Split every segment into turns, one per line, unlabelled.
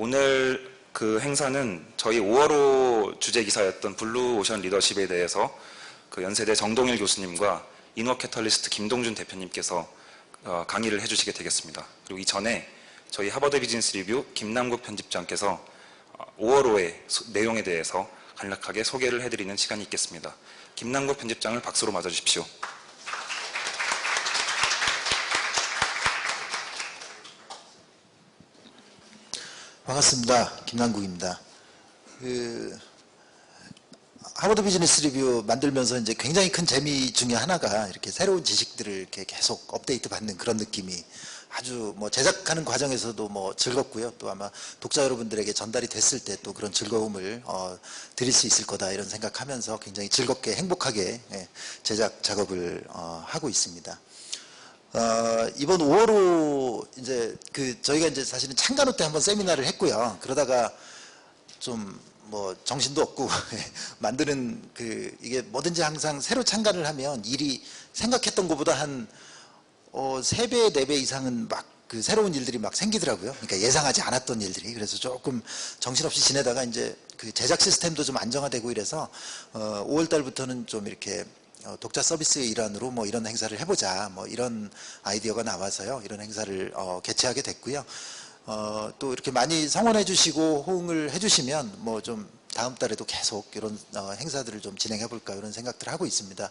오늘 그 행사는 저희 5월호 주제 기사였던 블루오션 리더십에 대해서 그 연세대 정동일 교수님과 인워 캐털리스트 김동준 대표님께서 강의를 해주시게 되겠습니다. 그리고 이전에 저희 하버드 비즈니스 리뷰 김남국 편집장께서 5월호의 내용에 대해서 간략하게 소개를 해드리는 시간이 있겠습니다. 김남국 편집장을 박수로 맞아주십시오.
반갑습니다. 김남국입니다. 하버드 비즈니스 리뷰 만들면서 이제 굉장히 큰 재미 중에 하나가 이렇게 새로운 지식들을 이렇게 계속 업데이트 받는 그런 느낌이 아주 제작하는 과정에서도 즐겁고요. 또 아마 독자 여러분들에게 전달이 됐을 때 또 그런 즐거움을 드릴 수 있을 거다 이런 생각하면서 굉장히 즐겁게 행복하게 제작 작업을 하고 있습니다. 이번 5월호 이제 저희가 이제 사실은 창간호 때 한번 세미나를 했고요. 그러다가 좀 정신도 없고 만드는 이게 뭐든지 항상 새로 창간을 하면 일이 생각했던 것보다 한 3배, 4배 이상은 막 새로운 일들이 막 생기더라고요. 그러니까 예상하지 않았던 일들이. 그래서 조금 정신없이 지내다가 이제 제작 시스템도 좀 안정화되고 이래서 5월 달부터는 좀 이렇게 독자 서비스의 일환으로 이런 행사를 해보자 이런 아이디어가 나와서요. 이런 행사를 개최하게 됐고요. 또 이렇게 많이 성원해 주시고 호응을 해 주시면 좀 다음 달에도 계속 이런 행사들을 좀 진행해 볼까 이런 생각들을 하고 있습니다.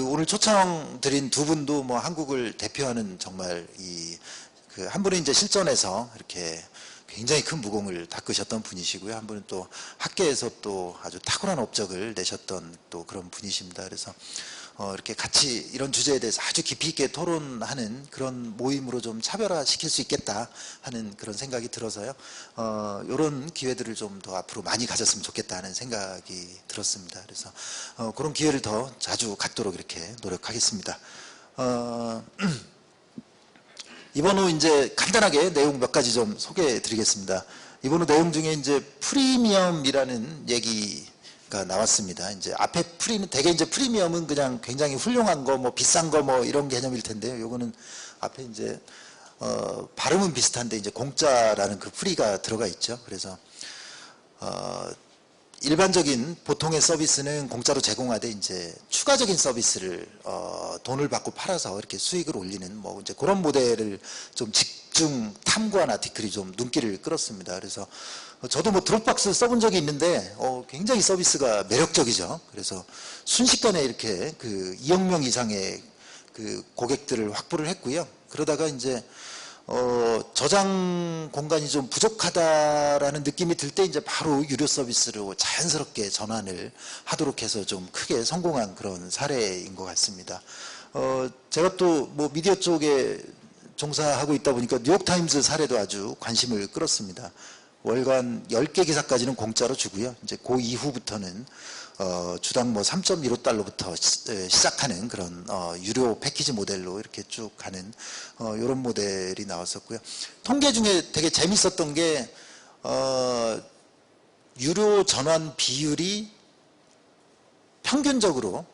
오늘 초청 드린 두 분도 한국을 대표하는 정말 한 분은 이제 실전에서 이렇게 굉장히 큰 무공을 닦으셨던 분이시고요. 한 분은 또 학계에서 또 아주 탁월한 업적을 내셨던 또 그런 분이십니다. 그래서 이렇게 같이 이런 주제에 대해서 아주 깊이 있게 토론하는 그런 모임으로 좀 차별화시킬 수 있겠다 하는 그런 생각이 들어서요. 이런 기회들을 좀 더 앞으로 많이 가졌으면 좋겠다 하는 생각이 들었습니다. 그래서 그런 기회를 더 자주 갖도록 이렇게 노력하겠습니다. 이번 후 이제 간단하게 내용 몇 가지 좀 소개해 드리겠습니다. 이번 후 내용 중에 이제 프리미엄이라는 얘기가 나왔습니다. 이제 앞에 대개 이제 프리미엄은 그냥 굉장히 훌륭한 거, 비싼 거 이런 개념일 텐데요. 요거는 앞에 이제, 발음은 비슷한데 이제 공짜라는 그 프리가 들어가 있죠. 그래서, 일반적인 보통의 서비스는 공짜로 제공하되 이제 추가적인 서비스를 돈을 받고 팔아서 이렇게 수익을 올리는 이제 그런 모델을 좀 집중 탐구한 아티클이 좀 눈길을 끌었습니다. 그래서 저도 드롭박스 써본 적이 있는데 굉장히 서비스가 매력적이죠. 그래서 순식간에 이렇게 2억 명 이상의 고객들을 확보를 했고요. 그러다가 이제 저장 공간이 좀 부족하다라는 느낌이 들 때 이제 바로 유료 서비스로 자연스럽게 전환을 하도록 해서 좀 크게 성공한 그런 사례인 것 같습니다. 제가 또 미디어 쪽에 종사하고 있다 보니까 뉴욕타임즈 사례도 아주 관심을 끌었습니다. 월간 10개 기사까지는 공짜로 주고요. 이제 그 이후부터는 주당 3.15달러부터 시작하는 그런 유료 패키지 모델로 이렇게 쭉 가는 이런 모델이 나왔었고요. 통계 중에 되게 재밌었던 게 유료 전환 비율이 평균적으로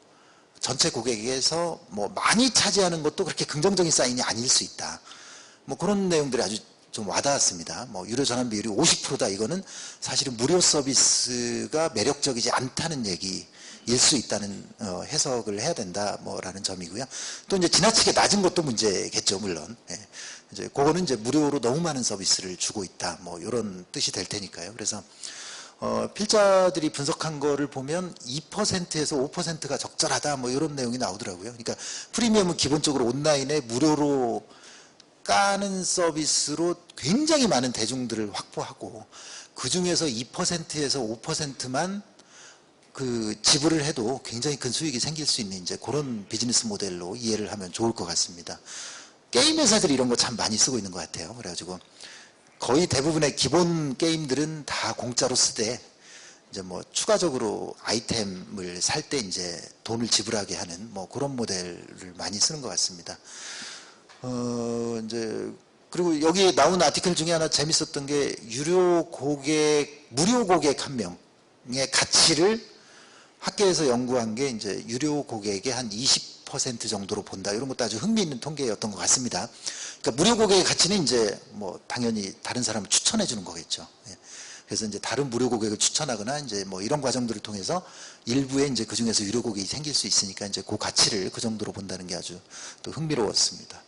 전체 고객에게서 많이 차지하는 것도 그렇게 긍정적인 사인이 아닐 수 있다. 그런 내용들이 아주 좀 와닿았습니다. 유료 전환 비율이 50%다. 이거는 사실은 무료 서비스가 매력적이지 않다는 얘기일 수 있다는 해석을 해야 된다라는 점이고요. 또 이제 지나치게 낮은 것도 문제겠죠, 물론. 예. 이제 그거는 이제 무료로 너무 많은 서비스를 주고 있다. 이런 뜻이 될 테니까요. 그래서 필자들이 분석한 거를 보면 2%에서 5%가 적절하다. 이런 내용이 나오더라고요. 그러니까 프리미엄은 기본적으로 온라인에 무료로 까는 서비스로 굉장히 많은 대중들을 확보하고 그 중에서 2%에서 5%만 지불을 해도 굉장히 큰 수익이 생길 수 있는 이제 그런 비즈니스 모델로 이해를 하면 좋을 것 같습니다. 게임 회사들이 이런 거 참 많이 쓰고 있는 것 같아요. 그래가지고 거의 대부분의 기본 게임들은 다 공짜로 쓰되 이제 추가적으로 아이템을 살 때 이제 돈을 지불하게 하는 그런 모델을 많이 쓰는 것 같습니다. 이제 그리고 여기 나온 아티클 중에 하나 재밌었던 게 무료 고객 한 명의 가치를 학계에서 연구한 게 이제 유료 고객의 한 20% 20% 정도로 본다. 이런 것도 아주 흥미있는 통계였던 것 같습니다. 그러니까 무료 고객의 가치는 이제 뭐 당연히 다른 사람을 추천해 주는 거겠죠. 예. 그래서 이제 다른 무료 고객을 추천하거나 이제 뭐 이런 과정들을 통해서 일부에 이제 그 중에서 유료 고객이 생길 수 있으니까 이제 그 가치를 그 정도로 본다는 게 아주 또 흥미로웠습니다.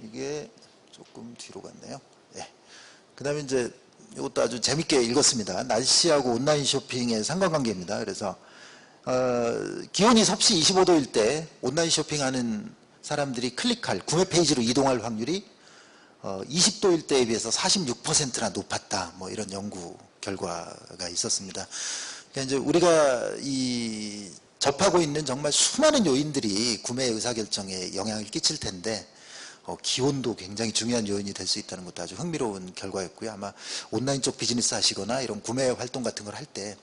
이게 조금 뒤로 갔네요. 예. 그 다음에 이제 이것도 아주 재밌게 읽었습니다. 날씨하고 온라인 쇼핑의 상관관계입니다. 그래서 기온이 섭씨 25도일 때 온라인 쇼핑하는 사람들이 클릭할 구매 페이지로 이동할 확률이 20도일 때에 비해서 46%나 높았다. 뭐 이런 연구 결과가 있었습니다. 그러니까 이제 우리가 이 접하고 있는 정말 수많은 요인들이 구매 의사결정에 영향을 끼칠 텐데 기온도 굉장히 중요한 요인이 될 수 있다는 것도 아주 흥미로운 결과였고요. 아마 온라인 쪽 비즈니스 하시거나 이런 구매 활동 같은 걸 할 때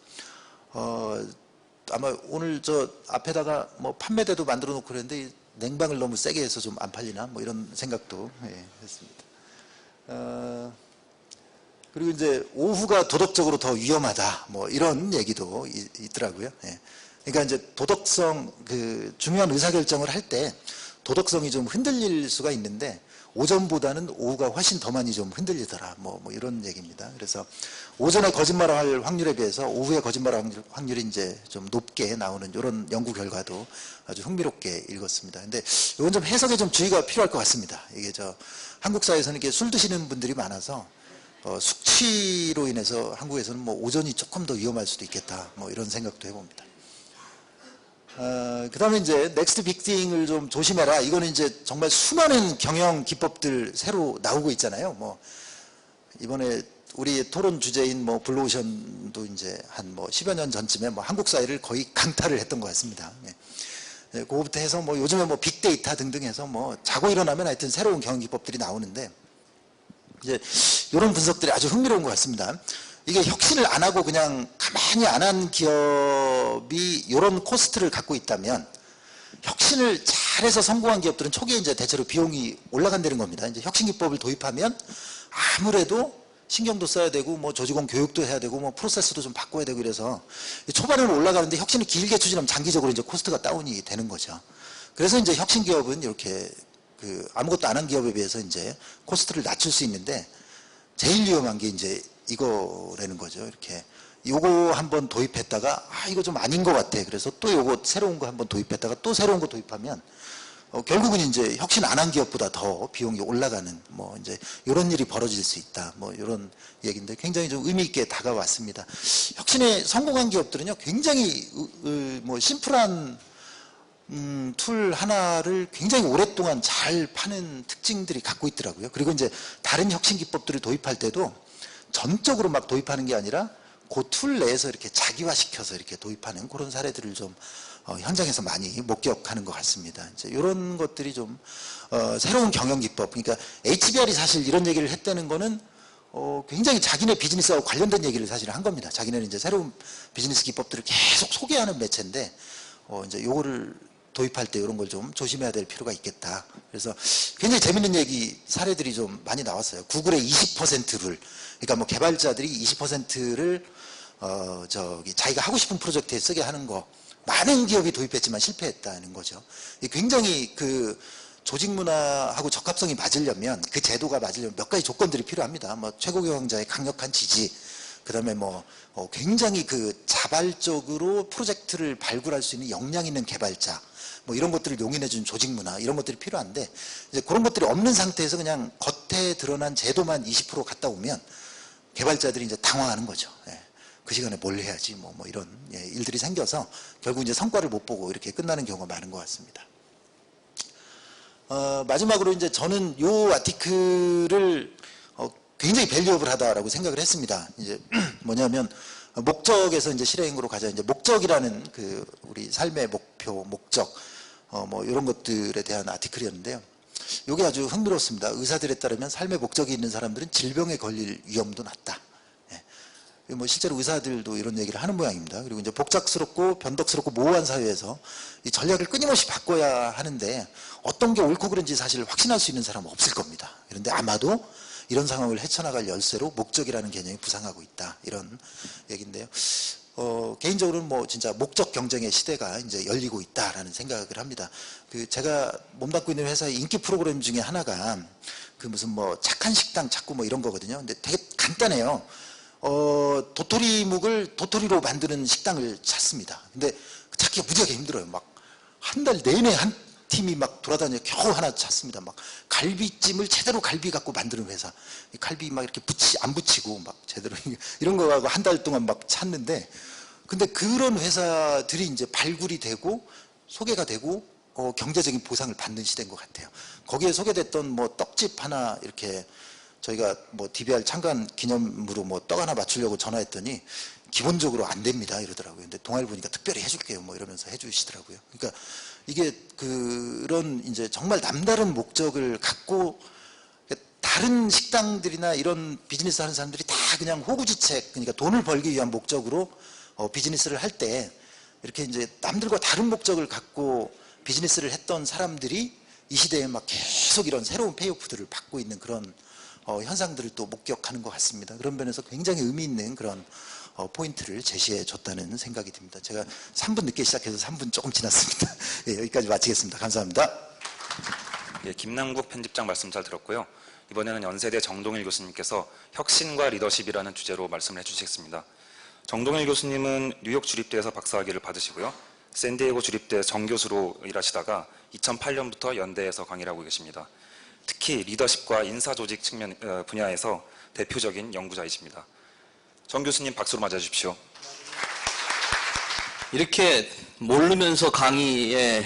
아마 오늘 저 앞에다가 뭐 판매대도 만들어 놓고 그랬는데 냉방을 너무 세게 해서 좀 안 팔리나 뭐 이런 생각도 했습니다. 그리고 이제 오후가 도덕적으로 더 위험하다 뭐 이런 얘기도 있더라고요. 예. 그러니까 이제 도덕성 그 중요한 의사결정을 할 때 도덕성이 좀 흔들릴 수가 있는데 오전보다는 오후가 훨씬 더 많이 좀 흔들리더라 뭐 이런 얘기입니다. 그래서 오전에 거짓말을 할 확률에 비해서 오후에 거짓말할 확률이 이제 좀 높게 나오는 이런 연구 결과도 아주 흥미롭게 읽었습니다. 근데 이건 좀 해석에 좀 주의가 필요할 것 같습니다. 이게 저 한국 사회에서는 이렇게 술 드시는 분들이 많아서 숙취로 인해서 한국에서는 뭐 오전이 조금 더 위험할 수도 있겠다 뭐 이런 생각도 해봅니다. 그 다음에 이제 넥스트 빅띵을 좀 조심해라. 이거는 이제 정말 수많은 경영 기법들 새로 나오고 있잖아요. 뭐 이번에 우리 토론 주제인 뭐 블루오션도 이제 한 뭐 10여 년 전쯤에 뭐 한국 사회를 거의 강타를 했던 것 같습니다. 예. 그거부터 해서 뭐 요즘에 뭐 빅데이터 등등 해서 뭐 자고 일어나면 하여튼 새로운 경영 기법들이 나오는데 이제 이런 분석들이 아주 흥미로운 것 같습니다. 이게 혁신을 안 하고 그냥 가만히 안 한 기업이 이런 코스트를 갖고 있다면 혁신을 잘해서 성공한 기업들은 초기에 이제 대체로 비용이 올라간다는 겁니다. 이제 혁신 기법을 도입하면 아무래도 신경도 써야 되고 뭐 조직원 교육도 해야 되고 뭐 프로세스도 좀 바꿔야 되고 이래서 초반에는 올라가는데 혁신을 길게 추진하면 장기적으로 이제 코스트가 다운이 되는 거죠. 그래서 이제 혁신 기업은 이렇게 그 아무것도 안 한 기업에 비해서 이제 코스트를 낮출 수 있는데 제일 위험한 게 이제 이거라는 거죠. 이렇게 요거 한번 도입했다가 이거 좀 아닌 것 같아. 그래서 또 요거 새로운 거 한번 도입했다가 또 새로운 거 도입하면 결국은 이제 혁신 안 한 기업보다 더 비용이 올라가는 뭐 이제 이런 일이 벌어질 수 있다. 뭐 이런 얘기인데 굉장히 좀 의미 있게 다가왔습니다. 혁신에 성공한 기업들은요 굉장히 뭐 심플한 툴 하나를 굉장히 오랫동안 잘 파는 특징들이 갖고 있더라고요. 그리고 이제 다른 혁신 기법들을 도입할 때도 전적으로 막 도입하는 게 아니라 그 툴 내에서 이렇게 자기화시켜서 이렇게 도입하는 그런 사례들을 좀 현장에서 많이 목격하는 것 같습니다. 이제 이런 것들이 좀 새로운 경영 기법, 그러니까 HBR이 사실 이런 얘기를 했다는 거는 굉장히 자기네 비즈니스하고 관련된 얘기를 사실 한 겁니다. 자기네는 이제 새로운 비즈니스 기법들을 계속 소개하는 매체인데 이제 요거를 도입할 때 이런 걸 좀 조심해야 될 필요가 있겠다. 그래서 굉장히 재밌는 얘기 사례들이 좀 많이 나왔어요. 구글의 20%를 그러니까 뭐 개발자들이 20%를 자기가 하고 싶은 프로젝트에 쓰게 하는 거 많은 기업이 도입했지만 실패했다는 거죠. 굉장히 그 조직 문화하고 적합성이 맞으려면 그 제도가 맞으려면 몇 가지 조건들이 필요합니다. 뭐 최고 경영자의 강력한 지지, 그다음에 뭐 굉장히 그 자발적으로 프로젝트를 발굴할 수 있는 역량 있는 개발자, 뭐 이런 것들을 용인해주는 조직 문화 이런 것들이 필요한데 이제 그런 것들이 없는 상태에서 그냥 겉에 드러난 제도만 20% 갔다 오면 개발자들이 이제 당황하는 거죠. 예. 그 시간에 뭘 해야지 뭐 이런 일들이 생겨서 결국 이제 성과를 못 보고 이렇게 끝나는 경우가 많은 것 같습니다. 마지막으로 이제 저는 요 아티클을 굉장히 밸류업을 하다라고 생각을 했습니다. 이제 뭐냐면 목적에서 이제 실행으로 가자. 이제 목적이라는 그 우리 삶의 목표, 목적 뭐 이런 것들에 대한 아티클이었는데요. 이게 아주 흥미롭습니다. 의사들에 따르면 삶의 목적이 있는 사람들은 질병에 걸릴 위험도 낮다. 예. 뭐 실제로 의사들도 이런 얘기를 하는 모양입니다. 그리고 이제 복잡스럽고 변덕스럽고 모호한 사회에서 이 전략을 끊임없이 바꿔야 하는데 어떤 게 옳고 그른지 사실 확신할 수 있는 사람은 없을 겁니다. 그런데 아마도 이런 상황을 헤쳐나갈 열쇠로 목적이라는 개념이 부상하고 있다. 이런 얘기인데요. 개인적으로는 뭐 진짜 목적 경쟁의 시대가 이제 열리고 있다라는 생각을 합니다. 그 제가 몸담고 있는 회사의 인기 프로그램 중에 하나가 그 무슨 뭐 착한 식당 찾고 뭐 이런 거거든요. 근데 되게 간단해요. 도토리묵을 도토리로 만드는 식당을 찾습니다. 근데 찾기가 무지하게 힘들어요. 막 한 달 내내 한 팀이 막 돌아다녀 겨우 하나 찾습니다. 막 갈비찜을 제대로 갈비 갖고 만드는 회사. 갈비 막 이렇게 안 붙이고 막 제대로 이런 거 갖고 한 달 동안 막 찾는데, 근데 그런 회사들이 이제 발굴이 되고 소개가 되고 경제적인 보상을 받는 시대인 것 같아요. 거기에 소개됐던 뭐 떡집 하나 이렇게 저희가 뭐 DBR 창간 기념으로 뭐 떡 하나 맞추려고 전화했더니 기본적으로 안 됩니다 이러더라고요. 근데 동아일 보니까 특별히 해줄게요 뭐 이러면서 해주시더라고요. 그러니까 이게 그런 이제 정말 남다른 목적을 갖고 다른 식당들이나 이런 비즈니스 하는 사람들이 다 그냥 호구지책, 그러니까 돈을 벌기 위한 목적으로 비즈니스를 할 때 이렇게 이제 남들과 다른 목적을 갖고 비즈니스를 했던 사람들이 이 시대에 막 계속 이런 새로운 페이오프들을 받고 있는 그런 현상들을 또 목격하는 것 같습니다. 그런 면에서 굉장히 의미 있는 그런 포인트를 제시해 줬다는 생각이 듭니다. 제가 3분 늦게 시작해서 3분 조금 지났습니다. 예, 여기까지 마치겠습니다. 감사합니다.
예, 김남국 편집장 말씀 잘 들었고요. 이번에는 연세대 정동일 교수님께서 혁신과 리더십이라는 주제로 말씀을 해주시겠습니다. 정동일 교수님은 뉴욕 주립대에서 박사학위를 받으시고요. 샌디에고 주립대 정교수로 일하시다가 2008년부터 연대에서 강의를 하고 계십니다. 특히 리더십과 인사조직 측면 분야에서 대표적인 연구자이십니다. 정 교수님 박수로 맞아주십시오.
이렇게 모르면서 강의에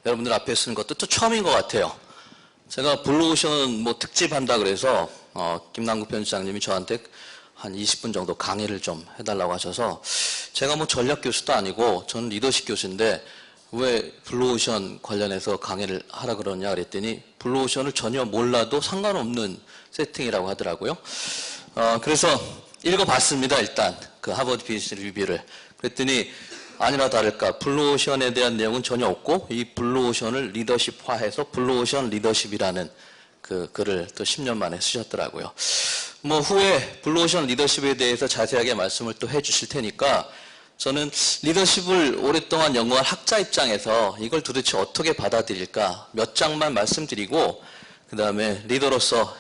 여러분들 앞에 쓰는 것도 또 처음인 것 같아요. 제가 블루오션 뭐 특집 한다 그래서 김남국 편집장님이 저한테 한 20분 정도 강의를 좀 해달라고 하셔서, 제가 뭐 전략 교수도 아니고 저는 리더십 교수인데 왜 블루오션 관련해서 강의를 하라 그러냐 그랬더니 블루오션을 전혀 몰라도 상관없는 세팅이라고 하더라고요. 그래서 읽어봤습니다. 일단 그 하버드 비즈니스 리뷰를. 그랬더니 아니나 다를까 블루오션에 대한 내용은 전혀 없고 이 블루오션을 리더십화해서 블루오션 리더십이라는 그 글을 또 10년 만에 쓰셨더라고요. 뭐 후에 블루오션 리더십에 대해서 자세하게 말씀을 또 해주실 테니까 저는 리더십을 오랫동안 연구한 학자 입장에서 이걸 도대체 어떻게 받아들일까 몇 장만 말씀드리고, 그 다음에 리더로서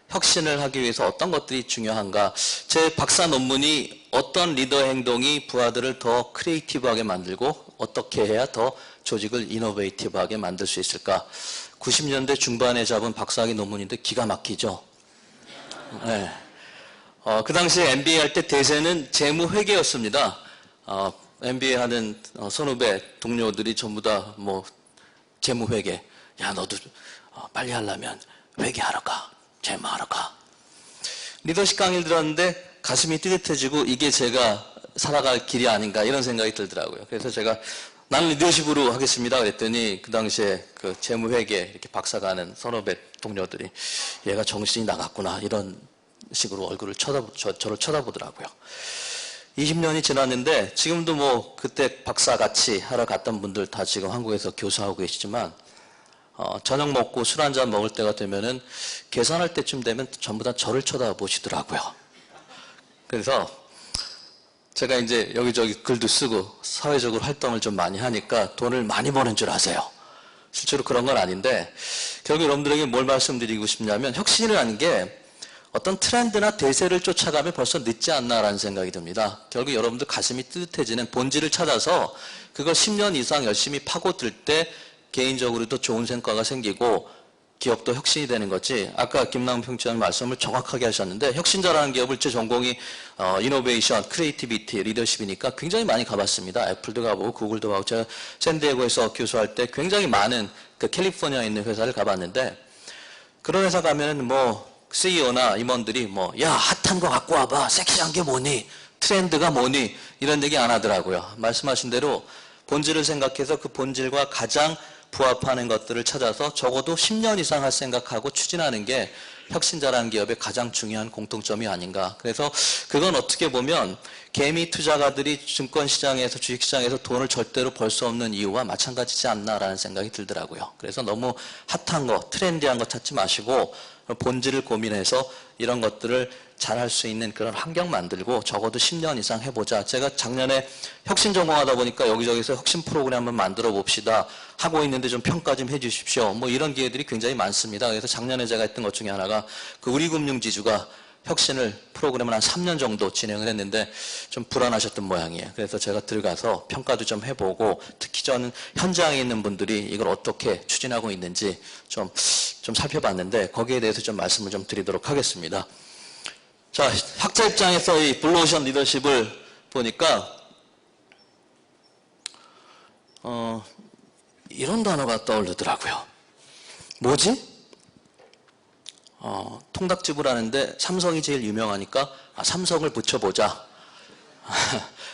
혁신을 하기 위해서 어떤 것들이 중요한가, 제 박사 논문이 어떤 리더 행동이 부하들을 더 크리에이티브하게 만들고 어떻게 해야 더 조직을 이노베이티브하게 만들 수 있을까, 90년대 중반에 잡은 박사학위 논문인데 기가 막히죠. 네. 그 당시에 MBA 할 때 대세는 재무회계였습니다. MBA 하는 선후배 동료들이 전부 다 뭐 재무회계, 야 너도 빨리 하려면 회계하러 가, 재무하러 가. 리더십 강의를 들었는데 가슴이 뜨뜻해지고 이게 제가 살아갈 길이 아닌가 이런 생각이 들더라고요. 그래서 제가 나는 리더십으로 하겠습니다 그랬더니 그 당시에 그 재무회계 이렇게 박사가 하는 선후배 동료들이 얘가 정신이 나갔구나 이런 식으로 얼굴을 저를 쳐다보더라고요. 20년이 지났는데 지금도 뭐 그때 박사 같이 하러 갔던 분들 다 지금 한국에서 교수하고 계시지만 저녁 먹고 술 한잔 먹을 때가 되면은 계산할 때쯤 되면 전부 다 저를 쳐다보시더라고요. 그래서 제가 이제 여기저기 글도 쓰고 사회적으로 활동을 좀 많이 하니까 돈을 많이 버는 줄 아세요. 실제로 그런 건 아닌데 결국 여러분들에게 뭘 말씀드리고 싶냐면 혁신이라는 게 어떤 트렌드나 대세를 쫓아가면 벌써 늦지 않나라는 생각이 듭니다. 결국 여러분들 가슴이 뜨뜻해지는 본질을 찾아서 그걸 10년 이상 열심히 파고들 때 개인적으로도 좋은 성과가 생기고 기업도 혁신이 되는 거지. 아까 김남국 평론가님 말씀을 정확하게 하셨는데 혁신자라는 기업을 제 전공이 이노베이션, 크리에이티비티, 리더십이니까 굉장히 많이 가봤습니다. 애플도 가보고 구글도 가보고 제가 샌디에고에서 교수할 때 굉장히 많은 그 캘리포니아에 있는 회사를 가봤는데 그런 회사 가면은 뭐 CEO나 임원들이 뭐 야 핫한 거 갖고 와봐, 섹시한 게 뭐니, 트렌드가 뭐니 이런 얘기 안 하더라고요. 말씀하신 대로 본질을 생각해서 그 본질과 가장 부합하는 것들을 찾아서 적어도 10년 이상 할 생각하고 추진하는 게 혁신자라는 기업의 가장 중요한 공통점이 아닌가. 그래서 그건 어떻게 보면 개미 투자가들이 증권시장에서 주식시장에서 돈을 절대로 벌 수 없는 이유와 마찬가지지 않나라는 생각이 들더라고요. 그래서 너무 핫한 거, 트렌디한 거 찾지 마시고 본질을 고민해서 이런 것들을 잘할 수 있는 그런 환경 만들고 적어도 10년 이상 해보자. 제가 작년에 혁신 전공하다 보니까 여기저기서 혁신 프로그램 한번 만들어 봅시다 하고 있는데 좀 평가 좀 해주십시오. 뭐 이런 기회들이 굉장히 많습니다. 그래서 작년에 제가 했던 것 중에 하나가 그 우리금융지주가 혁신을 프로그램을 한 3년 정도 진행을 했는데 좀 불안하셨던 모양이에요. 그래서 제가 들어가서 평가도 좀 해보고 특히 저는 현장에 있는 분들이 이걸 어떻게 추진하고 있는지 좀 살펴봤는데 거기에 대해서 좀 말씀을 좀 드리도록 하겠습니다. 자, 학자 입장에서 이 블루오션 리더십을 보니까 이런 단어가 떠오르더라고요. 뭐지? 통닭집을 하는데 삼성이 제일 유명하니까 삼성을 붙여보자.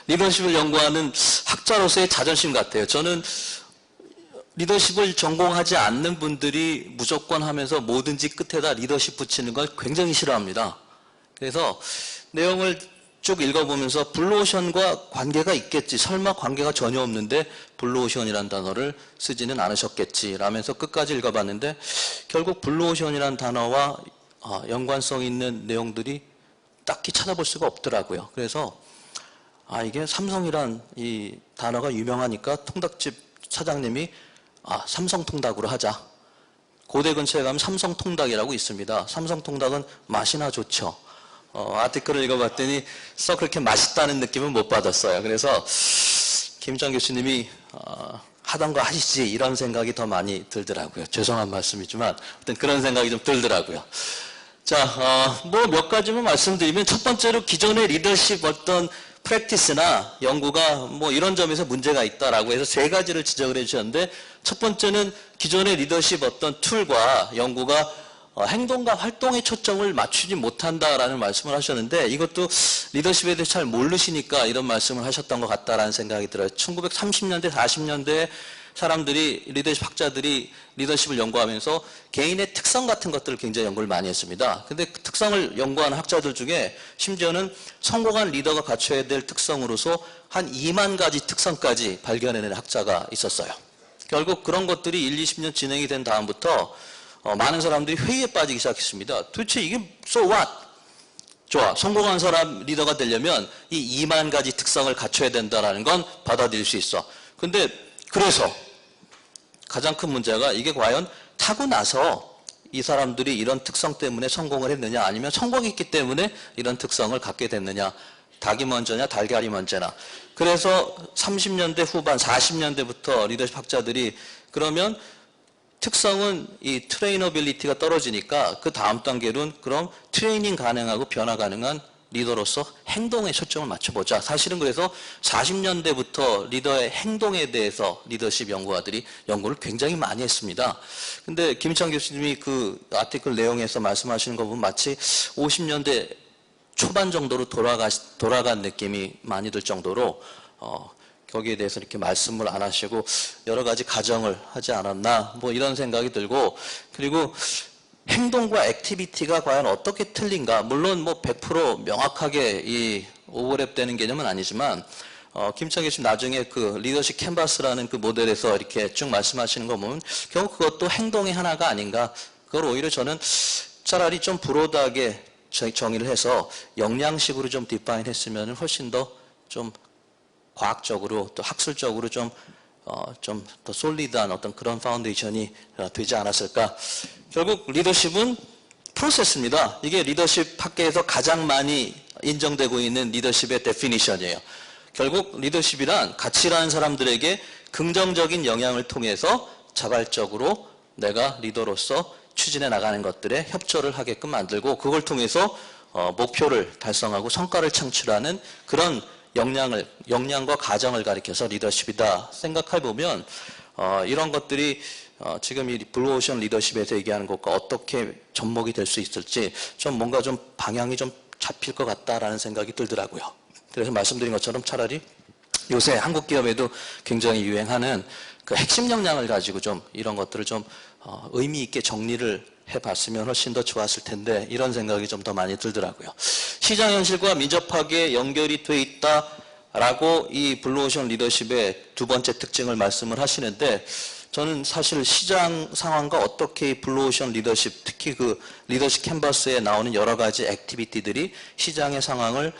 리더십을 연구하는 학자로서의 자존심 같아요. 저는 리더십을 전공하지 않는 분들이 무조건 하면서 뭐든지 끝에다 리더십 붙이는 걸 굉장히 싫어합니다. 그래서 내용을 쭉 읽어보면서 블루오션과 관계가 있겠지. 설마 관계가 전혀 없는데 블루오션이라는 단어를 쓰지는 않으셨겠지 라면서 끝까지 읽어봤는데 결국 블루오션이라는 단어와 연관성 있는 내용들이 딱히 찾아볼 수가 없더라고요. 그래서 이게 삼성이란 이 단어가 유명하니까 통닭집 사장님이 삼성통닭으로 하자. 고대 근처에 가면 삼성통닭이라고 있습니다. 삼성통닭은 맛이나 좋죠. 아티클을 읽어봤더니 썩 그렇게 맛있다는 느낌은 못 받았어요. 그래서 김희정 교수님이 하던 거 하시지 이런 생각이 더 많이 들더라고요. 죄송한 말씀이지만 어떤 그런 생각이 좀 들더라고요. 자, 뭐 몇 가지만 말씀드리면 첫 번째로 기존의 리더십 어떤 프랙티스나 연구가 뭐 이런 점에서 문제가 있다라고 해서 세 가지를 지적을 해주셨는데 첫 번째는 기존의 리더십 어떤 툴과 연구가 행동과 활동에 초점을 맞추지 못한다라는 말씀을 하셨는데 이것도 리더십에 대해서 잘 모르시니까 이런 말씀을 하셨던 것 같다라는 생각이 들어요. 1930년대, 40년대 사람들이 리더십 학자들이 리더십을 연구하면서 개인의 특성 같은 것들을 굉장히 연구를 많이 했습니다. 근데 그 특성을 연구하는 학자들 중에 심지어는 성공한 리더가 갖춰야 될 특성으로서 한 2만 가지 특성까지 발견해낸 학자가 있었어요. 결국 그런 것들이 1, 20년 진행이 된 다음부터 많은 사람들이 회의에 빠지기 시작했습니다. 도대체 이게 so what? 좋아. 성공한 사람 리더가 되려면 이 2만 가지 특성을 갖춰야 된다는 건 받아들일 수 있어. 근데 그래서 가장 큰 문제가 이게 과연 타고나서 이 사람들이 이런 특성 때문에 성공을 했느냐 아니면 성공했기 때문에 이런 특성을 갖게 됐느냐 닭이 먼저냐 달걀이 먼저냐. 그래서 30년대 후반 40년대부터 리더십 학자들이 그러면 특성은 이 트레이너빌리티가 떨어지니까 그 다음 단계로는 그럼 트레이닝 가능하고 변화 가능한 리더로서 행동에 초점을 맞춰보자. 사실은 그래서 40년대부터 리더의 행동에 대해서 리더십 연구가들이 연구를 굉장히 많이 했습니다. 근데 김희창 교수님이 그 아티클 내용에서 말씀하시는 거 보면 마치 50년대 초반 정도로 돌아간 느낌이 많이 들 정도로 거기에 대해서 이렇게 말씀을 안 하시고 여러 가지 가정을 하지 않았나 뭐 이런 생각이 들고 그리고 행동과 액티비티가 과연 어떻게 틀린가 물론 뭐 100% 명확하게 이 오버랩되는 개념은 아니지만 김창기 씨 나중에 그 리더십 캔버스라는 그 모델에서 이렇게 쭉 말씀하시는 거 보면 결국 그것도 행동의 하나가 아닌가 그걸 오히려 저는 차라리 좀 브로드하게 정의를 해서 역량식으로 좀 디파인 했으면 훨씬 더 좀 과학적으로 또 학술적으로 좀 더 솔리드한 어떤 그런 파운데이션이 되지 않았을까. 결국 리더십은 프로세스입니다. 이게 리더십 학계에서 가장 많이 인정되고 있는 리더십의 데피니션이에요. 결국 리더십이란 같이 일하는 사람들에게 긍정적인 영향을 통해서 자발적으로 내가 리더로서 추진해 나가는 것들에 협조를 하게끔 만들고 그걸 통해서 목표를 달성하고 성과를 창출하는 그런 역량과 가정을 가리켜서 리더십이다 생각해보면 이런 것들이 지금 이 블루오션 리더십에서 얘기하는 것과 어떻게 접목이 될 수 있을지 좀 뭔가 좀 방향이 좀 잡힐 것 같다라는 생각이 들더라고요. 그래서 말씀드린 것처럼 차라리 요새 한국 기업에도 굉장히 유행하는 그 핵심 역량을 가지고 좀 이런 것들을 좀 의미 있게 정리를 해봤으면 훨씬 더 좋았을 텐데 이런 생각이 좀 더 많이 들더라고요. 시장 현실과 민접하게 연결이 돼 있다라고 이 블루오션 리더십의 두 번째 특징을 말씀을 하시는데 저는 사실 시장 상황과 어떻게 블루오션 리더십, 특히 그 리더십 캔버스에 나오는 여러 가지 액티비티들이 시장의 상황을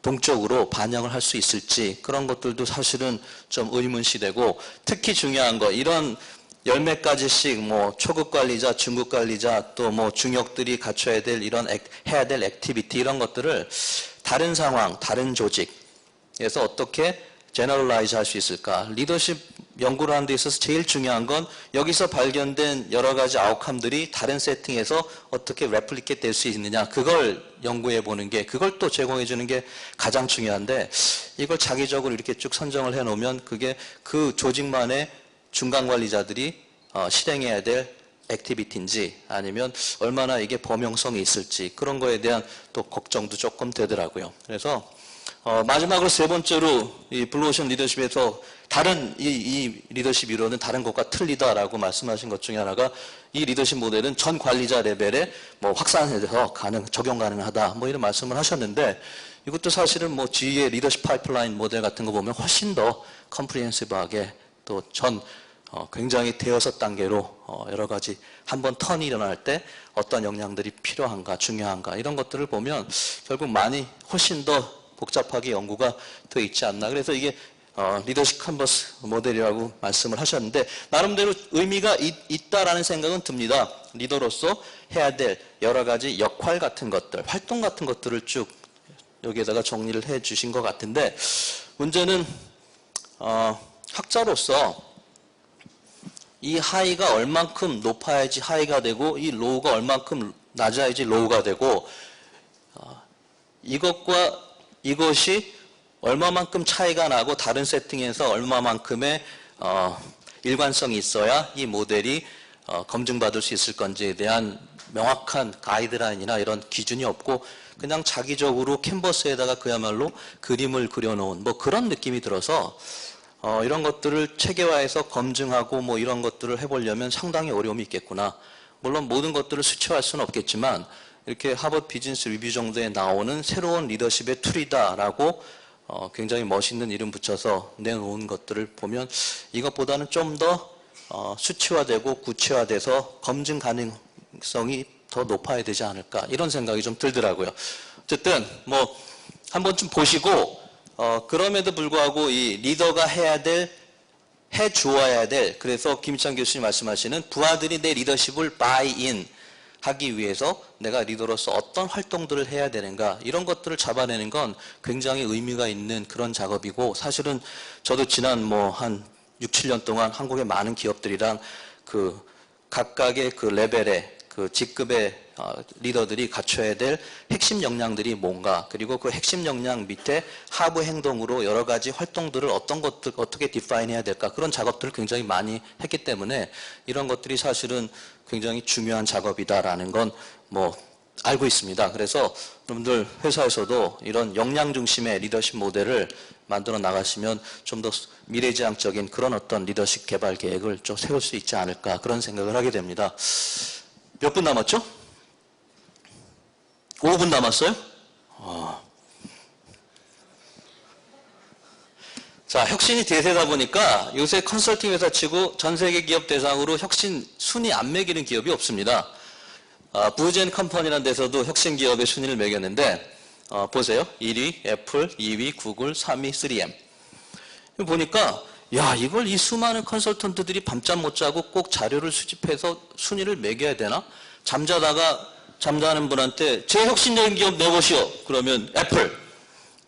동적으로 반영을 할 수 있을지 그런 것들도 사실은 좀 의문시되고, 특히 중요한 거 이런 열 몇 가지씩 뭐 초급 관리자, 중급 관리자 또 뭐 중역들이 갖춰야 될 이런 해야 될 액티비티 이런 것들을 다른 상황, 다른 조직에서 어떻게 제너럴라이즈 할 수 있을까? 리더십 연구를 하는 데 있어서 제일 중요한 건 여기서 발견된 여러 가지 아웃컴들이 다른 세팅에서 어떻게 레플리케이트 될 수 있느냐, 그걸 연구해 보는 게, 그걸 또 제공해 주는 게 가장 중요한데, 이걸 자기적으로 이렇게 쭉 선정을 해 놓으면 그게 그 조직만의 중간 관리자들이 실행해야 될 액티비티인지 아니면 얼마나 이게 범용성이 있을지 그런 거에 대한 또 걱정도 조금 되더라고요. 그래서 마지막으로 세 번째로 이 블루오션 리더십에서 다른 이 리더십 이론은 다른 것과 틀리다라고 말씀하신 것 중에 하나가, 이 리더십 모델은 전 관리자 레벨에 뭐 확산해서 적용 가능하다 뭐 이런 말씀을 하셨는데, 이것도 사실은 뭐 G의 리더십 파이프라인 모델 같은 거 보면 훨씬 더 컴프리헨시브하게 또 굉장히 대여섯 단계로 여러 가지 한번 턴이 일어날 때 어떤 역량들이 필요한가 중요한가 이런 것들을 보면 결국 훨씬 더 복잡하게 연구가 돼 있지 않나. 그래서 이게 리더십 캔버스 모델이라고 말씀을 하셨는데, 나름대로 의미가 있다라는 생각은 듭니다. 리더로서 해야 될 여러 가지 역할 같은 것들, 활동 같은 것들을 쭉 여기에다가 정리를 해 주신 것 같은데, 문제는 학자로서 이 하이가 얼만큼 높아야지 하이가 되고 이 로우가 얼만큼 낮아야지 로우가 되고, 이것과 이것이 얼마만큼 차이가 나고 다른 세팅에서 얼마만큼의 일관성이 있어야 이 모델이 검증받을 수 있을 건지에 대한 명확한 가이드라인이나 이런 기준이 없고, 그냥 자기적으로 캔버스에다가 그야말로 그림을 그려놓은 뭐 그런 느낌이 들어서 이런 것들을 체계화해서 검증하고 뭐 이런 것들을 해보려면 상당히 어려움이 있겠구나. 물론 모든 것들을 수치화할 수는 없겠지만 이렇게 하버드 비즈니스 리뷰 정도에 나오는 새로운 리더십의 툴이다라고 굉장히 멋있는 이름 붙여서 내놓은 것들을 보면 이것보다는 좀 더 수치화되고 구체화돼서 검증 가능성이 더 높아야 되지 않을까, 이런 생각이 좀 들더라고요. 어쨌든 뭐 한 번쯤 보시고 그럼에도 불구하고 이 리더가 해 주어야 될, 그래서 김희찬 교수님 말씀하시는 부하들이 내 리더십을 바이인 하기 위해서 내가 리더로서 어떤 활동들을 해야 되는가, 이런 것들을 잡아내는 건 굉장히 의미가 있는 그런 작업이고, 사실은 저도 지난 뭐 한 6, 7년 동안 한국의 많은 기업들이랑 그 각각의 그 레벨의 그 직급의 리더들이 갖춰야 될 핵심 역량들이 뭔가, 그리고 그 핵심 역량 밑에 하부 행동으로 여러 가지 활동들을 어떤 것들 어떻게 디파인 해야 될까, 그런 작업들을 굉장히 많이 했기 때문에 이런 것들이 사실은 굉장히 중요한 작업이다라는 건 뭐 알고 있습니다. 그래서 여러분들 회사에서도 이런 역량 중심의 리더십 모델을 만들어 나가시면 좀 더 미래지향적인 그런 어떤 리더십 개발 계획을 좀 세울 수 있지 않을까, 그런 생각을 하게 됩니다. 몇 분 남았죠? 5분 남았어요? 자, 혁신이 대세다 보니까 요새 컨설팅 회사 치고 전 세계 기업 대상으로 혁신 순위 안 매기는 기업이 없습니다. 부젠 컴퍼니라는 데서도 혁신 기업의 순위를 매겼는데 보세요. 1위 애플, 2위 구글, 3위 3M. 보니까 야, 이걸 이 수많은 컨설턴트들이 밤잠 못 자고 꼭 자료를 수집해서 순위를 매겨야 되나? 잠자는 분한테 제 혁신적인 기업 내보시오. 그러면 애플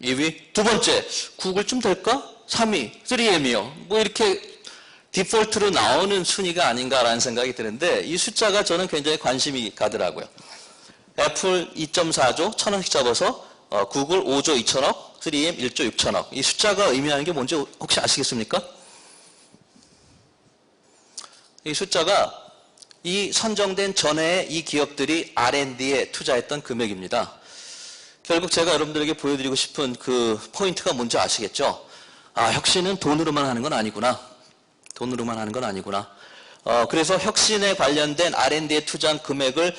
2위, 두 번째 구글 좀 될까? 3위 3M이요. 뭐 이렇게 디폴트로 나오는 순위가 아닌가라는 생각이 드는데, 이 숫자가 저는 굉장히 관심이 가더라고요. 애플 2.4조 1,000억씩 잡아서 구글 5조 2천억, 3M 1조 6천억. 이 숫자가 의미하는 게 뭔지 혹시 아시겠습니까? 이 숫자가 이 선정된 전에 이 기업들이 R&D에 투자했던 금액입니다. 결국 제가 여러분들에게 보여드리고 싶은 그 포인트가 뭔지 아시겠죠? 혁신은 돈으로만 하는 건 아니구나. 돈으로만 하는 건 아니구나. 그래서 혁신에 관련된 R&D에 투자한 금액을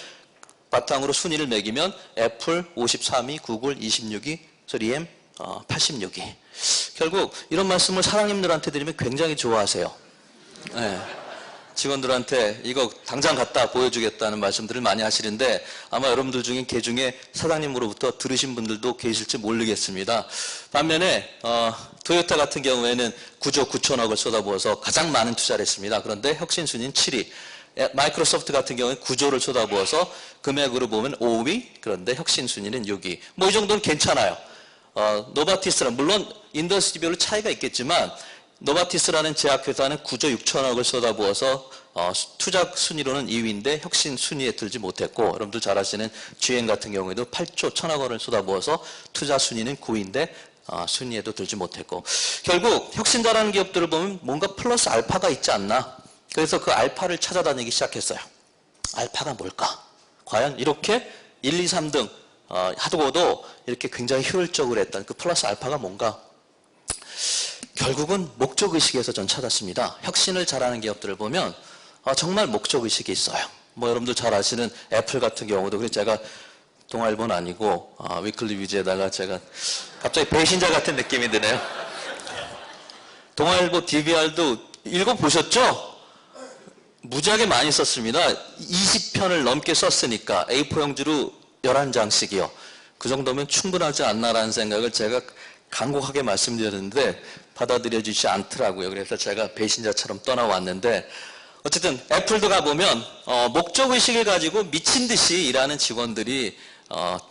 바탕으로 순위를 매기면 애플 53위, 구글 26위, 3M 86위. 결국 이런 말씀을 사장님들한테 드리면 굉장히 좋아하세요. 예, 직원들한테 이거 당장 갖다 보여주겠다는 말씀들을 많이 하시는데 아마 여러분들 중에 개 중에 사장님으로부터 들으신 분들도 계실지 모르겠습니다. 반면에 토요타 같은 경우에는 9조 9천억을 쏟아부어서 가장 많은 투자를 했습니다. 그런데 혁신 순위는 7위. 마이크로소프트 같은 경우는 9조를 쏟아부어서 금액으로 보면 5위, 그런데 혁신 순위는 6위. 뭐 이 정도는 괜찮아요. 노바티스는 물론 인더스트리별로 차이가 있겠지만 노바티스라는 제약회사는 9조 6천억을 쏟아부어서 투자 순위로는 2위인데 혁신 순위에 들지 못했고, 여러분들 잘 아시는 GM 같은 경우에도 8조 1천억 원을 쏟아부어서 투자 순위는 9위인데 순위에도 들지 못했고, 결국 혁신자라는 기업들을 보면 뭔가 플러스 알파가 있지 않나. 그래서 그 알파를 찾아다니기 시작했어요. 알파가 뭘까? 과연 이렇게 1, 2, 3등 하고도 이렇게 굉장히 효율적으로 했던 그 플러스 알파가 뭔가? 결국은 목적의식에서 전 찾았습니다. 혁신을 잘하는 기업들을 보면 정말 목적의식이 있어요. 뭐 여러분들 잘 아시는 애플 같은 경우도, 그래서 제가 동아일보는 아니고 위클리 위즈에다가 제가 갑자기 배신자 같은 느낌이 드네요. 동아일보 DBR도 읽어보셨죠? 무지하게 많이 썼습니다. 20편을 넘게 썼으니까 A4 용지로 11장씩이요. 그 정도면 충분하지 않나라는 생각을 제가 간곡하게 말씀드렸는데 받아들여지지 않더라고요. 그래서 제가 배신자처럼 떠나왔는데, 어쨌든 애플도 가보면 목적의식을 가지고 미친 듯이 일하는 직원들이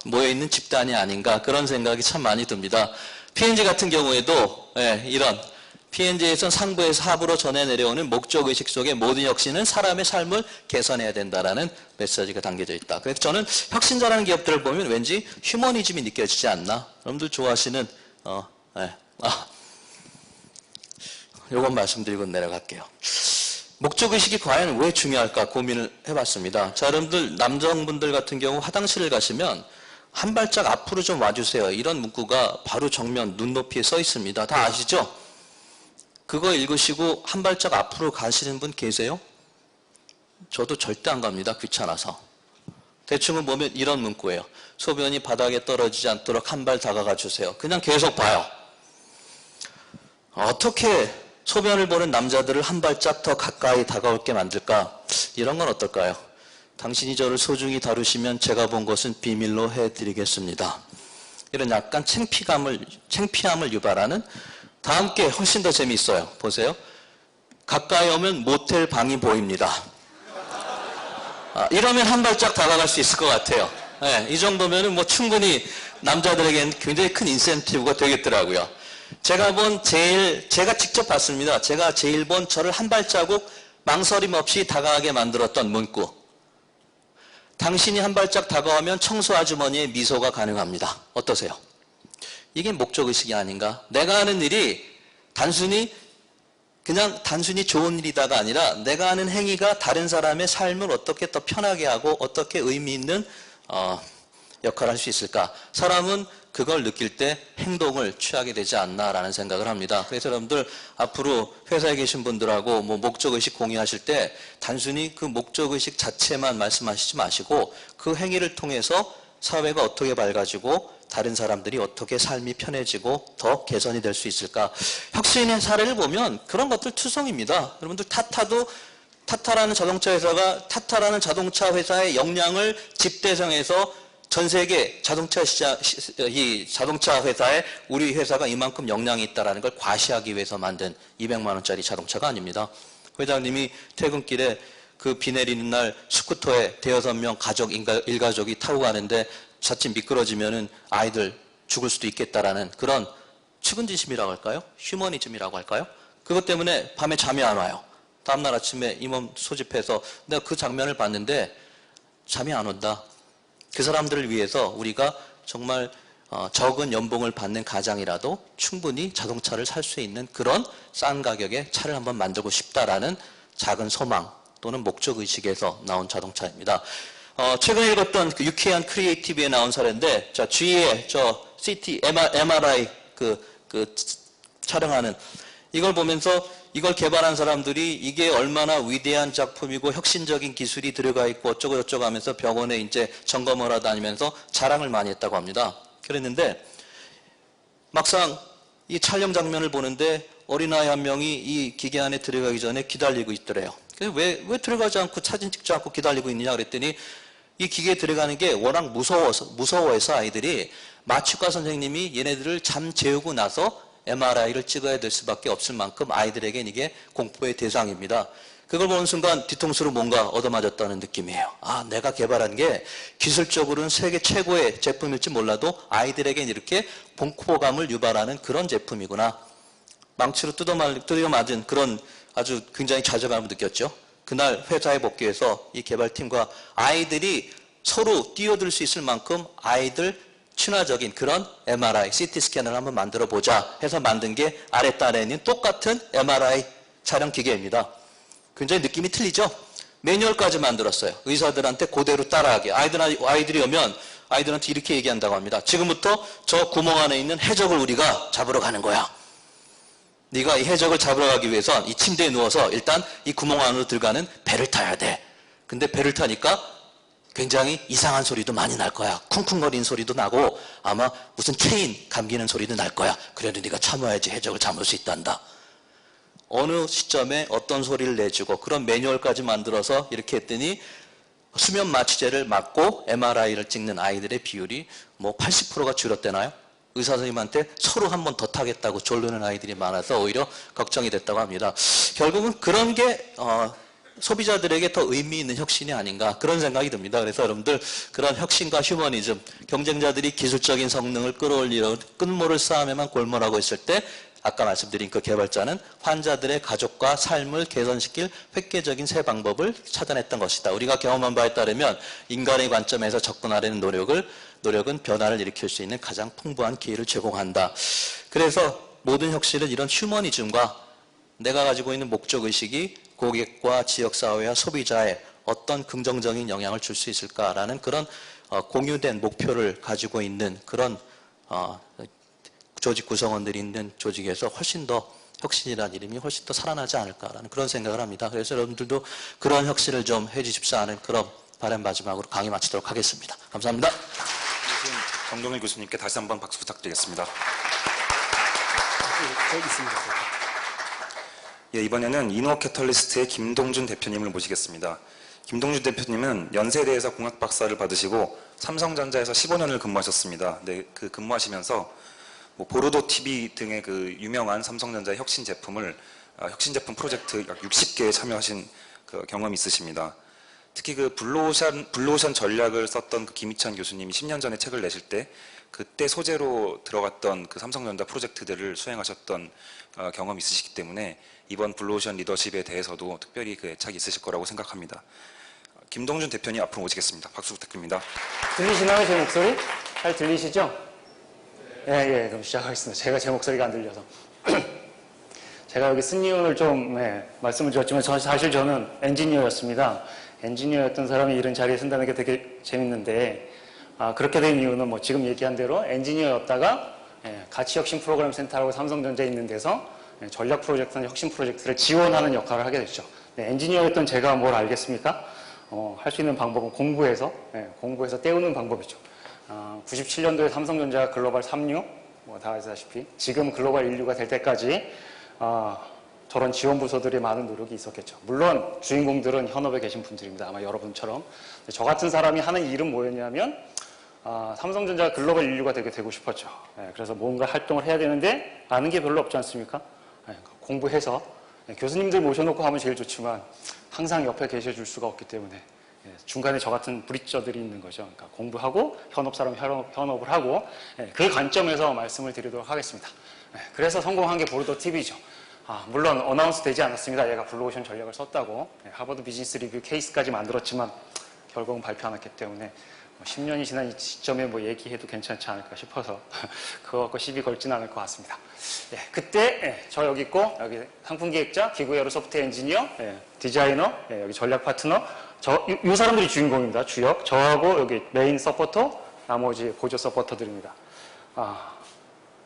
모여있는 집단이 아닌가, 그런 생각이 참 많이 듭니다. P&G 같은 경우에도 이런 P&G에선 상부에서 하부로 전해 내려오는 목적의식 속에 모든 혁신은 사람의 삶을 개선해야 된다라는 메시지가 담겨져 있다. 그래서 저는 혁신자라는 기업들을 보면 왠지 휴머니즘이 느껴지지 않나. 여러분들 좋아하시는 요건 말씀드리고 내려갈게요. 목적의식이 과연 왜 중요할까 고민을 해봤습니다. 자, 여러분들 남성분들 같은 경우 화장실을 가시면 한 발짝 앞으로 좀 와주세요. 이런 문구가 바로 정면 눈높이에 써 있습니다. 다 아시죠? 그거 읽으시고 한 발짝 앞으로 가시는 분 계세요? 저도 절대 안 갑니다. 귀찮아서. 대충은 보면 이런 문구예요. 소변이 바닥에 떨어지지 않도록 한 발 다가가 주세요. 그냥 계속 봐요. 어떻게 소변을 보는 남자들을 한 발짝 더 가까이 다가올게 만들까? 이런 건 어떨까요? 당신이 저를 소중히 다루시면 제가 본 것은 비밀로 해드리겠습니다. 이런 약간 창피함을 유발하는, 다음 게 훨씬 더 재미있어요. 보세요. 가까이 오면 모텔 방이 보입니다. 이러면 한 발짝 다가갈 수 있을 것 같아요. 이 정도면은 뭐 충분히 남자들에게는 굉장히 큰 인센티브가 되겠더라고요. 제가 직접 봤습니다. 제가 제일 본 저를 한 발자국 망설임 없이 다가가게 만들었던 문구. 당신이 한 발짝 다가오면 청소 아주머니의 미소가 가능합니다. 어떠세요? 이게 목적의식이 아닌가? 내가 하는 일이 단순히 좋은 일이다가 아니라 내가 하는 행위가 다른 사람의 삶을 어떻게 더 편하게 하고 어떻게 의미 있는 역할을 할 수 있을까? 사람은 그걸 느낄 때 행동을 취하게 되지 않나라는 생각을 합니다. 그래서 여러분들 앞으로 회사에 계신 분들하고 목적의식 공유하실 때 단순히 그 목적의식 자체만 말씀하시지 마시고 그 행위를 통해서 사회가 어떻게 밝아지고 다른 사람들이 어떻게 삶이 편해지고 더 개선이 될 수 있을까? 혁신의 사례를 보면 그런 것들 투성입니다. 여러분들 타타라는 자동차 회사의 역량을 집대성해서 전 세계 자동차 회사에 우리 회사가 이만큼 역량이 있다는 걸 과시하기 위해서 만든 200만 원짜리 자동차가 아닙니다. 회장님이 퇴근길에 그 비 내리는 날 스쿠터에 대여섯 명 일가족이 타고 가는데 자칫 미끄러지면은 아이들 죽을 수도 있겠다라는 그런 측은지심이라고 할까요? 휴머니즘이라고 할까요? 그것 때문에 밤에 잠이 안 와요. 다음날 아침에 임원 소집해서 내가 그 장면을 봤는데 잠이 안 온다. 그 사람들을 위해서 우리가 정말 적은 연봉을 받는 가장이라도 충분히 자동차를 살 수 있는 그런 싼 가격의 차를 한번 만들고 싶다라는 작은 소망 또는 목적의식에서 나온 자동차입니다. 최근에 읽었던 그 유쾌한 크리에이티브에 나온 사례인데, 자, GE의 CT, MRI 촬영하는 이걸 보면서 이걸 개발한 사람들이 이게 얼마나 위대한 작품이고 혁신적인 기술이 들어가 있고 어쩌고저쩌고 하면서 병원에 이제 점검을 하다 다니면서 자랑을 많이 했다고 합니다. 그랬는데 막상 이 촬영 장면을 보는데 어린아이 한 명이 이 기계 안에 들어가기 전에 기다리고 있더래요. 그래서 왜 들어가지 않고 사진 찍지 않고 기다리고 있느냐 그랬더니 이 기계에 들어가는 게 워낙 무서워해서 아이들이 마취과 선생님이 얘네들을 잠 재우고 나서 MRI를 찍어야 될 수밖에 없을 만큼 아이들에겐 이게 공포의 대상입니다. 그걸 보는 순간 뒤통수로 뭔가 얻어맞았다는 느낌이에요. 아, 내가 개발한 게 기술적으로는 세계 최고의 제품일지 몰라도 아이들에겐 이렇게 공포감을 유발하는 그런 제품이구나. 망치로 뜯어 맞은 그런 아주 굉장히 좌절감을 느꼈죠. 그날 회사에 복귀해서 이 개발팀과 아이들이 서로 뛰어들 수 있을 만큼 아이들 친화적인 그런 MRI, CT 스캔을 한번 만들어 보자 해서 만든 게 아랫단에 있는 똑같은 MRI 촬영 기계입니다. 굉장히 느낌이 틀리죠? 매뉴얼까지 만들었어요. 의사들한테 그대로 따라하게. 아이들이 오면 아이들한테 이렇게 얘기한다고 합니다. 지금부터 저 구멍 안에 있는 해적을 우리가 잡으러 가는 거야. 네가 이 해적을 잡으러 가기 위해선 이 침대에 누워서 일단 이 구멍 안으로 들어가는 배를 타야 돼. 근데 배를 타니까 굉장히 이상한 소리도 많이 날 거야. 쿵쿵거리는 소리도 나고 아마 무슨 체인 감기는 소리도 날 거야. 그래도 네가 참아야지 해적을 잡을 수 있단다. 어느 시점에 어떤 소리를 내주고 그런 매뉴얼까지 만들어서 이렇게 했더니 수면 마취제를 맞고 MRI를 찍는 아이들의 비율이 뭐 80%가 줄었대나요? 의사 선생님한테 서로 한 번 더 타겠다고 졸르는 아이들이 많아서 오히려 걱정이 됐다고 합니다. 결국은 그런 게 소비자들에게 더 의미 있는 혁신이 아닌가 그런 생각이 듭니다. 그래서 여러분들 그런 혁신과 휴머니즘, 경쟁자들이 기술적인 성능을 끌어올리려 끝모를 쌓으면만 골몰하고 있을 때 아까 말씀드린 그 개발자는 환자들의 가족과 삶을 개선시킬 획기적인 새 방법을 찾아냈던 것이다. 우리가 경험한 바에 따르면 인간의 관점에서 접근하려는 노력은 변화를 일으킬 수 있는 가장 풍부한 기회를 제공한다. 그래서 모든 혁신은 이런 휴머니즘과 내가 가지고 있는 목적의식이 고객과 지역사회와 소비자에 어떤 긍정적인 영향을 줄 수 있을까라는 그런 공유된 목표를 가지고 있는 그런 조직 구성원들이 있는 조직에서 훨씬 더 혁신이라는 이름이 훨씬 더 살아나지 않을까라는 그런 생각을 합니다. 그래서 여러분들도 그런 혁신을 좀 해주십사 하는 그런 바람 마지막으로 강의 마치도록 하겠습니다. 감사합니다.
정동일 교수님께 다시 한번 박수 부탁드리겠습니다. 예, 이번에는 이노 캐털리스트의 김동준 대표님을 모시겠습니다. 김동준 대표님은 연세대에서 공학 박사를 받으시고 삼성전자에서 15년을 근무하셨습니다. 네, 그 근무하시면서 보르도 TV 등의 그 유명한 삼성전자 혁신 제품 프로젝트 약 60개에 참여하신 그 경험이 있으십니다. 특히 그 블루오션 전략을 썼던 그 김희찬 교수님이 10년 전에 책을 내실 때 그때 소재로 들어갔던 그 삼성전자 프로젝트들을 수행하셨던 경험이 있으시기 때문에 이번 블루오션 리더십에 대해서도 특별히 그 애착이 있으실 거라고 생각합니다. 김동준 대표님 앞으로 모시겠습니다. 박수 부탁드립니다.
들리시나요, 제 목소리? 잘 들리시죠? 예, 그럼 시작하겠습니다. 제가 제 목소리가 안 들려서. 제가 여기 쓴 이유를 좀 말씀을 드렸지만 사실 저는 엔지니어였습니다. 엔지니어였던 사람이 이런 자리에 쓴다는 게 되게 재밌는데 그렇게 된 이유는 뭐 지금 얘기한 대로 엔지니어였다가 가치혁신 프로그램 센터라고 삼성전자에 있는 데서 전략 프로젝트나 혁신 프로젝트를 지원하는 역할을 하게 됐죠. 엔지니어였던 제가 뭘 알겠습니까? 할 수 있는 방법은 공부해서 때우는 방법이죠. 97년도에 삼성전자가 글로벌 3류, 다 아시다시피 지금 글로벌 1류가 될 때까지 저런 지원 부서들의 많은 노력이 있었겠죠. 물론 주인공들은 현업에 계신 분들입니다. 아마 여러분처럼. 저 같은 사람이 하는 일은 뭐였냐면 삼성전자가 글로벌 1류가 되고 싶었죠. 그래서 뭔가 활동을 해야 되는데 아는 게 별로 없지 않습니까? 공부해서 교수님들 모셔놓고 하면 제일 좋지만 항상 옆에 계셔줄 수가 없기 때문에 중간에 저 같은 브릿저들이 있는 거죠. 그러니까 공부하고 현업 사람 현업을 하고 그 관점에서 말씀을 드리도록 하겠습니다. 그래서 성공한 게 보르도 TV죠. 물론 어나운스 되지 않았습니다. 얘가 블루오션 전략을 썼다고 하버드 비즈니스 리뷰 케이스까지 만들었지만 결국은 발표 안 했기 때문에 10년이 지난 이 시점에 뭐 얘기해도 괜찮지 않을까 싶어서 그거 갖고 시비 걸지는 않을 것 같습니다. 그때 저 여기 있고 여기 상품기획자, 기구에어로 소프트 엔지니어, 디자이너, 여기 전략 파트너 이 사람들이 주인공입니다. 주역. 저하고 여기 메인 서포터, 나머지 보조 서포터들입니다.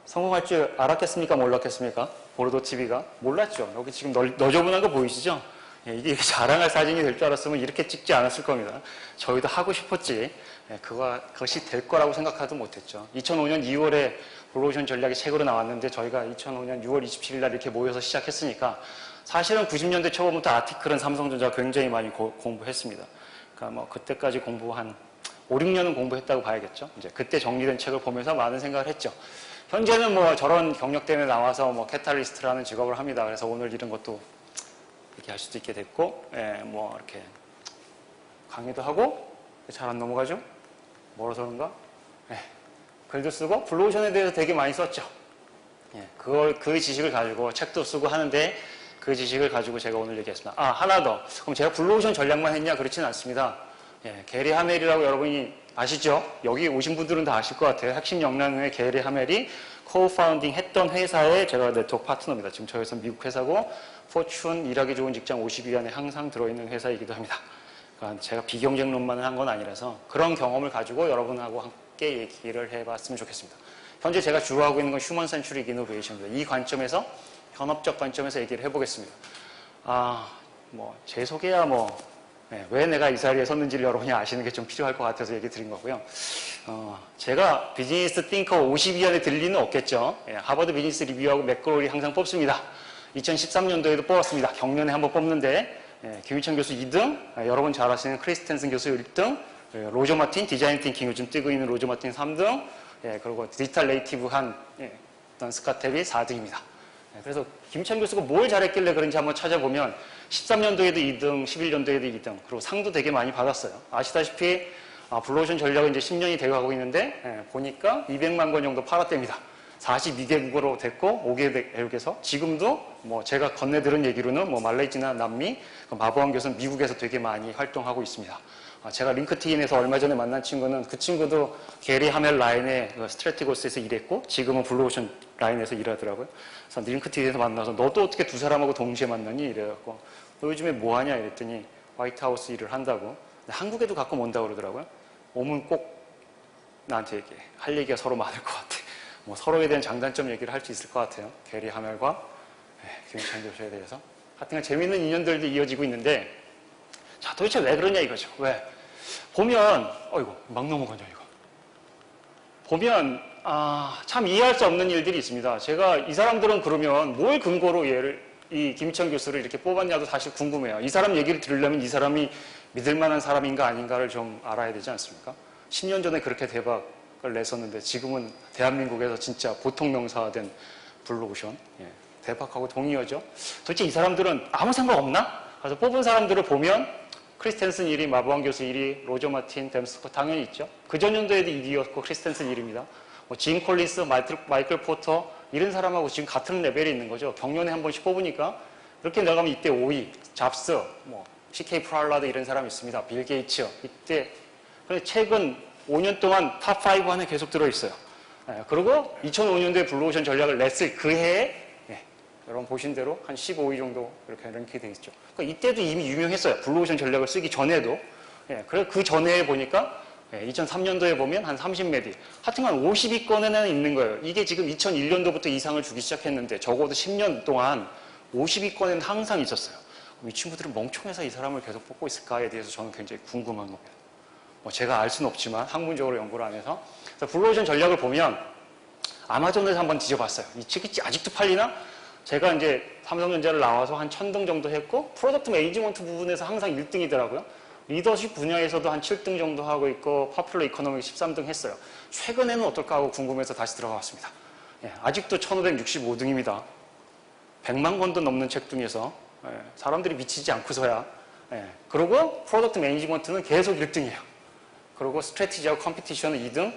성공할 줄 알았겠습니까? 몰랐겠습니까? 보르도 TV가? 몰랐죠. 여기 지금 너저분한 거 보이시죠? 예, 이게 자랑할 사진이 될 줄 알았으면 이렇게 찍지 않았을 겁니다. 저희도 하고 싶었지 예, 그것이 될 거라고 생각하도 못했죠. 2005년 2월에 블루오션 전략이 책으로 나왔는데 저희가 2005년 6월 27일 날 이렇게 모여서 시작했으니까 사실은 90년대 초반부터 아티클은 삼성전자가 굉장히 많이 공부했습니다. 그러니까 뭐 그때까지 공부 한 5, 6년은 공부했다고 봐야겠죠. 이제 그때 정리된 책을 보면서 많은 생각을 했죠. 현재는 뭐 저런 경력 때문에 나와서 뭐 캐탈리스트라는 직업을 합니다. 그래서 오늘 이런 것도 이렇게 할 수도 있게 됐고, 예, 뭐 이렇게 강의도 하고 잘 안 넘어가죠? 뭐라서 그런가? 예, 글도 쓰고 블루오션에 대해서 되게 많이 썼죠. 예, 그 지식을 가지고 책도 쓰고 하는데 그 지식을 가지고 제가 오늘 얘기했습니다. 아, 하나 더. 그럼 제가 블루오션 전략만 했냐? 그렇지는 않습니다. 예, 게리 하멜이라고 여러분이 아시죠? 여기 오신 분들은 다 아실 것 같아요. 핵심 역량의 게리 하멜이 co-founding 했던 회사의 제가 네트워크 파트너입니다. 지금 저희 회사는 미국 회사고 포춘 일하기 좋은 직장 50위 안에 항상 들어있는 회사이기도 합니다. 그러니까 제가 비경쟁론만을 한 건 아니라서 그런 경험을 가지고 여러분하고 함께 얘기를 해봤으면 좋겠습니다. 현재 제가 주로 하고 있는 건 휴먼 센츄릭 이노베이션입니다. 이 관점에서 현업적 관점에서 얘기를 해보겠습니다. 제 소개야 왜 내가 이 자리에 섰는지를 여러분이 아시는 게 좀 필요할 것 같아서 얘기 드린 거고요. 제가 비즈니스 띵커 50위 안에 들 리는 없겠죠. 예, 하버드 비즈니스 리뷰하고 맥그롤이 항상 뽑습니다. 2013년도에도 뽑았습니다. 경년에 한번 뽑는데 김유찬 교수 2등, 여러분 잘 아시는 크리스텐슨 교수 1등, 로저 마틴 디자인 띵킹 요즘 뜨고 있는 로저 마틴 3등, 그리고 디지털 네이티브한 스카텝이 4등입니다. 그래서 김찬 교수가 뭘 잘했길래 그런지 한번 찾아보면 13년도에도 2등, 11년도에도 2등, 그리고 상도 되게 많이 받았어요. 아시다시피 블루오션 전략은 이제 10년이 되어가고 있는데 보니까 200만 권 정도 팔았답니다. 42개국어로 됐고 5개국에서 지금도 제가 건네들은 얘기로는 말레이시아나 남미, 마보안 교수는 미국에서 되게 많이 활동하고 있습니다. 제가 링크트인에서 얼마 전에 만난 친구는 그 친구도 게리 하멜 라인의 스트래티고스에서 일했고 지금은 블루오션 라인에서 일하더라고요. 그래서 링크트인에서 만나서 너도 어떻게 두 사람하고 동시에 만나니? 이래갖고 너 요즘에 뭐 하냐? 이랬더니 화이트하우스 일을 한다고. 근데 한국에도 가끔 온다고 그러더라고요. 오면 꼭 나한테 얘기해. 할 얘기가 서로 많을 것 같아. 서로에 대한 장단점 얘기를 할 수 있을 것 같아요. 게리 하멜과 김유찬 교수에 대해서. 하여튼 재미있는 인연들도 이어지고 있는데 자, 도대체 왜 그러냐 이거죠. 왜? 보면 막 넘어가냐 이거. 보면 참 이해할 수 없는 일들이 있습니다. 제가 이 사람들은 그러면 뭘 근거로 이 김유찬 교수를 이렇게 뽑았냐도 사실 궁금해요. 이 사람 얘기를 들으려면 이 사람이 믿을 만한 사람인가 아닌가를 좀 알아야 되지 않습니까? 10년 전에 그렇게 대박을 냈었는데 지금은 대한민국에서 진짜 보통 명사화된 블루오션. 대박하고 동의어죠. 도대체 이 사람들은 아무 생각 없나? 그래서 뽑은 사람들을 보면 크리스텐슨 1위, 마보안 교수 1위, 로저 마틴, 댐스코 당연히 있죠. 그 전년도에도 1위였고 크리스텐슨 1위입니다. 짐 콜린스, 마이클 포터 이런 사람하고 지금 같은 레벨에 있는 거죠. 경년에 한 번씩 뽑으니까 이렇게 나가면 이때 5위, 잡스, CK 프랄라드 이런 사람이 있습니다. 빌 게이츠 이때 최근 5년 동안 탑5 안에 계속 들어있어요. 그리고 2005년도에 블루오션 전략을 냈을 그 해에 여러분 보신 대로 한 15위 정도 이렇게 랭킹이 되어 있죠. 그러니까 이때도 이미 유명했어요. 블루오션 전략을 쓰기 전에도. 그래서 그 전에 보니까 2003년도에 보면 한 30메디. 하여튼간 50위권에는 있는 거예요. 이게 지금 2001년도부터 이상을 주기 시작했는데 적어도 10년 동안 50위권에는 항상 있었어요. 이 친구들은 멍청해서 이 사람을 계속 뽑고 있을까에 대해서 저는 굉장히 궁금한 겁니다. 제가 알 수는 없지만 학문적으로 연구를 안 해서. 그래서 블루오션 전략을 보면 아마존에서 한번 뒤져봤어요. 이 책이 아직도 팔리나? 제가 이제 삼성전자를 나와서 한 1000등 정도 했고 프로덕트 매니지먼트 부분에서 항상 1등이더라고요. 리더십 분야에서도 한 7등 정도 하고 있고 파퓰러 이코노믹 13등 했어요. 최근에는 어떨까 하고 궁금해서 다시 들어가 봤습니다. 아직도 1565등입니다. 100만 권도 넘는 책 중에서 사람들이 미치지 않고서야. 그리고 프로덕트 매니지먼트는 계속 1등이에요. 그리고 스트래티지하고 컴피티션은 2등,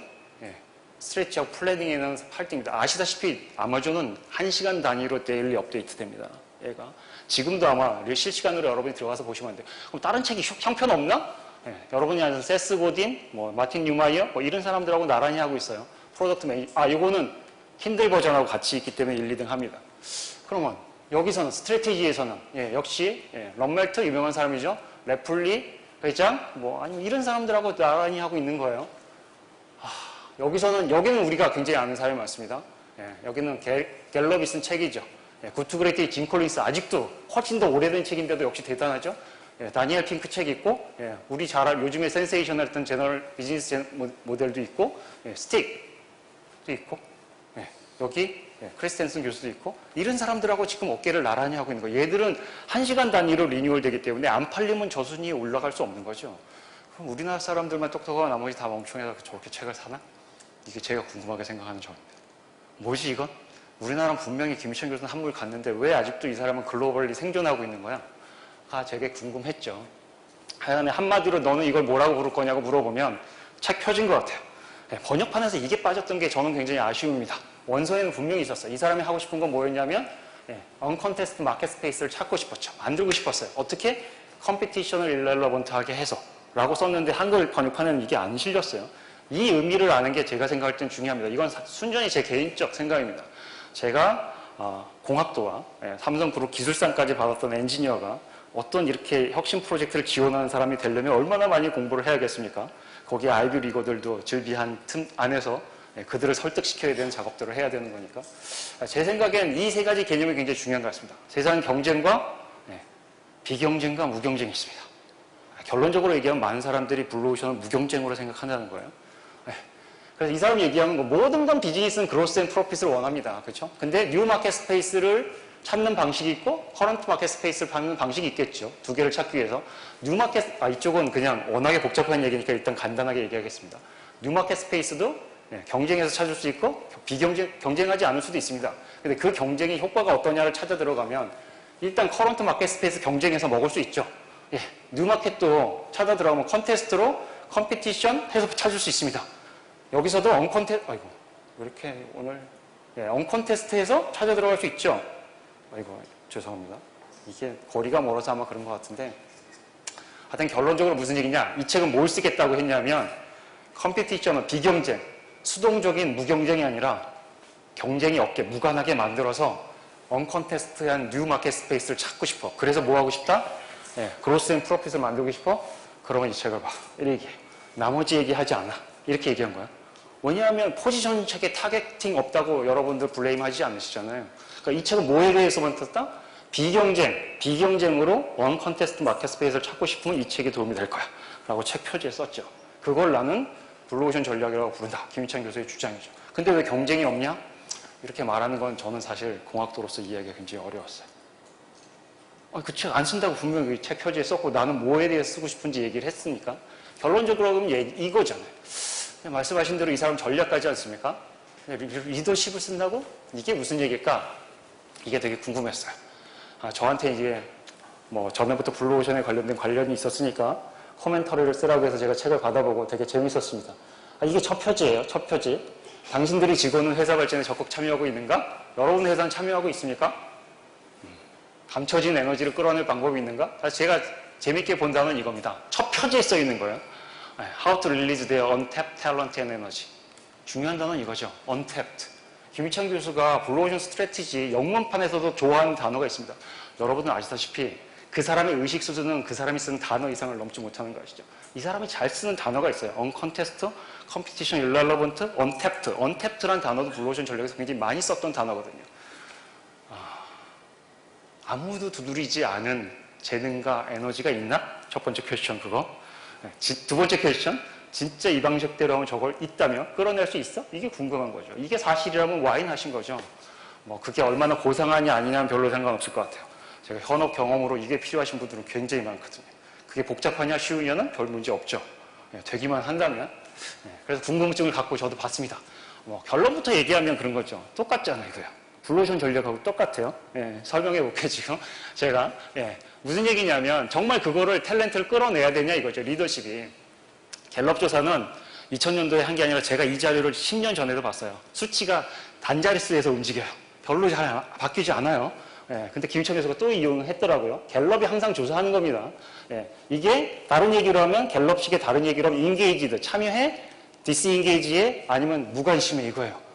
스트레치하고 플래닝에는 8등입니다. 아시다시피 아마존은 1시간 단위로 데일리 업데이트 됩니다. 얘가. 지금도 아마 실시간으로 여러분이 들어가서 보시면 돼요. 그럼 다른 책이 형편 없나? 여러분이 아는 세스 고딘, 마틴 뉴마이어, 이런 사람들하고 나란히 하고 있어요. 프로덕트 매니지, 요거는 킨들 버전하고 같이 있기 때문에 1, 2등 합니다. 그러면 여기서는, 스트래티지에서는, 역시, 럼멜트 유명한 사람이죠. 레플리 회장, 아니면 이런 사람들하고 나란히 하고 있는 거예요. 여기는 우리가 굉장히 아는 사람이 많습니다. 여기는 갤럽이 쓴 책이죠. 굿투 그레이트의 짐 콜린스 아직도 훨씬 더 오래된 책인데도 역시 대단하죠. 다니엘 핑크 책 있고, 우리 잘 요즘에 센세이셔널했던 제너럴 비즈니스 모델도 있고, 스틱도 있고, 여기 크리스텐슨 교수도 있고, 이런 사람들하고 지금 어깨를 나란히 하고 있는 거예요. 얘들은 1시간 단위로 리뉴얼 되기 때문에 안 팔리면 저 순위에 올라갈 수 없는 거죠. 그럼 우리나라 사람들만 똑똑하고 나머지 다 멍청해서 저렇게 책을 사나? 이게 제가 궁금하게 생각하는 점입니다. 뭐지 이건? 우리나라는 분명히 김희천 교수는 한물 갔는데 왜 아직도 이 사람은 글로벌리 생존하고 있는 거야? 되게 궁금했죠. 하여간에 한마디로 너는 이걸 뭐라고 부를 거냐고 물어보면 책 펴진 것 같아요. 번역판에서 이게 빠졌던 게 저는 굉장히 아쉬움입니다. 원서에는 분명히 있었어요. 이 사람이 하고 싶은 건 뭐였냐면 언컨테스트 마켓 스페이스를 찾고 싶었죠. 만들고 싶었어요. 어떻게? 컴피티션을 일렐러번트하게 해서 라고 썼는데 한글 번역판에는 이게 안 실렸어요. 이 의미를 아는 게 제가 생각할 땐 중요합니다. 이건 순전히 제 개인적 생각입니다. 제가 공학도와 삼성그룹 기술상까지 받았던 엔지니어가 어떤 이렇게 혁신 프로젝트를 지원하는 사람이 되려면 얼마나 많이 공부를 해야겠습니까? 거기에 아이비 리거들도 즐비한 틈 안에서 그들을 설득시켜야 되는 작업들을 해야 되는 거니까. 제 생각엔 이 세 가지 개념이 굉장히 중요한 것 같습니다. 세상 경쟁과 비경쟁과 무경쟁이 있습니다. 결론적으로 얘기하면 많은 사람들이 블루오션을 무경쟁으로 생각한다는 거예요. 그래서 이 사람이 얘기하는 거 모든 건 비즈니스는 그로스 앤 프로핏을 원합니다. 그렇죠? 근데 뉴 마켓 스페이스를 찾는 방식이 있고 커런트 마켓 스페이스를 찾는 방식이 있겠죠. 두 개를 찾기 위해서. 뉴 마켓 이쪽은 그냥 워낙에 복잡한 얘기니까 일단 간단하게 얘기하겠습니다. 뉴 마켓 스페이스도 경쟁해서 찾을 수 있고 경쟁하지 않을 수도 있습니다. 근데 그 경쟁이 효과가 어떠냐를 찾아 들어가면 일단 커런트 마켓 스페이스 경쟁해서 먹을 수 있죠. 뉴 마켓도 찾아 들어가면 컨테스트로 컴피티션 해서 찾을 수 있습니다. 여기서도 왜 이렇게 오늘 언컨테스트에서 찾아 들어갈 수 있죠. 죄송합니다. 이게 거리가 멀어서 아마 그런 것 같은데 하여튼 결론적으로 무슨 얘기냐, 이 책은 뭘 쓰겠다고 했냐면 컴피티션은 비경쟁, 수동적인 무경쟁이 아니라 경쟁이 없게 무관하게 만들어서 언컨테스트한 뉴 마켓 스페이스를 찾고 싶어. 그래서 뭐 하고 싶다? 그로스 앤 프로핏을 만들고 싶어? 그러면 이 책을 봐. 이렇게 얘기해. 나머지 얘기하지 않아. 이렇게 얘기한 거야. 왜냐하면 포지션 책에 타겟팅 없다고 여러분들 블레임하지 않으시잖아요. 그러니까 이 책은 뭐에 대해서만 떴다? 비경쟁으로 원 컨테스트 마켓 스페이스를 찾고 싶으면 이 책이 도움이 될 거야. 라고 책 표지에 썼죠. 그걸 나는 블루오션 전략이라고 부른다. 김희찬 교수의 주장이죠. 근데 왜 경쟁이 없냐? 이렇게 말하는 건 저는 사실 공학도로서 이해하기가 굉장히 어려웠어요. 그 책 안 쓴다고 분명히 책 표지에 썼고 나는 뭐에 대해서 쓰고 싶은지 얘기를 했으니까 결론적으로 그러면 이거잖아요. 말씀하신 대로 이 사람 전략가지 않습니까? 리더십을 쓴다고? 이게 무슨 얘기일까? 이게 되게 궁금했어요. 저한테 이게 전에부터 블루오션에 관련된 관련이 있었으니까 코멘터리를 쓰라고 해서 제가 책을 받아보고 되게 재밌었습니다. 이게 첫 표지예요. 첫 표지. 당신들이 직원은 회사 발전에 적극 참여하고 있는가? 여러분 회사는 참여하고 있습니까? 감춰진 에너지를 끌어낼 방법이 있는가? 제가 재밌게 본 단어는 이겁니다. 첫 표지에 써 있는 거예요. How to release their untapped talent and energy. 중요한 단어는 이거죠. untapped. 김희찬 교수가 블루오션 스트래티지 영문판에서도 좋아하는 단어가 있습니다. 여러분은 아시다시피 그 사람의 의식 수준은 그 사람이 쓰는 단어 이상을 넘지 못하는 거 아시죠? 이 사람이 잘 쓰는 단어가 있어요. uncontest, competition, irrelevant, untapped. untapped라는 단어도 블루오션 전략에서 굉장히 많이 썼던 단어거든요. 아무도 두드리지 않은 재능과 에너지가 있나? 첫 번째 퀘스천 그거. 두 번째 퀘스천, 진짜 이 방식대로 하면 저걸 있다면 끌어낼 수 있어? 이게 궁금한 거죠. 이게 사실이라면 와인 하신 거죠. 그게 얼마나 고상하냐 아니냐는 별로 상관없을 것 같아요. 제가 현업 경험으로 이게 필요하신 분들은 굉장히 많거든요. 그게 복잡하냐 쉬우냐는 별 문제 없죠. 되기만 한다면. 그래서 궁금증을 갖고 저도 봤습니다. 결론부터 얘기하면 그런 거죠. 똑같잖아요, 이거요. 블루오션 전략하고 똑같아요. 설명해 볼게요, 지금. 제가. 무슨 얘기냐면, 정말 그거를 탤런트를 끌어내야 되냐 이거죠, 리더십이. 갤럽 조사는 2000년도에 한 게 아니라 제가 이 자료를 10년 전에도 봤어요. 수치가 단자릿수에서 움직여요. 별로 잘 바뀌지 않아요. 근데 김희찬 교수가 또 이용했더라고요. 갤럽이 항상 조사하는 겁니다. 이게 다른 얘기로 하면, 갤럽식의 다른 얘기로 하면, 인게이지드, 참여해, 디스인게이지해, 아니면 무관심해 이거예요.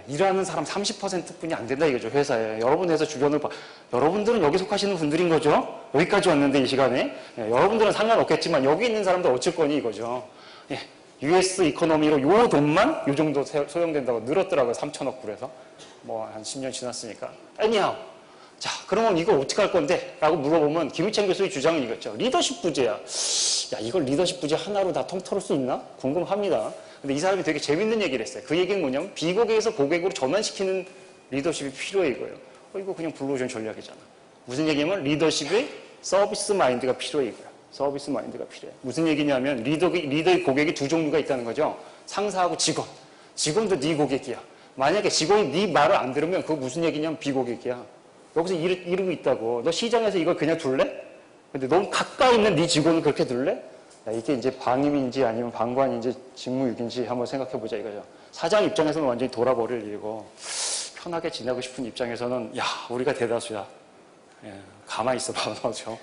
일하는 사람 30%뿐이 안 된다 이거죠, 회사에. 여러분 회사 주변을 봐. 여러분들은 여기 속하시는 분들인 거죠. 여기까지 왔는데 이 시간에. 여러분들은 상관없겠지만 여기 있는 사람들 어쩔 거니 이거죠. US 이코노미로 요 돈만 요 정도 소용된다고 늘었더라고요. 3천억 불에서. 한 10년 지났으니까. anyhow. 그러면 이거 어떻게 할 건데? 라고 물어보면 김희찬 교수의 주장은 이거죠. 리더십 부재야. 야, 이걸 리더십 부재 하나로 다 통틀을 수 있나? 궁금합니다. 근데 이 사람이 되게 재밌는 얘기를 했어요. 그 얘기는 뭐냐면 비고객에서 고객으로 전환시키는 리더십이 필요해 이거예요. 이거 그냥 블루오션 전략이잖아. 무슨 얘기냐면 리더십의 서비스 마인드가 필요해 이거야. 서비스 마인드가 필요해. 무슨 얘기냐면 리더의 고객이 두 종류가 있다는 거죠. 상사하고 직원. 직원도 네 고객이야. 만약에 직원이 네 말을 안 들으면 그거 무슨 얘기냐면 비고객이야. 여기서 이러고 있다고. 너 시장에서 이걸 그냥 둘래? 근데 너무 가까이 있는 네 직원을 그렇게 둘래? 야, 이게 이제 방임인지 아니면 방관인지 직무유기인지 한번 생각해보자 이거죠. 사장 입장에서는 완전히 돌아버릴 일이고 편하게 지내고 싶은 입장에서는 야 우리가 대다수야. 예, 가만히 있어봐. 그렇죠?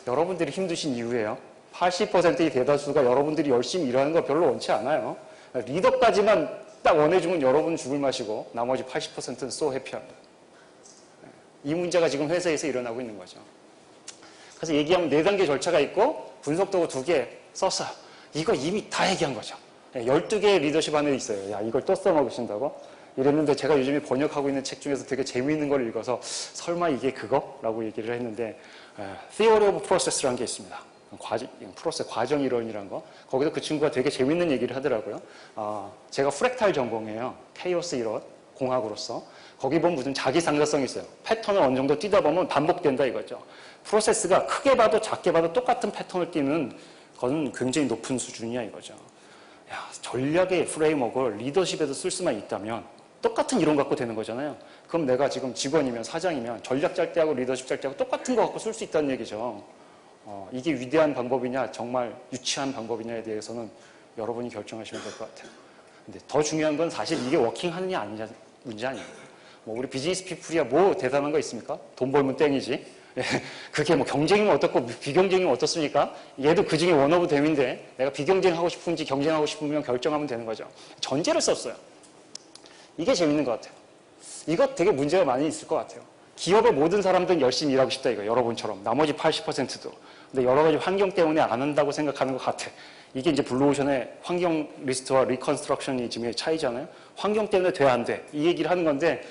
여러분들이 힘드신 이유예요. 80%의 대다수가 여러분들이 열심히 일하는 거 별로 원치 않아요. 리더까지만 딱 원해주면 여러분 죽을 맛이고 나머지 80%는 so 해피합니다. 이 문제가 지금 회사에서 일어나고 있는 거죠. 그래서 얘기하면 4단계 절차가 있고 분석 도구 2개 썼어요. 이거 이미 다 얘기한 거죠. 12개의 리더십 안에 있어요. 야 이걸 또 써먹으신다고? 이랬는데 제가 요즘에 번역하고 있는 책 중에서 되게 재미있는 걸 읽어서 설마 이게 그거? 라고 얘기를 했는데 Theory of Process라는 게 있습니다. 프로세스 과정 이론이라는 거. 거기서 그 친구가 되게 재밌는 얘기를 하더라고요. 제가 프랙탈 전공이에요. 케이오스 이론, 공학으로서. 거기 보면 무슨 자기 상사성이 있어요. 패턴을 어느 정도 뛰다 보면 반복된다 이거죠. 프로세스가 크게 봐도 작게 봐도 똑같은 패턴을 띄는 건 굉장히 높은 수준이야 이거죠. 야, 전략의 프레임워크를 리더십에도 쓸 수만 있다면 똑같은 이론 갖고 되는 거잖아요. 그럼 내가 지금 직원이면 사장이면 전략 짤 때하고 리더십 짤 때하고 똑같은 거 갖고 쓸 수 있다는 얘기죠. 이게 위대한 방법이냐 정말 유치한 방법이냐에 대해서는 여러분이 결정하시면 될 것 같아요. 근데 더 중요한 건 사실 이게 워킹하느냐 아니냐 문제 아니에요. 뭐 우리 비즈니스 피플이야 뭐 대단한 거 있습니까? 돈 벌면 땡이지. 그게 뭐 경쟁이면 어떻고 비경쟁이면 어떻습니까? 얘도 그중에 원 오브 댐인데 내가 비경쟁하고 싶은지 경쟁하고 싶으면 결정하면 되는 거죠. 전제를 썼어요. 이게 재밌는 것 같아요. 이거 되게 문제가 많이 있을 것 같아요. 기업의 모든 사람들은 열심히 일하고 싶다 이거 여러분처럼 나머지 80%도. 근데 여러 가지 환경 때문에 안 한다고 생각하는 것 같아. 이게 이제 블루오션의 환경 리스트와 리컨스트럭셔니즘의 차이잖아요. 환경 때문에 돼 안 돼. 이 얘기를 하는 건데